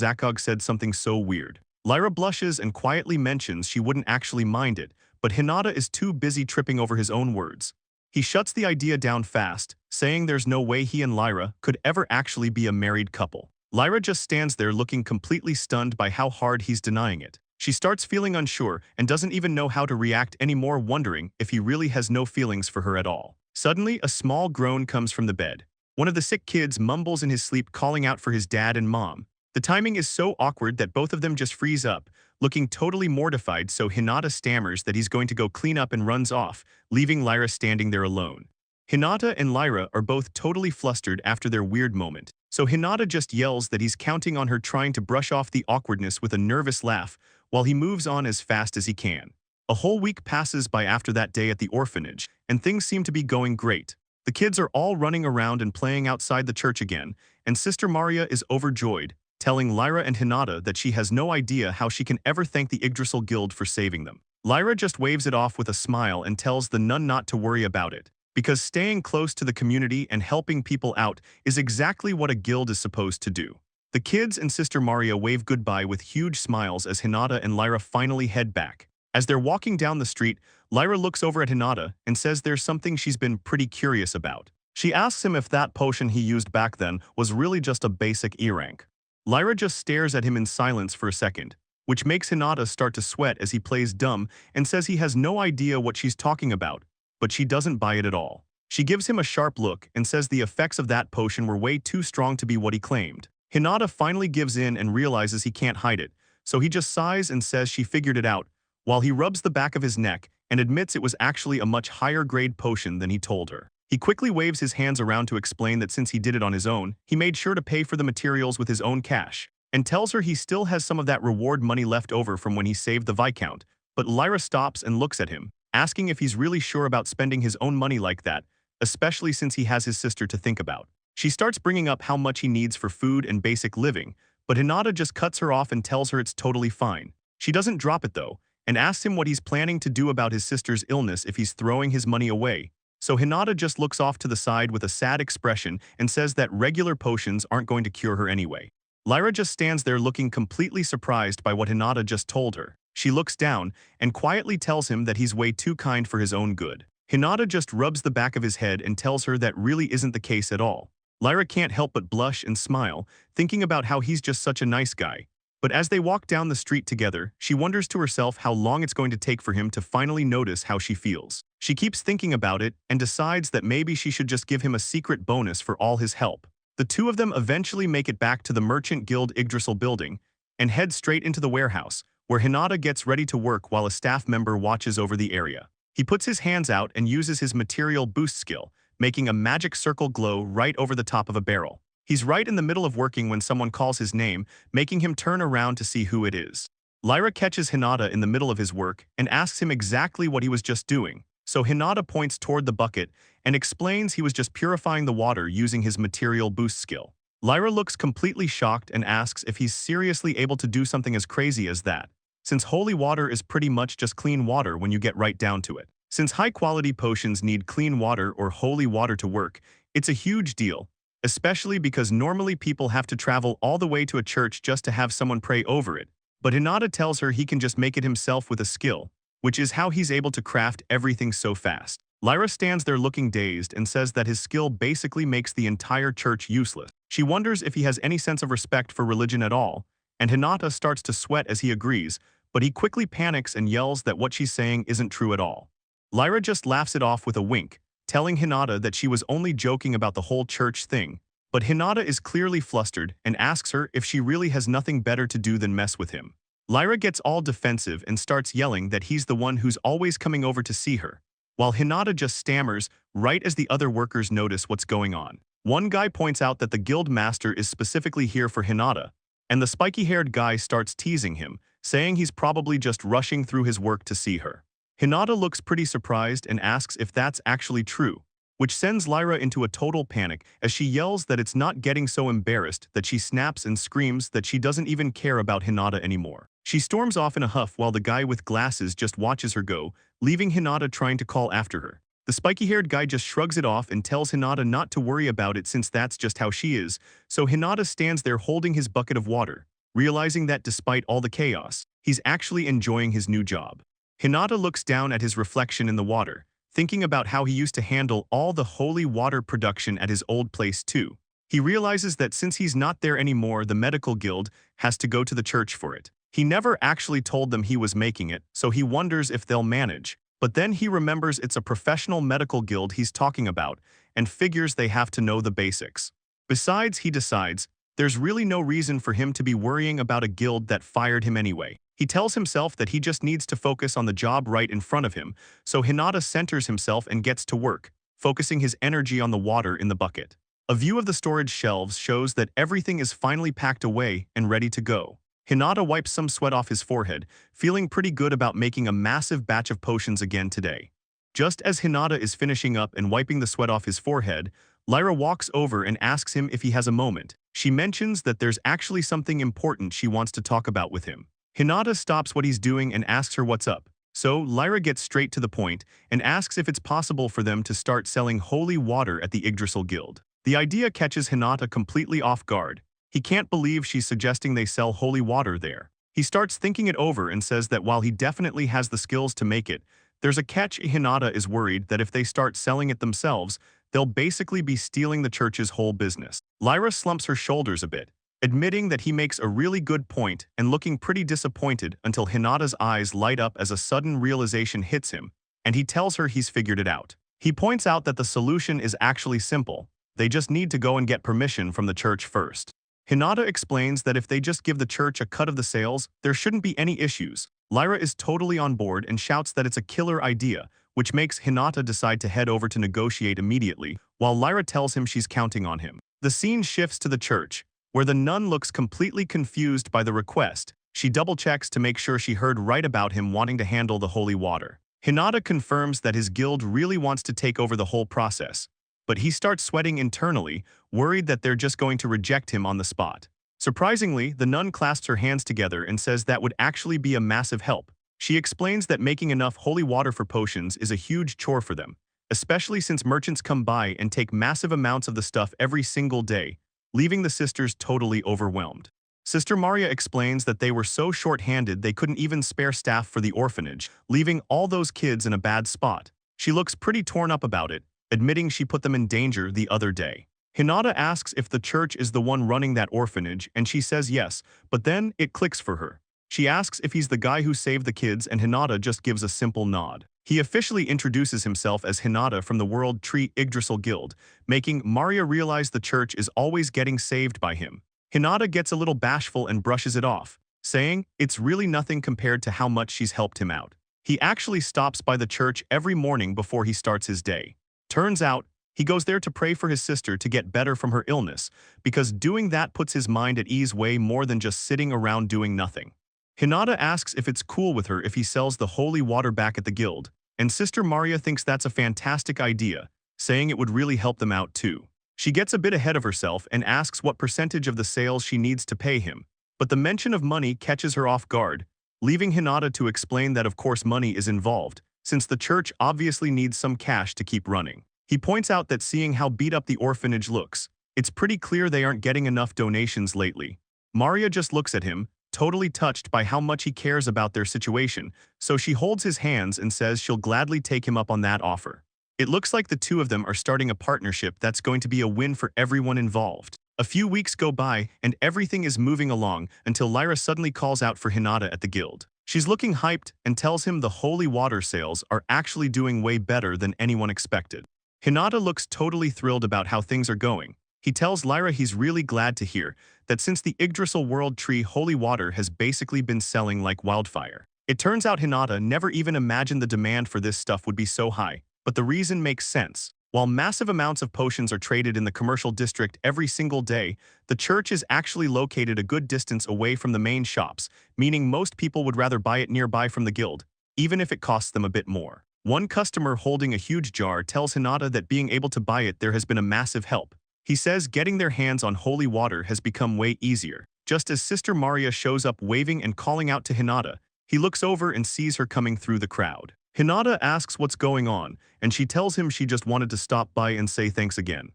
Zakog said something so weird. Lyra blushes and quietly mentions she wouldn't actually mind it, but Hinata is too busy tripping over his own words. He shuts the idea down fast, saying there's no way he and Lyra could ever actually be a married couple. Lyra just stands there looking completely stunned by how hard he's denying it. She starts feeling unsure and doesn't even know how to react anymore, wondering if he really has no feelings for her at all. Suddenly, a small groan comes from the bed. One of the sick kids mumbles in his sleep, calling out for his dad and mom. The timing is so awkward that both of them just freeze up, looking totally mortified, so Hinata stammers that he's going to go clean up and runs off, leaving Lyra standing there alone. Hinata and Lyra are both totally flustered after their weird moment, so Hinata just yells that he's counting on her, trying to brush off the awkwardness with a nervous laugh while he moves on as fast as he can. A whole week passes by after that day at the orphanage, and things seem to be going great. The kids are all running around and playing outside the church again, and Sister Maria is overjoyed, telling Lyra and Hinata that she has no idea how she can ever thank the Yggdrasil Guild for saving them. Lyra just waves it off with a smile and tells the nun not to worry about it, because staying close to the community and helping people out is exactly what a guild is supposed to do. The kids and Sister Maria wave goodbye with huge smiles as Hinata and Lyra finally head back. As they're walking down the street, Lyra looks over at Hinata and says there's something she's been pretty curious about. She asks him if that potion he used back then was really just a basic E rank. Lyra just stares at him in silence for a second, which makes Hinata start to sweat as he plays dumb and says he has no idea what she's talking about, but she doesn't buy it at all. She gives him a sharp look and says the effects of that potion were way too strong to be what he claimed. Hinata finally gives in and realizes he can't hide it, so he just sighs and says she figured it out, while he rubs the back of his neck and admits it was actually a much higher grade potion than he told her. He quickly waves his hands around to explain that since he did it on his own, he made sure to pay for the materials with his own cash, and tells her he still has some of that reward money left over from when he saved the Viscount. But Lyra stops and looks at him, asking if he's really sure about spending his own money like that, especially since he has his sister to think about. She starts bringing up how much he needs for food and basic living, but Hinata just cuts her off and tells her it's totally fine. She doesn't drop it though, and asks him what he's planning to do about his sister's illness if he's throwing his money away. So Hinata just looks off to the side with a sad expression and says that regular potions aren't going to cure her anyway. Lyra just stands there looking completely surprised by what Hinata just told her. She looks down and quietly tells him that he's way too kind for his own good. Hinata just rubs the back of his head and tells her that really isn't the case at all. Lyra can't help but blush and smile, thinking about how he's just such a nice guy. But as they walk down the street together, she wonders to herself how long it's going to take for him to finally notice how she feels. She keeps thinking about it and decides that maybe she should just give him a secret bonus for all his help. The two of them eventually make it back to the Merchant Guild Yggdrasil building and head straight into the warehouse, where Hinata gets ready to work while a staff member watches over the area. He puts his hands out and uses his material boost skill, making a magic circle glow right over the top of a barrel. He's right in the middle of working when someone calls his name, making him turn around to see who it is. Lyra catches Hinata in the middle of his work and asks him exactly what he was just doing, so Hinata points toward the bucket and explains he was just purifying the water using his material boost skill. Lyra looks completely shocked and asks if he's seriously able to do something as crazy as that, since holy water is pretty much just clean water when you get right down to it. Since high-quality potions need clean water or holy water to work, it's a huge deal, especially because normally people have to travel all the way to a church just to have someone pray over it. But Hinata tells her he can just make it himself with a skill, which is how he's able to craft everything so fast. Lyra stands there looking dazed and says that his skill basically makes the entire church useless. She wonders if he has any sense of respect for religion at all, and Hinata starts to sweat as he agrees, but he quickly panics and yells that what she's saying isn't true at all. Lyra just laughs it off with a wink, telling Hinata that she was only joking about the whole church thing, but Hinata is clearly flustered and asks her if she really has nothing better to do than mess with him. Lyra gets all defensive and starts yelling that he's the one who's always coming over to see her, while Hinata just stammers right as the other workers notice what's going on. One guy points out that the guild master is specifically here for Hinata, and the spiky-haired guy starts teasing him, saying he's probably just rushing through his work to see her. Hinata looks pretty surprised and asks if that's actually true, which sends Lyra into a total panic as she yells that it's not getting so embarrassed that she snaps and screams that she doesn't even care about Hinata anymore. She storms off in a huff while the guy with glasses just watches her go, leaving Hinata trying to call after her. The spiky-haired guy just shrugs it off and tells Hinata not to worry about it since that's just how she is, so Hinata stands there holding his bucket of water, realizing that despite all the chaos, he's actually enjoying his new job. Hinata looks down at his reflection in the water, thinking about how he used to handle all the holy water production at his old place too. He realizes that since he's not there anymore, the medical guild has to go to the church for it. He never actually told them he was making it, so he wonders if they'll manage. But then he remembers it's a professional medical guild he's talking about and figures they have to know the basics. Besides, he decides there's really no reason for him to be worrying about a guild that fired him anyway. He tells himself that he just needs to focus on the job right in front of him, so Hinata centers himself and gets to work, focusing his energy on the water in the bucket. A view of the storage shelves shows that everything is finally packed away and ready to go. Hinata wipes some sweat off his forehead, feeling pretty good about making a massive batch of potions again today. Just as Hinata is finishing up and wiping the sweat off his forehead, Lyra walks over and asks him if he has a moment. She mentions that there's actually something important she wants to talk about with him. Hinata stops what he's doing and asks her what's up. So Lyra gets straight to the point and asks if it's possible for them to start selling holy water at the Yggdrasil Guild. The idea catches Hinata completely off guard. He can't believe she's suggesting they sell holy water there. He starts thinking it over and says that while he definitely has the skills to make it, there's a catch. Hinata is worried that if they start selling it themselves, they'll basically be stealing the church's whole business. Lyra slumps her shoulders a bit, admitting that he makes a really good point and looking pretty disappointed until Hinata's eyes light up as a sudden realization hits him, and he tells her he's figured it out. He points out that the solution is actually simple. They just need to go and get permission from the church first. Hinata explains that if they just give the church a cut of the sales, there shouldn't be any issues. Lyra is totally on board and shouts that it's a killer idea, which makes Hinata decide to head over to negotiate immediately, while Lyra tells him she's counting on him. The scene shifts to the church, where the nun looks completely confused by the request. She double-checks to make sure she heard right about him wanting to handle the holy water. Hinata confirms that his guild really wants to take over the whole process, but he starts sweating internally, worried that they're just going to reject him on the spot. Surprisingly, the nun clasps her hands together and says that would actually be a massive help. She explains that making enough holy water for potions is a huge chore for them, especially since merchants come by and take massive amounts of the stuff every single day, leaving the sisters totally overwhelmed. Sister Maria explains that they were so short-handed they couldn't even spare staff for the orphanage, leaving all those kids in a bad spot. She looks pretty torn up about it, admitting she put them in danger the other day. Hinata asks if the church is the one running that orphanage, and she says yes, but then it clicks for her. She asks if he's the guy who saved the kids, and Hinata just gives a simple nod. He officially introduces himself as Hinata from the World Tree Yggdrasil Guild, making Maria realize the church is always getting saved by him. Hinata gets a little bashful and brushes it off, saying it's really nothing compared to how much she's helped him out. He actually stops by the church every morning before he starts his day. Turns out, he goes there to pray for his sister to get better from her illness, because doing that puts his mind at ease way more than just sitting around doing nothing. Hinata asks if it's cool with her if he sells the holy water back at the guild, and Sister Maria thinks that's a fantastic idea, saying it would really help them out too. She gets a bit ahead of herself and asks what percentage of the sales she needs to pay him, but the mention of money catches her off guard, leaving Hinata to explain that of course money is involved, since the church obviously needs some cash to keep running. He points out that seeing how beat up the orphanage looks, it's pretty clear they aren't getting enough donations lately. Maria just looks at him, totally touched by how much he cares about their situation, so she holds his hands and says she'll gladly take him up on that offer. It looks like the two of them are starting a partnership that's going to be a win for everyone involved. A few weeks go by, and everything is moving along until Lyra suddenly calls out for Hinata at the guild. She's looking hyped and tells him the holy water sales are actually doing way better than anyone expected. Hinata looks totally thrilled about how things are going. He tells Lyra he's really glad to hear that since the Yggdrasil World Tree holy water has basically been selling like wildfire. It turns out Hinata never even imagined the demand for this stuff would be so high, but the reason makes sense. While massive amounts of potions are traded in the commercial district every single day, the church is actually located a good distance away from the main shops, meaning most people would rather buy it nearby from the guild, even if it costs them a bit more. One customer holding a huge jar tells Hinata that being able to buy it there has been a massive help. He says getting their hands on holy water has become way easier. Just as Sister Maria shows up waving and calling out to Hinata, he looks over and sees her coming through the crowd. Hinata asks what's going on, and she tells him she just wanted to stop by and say thanks again.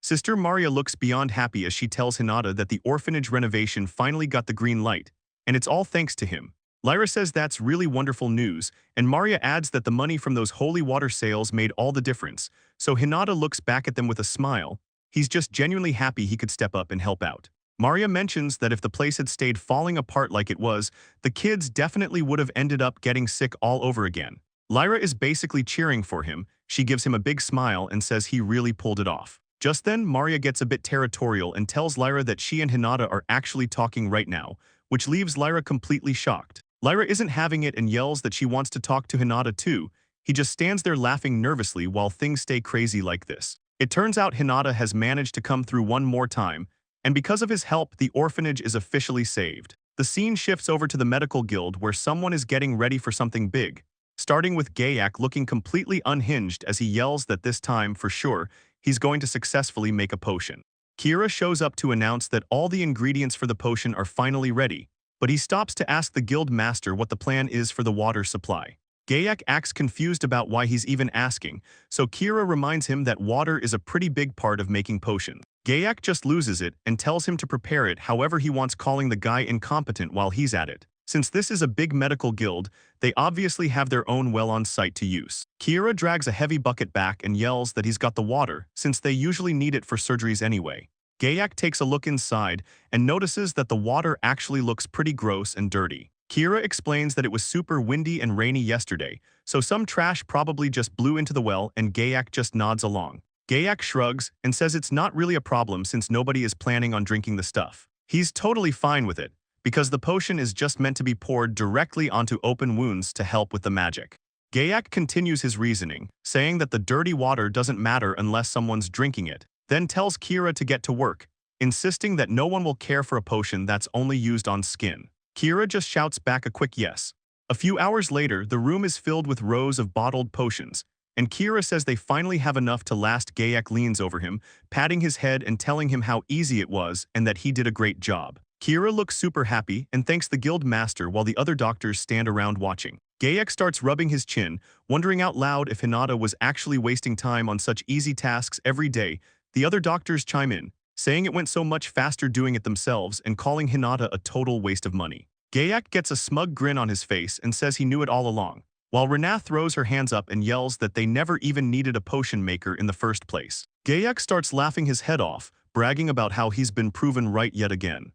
Sister Maria looks beyond happy as she tells Hinata that the orphanage renovation finally got the green light, and it's all thanks to him. Lyra says that's really wonderful news, and Maria adds that the money from those holy water sales made all the difference, so Hinata looks back at them with a smile. He's just genuinely happy he could step up and help out. Maria mentions that if the place had stayed falling apart like it was, the kids definitely would have ended up getting sick all over again. Lyra is basically cheering for him. She gives him a big smile and says he really pulled it off. Just then, Maria gets a bit territorial and tells Lyra that she and Hinata are actually talking right now, which leaves Lyra completely shocked. Lyra isn't having it and yells that she wants to talk to Hinata too. He just stands there laughing nervously while things stay crazy like this. It turns out Hinata has managed to come through one more time, and because of his help, the orphanage is officially saved. The scene shifts over to the medical guild where someone is getting ready for something big, starting with Gayak looking completely unhinged as he yells that this time, for sure, he's going to successfully make a potion. Kira shows up to announce that all the ingredients for the potion are finally ready, but he stops to ask the guild master what the plan is for the water supply. Gayak acts confused about why he's even asking, so Kira reminds him that water is a pretty big part of making potions. Gayak just loses it and tells him to prepare it however he wants, calling the guy incompetent while he's at it. Since this is a big medical guild, they obviously have their own well on site to use. Kira drags a heavy bucket back and yells that he's got the water, since they usually need it for surgeries anyway. Gayak takes a look inside and notices that the water actually looks pretty gross and dirty. Kira explains that it was super windy and rainy yesterday, so some trash probably just blew into the well and Gayak just nods along. Gayak shrugs and says it's not really a problem since nobody is planning on drinking the stuff. He's totally fine with it, because the potion is just meant to be poured directly onto open wounds to help with the magic. Gayak continues his reasoning, saying that the dirty water doesn't matter unless someone's drinking it, then tells Kira to get to work, insisting that no one will care for a potion that's only used on skin. Kira just shouts back a quick yes. A few hours later, the room is filled with rows of bottled potions, and Kira says they finally have enough to last. Gayak leans over him, patting his head and telling him how easy it was and that he did a great job. Kira looks super happy and thanks the guild master while the other doctors stand around watching. Gayak starts rubbing his chin, wondering out loud if Hinata was actually wasting time on such easy tasks every day. The other doctors chime in, saying it went so much faster doing it themselves and calling Hinata a total waste of money. Gayak gets a smug grin on his face and says he knew it all along, while Rena throws her hands up and yells that they never even needed a potion maker in the first place. Gayak starts laughing his head off, bragging about how he's been proven right yet again.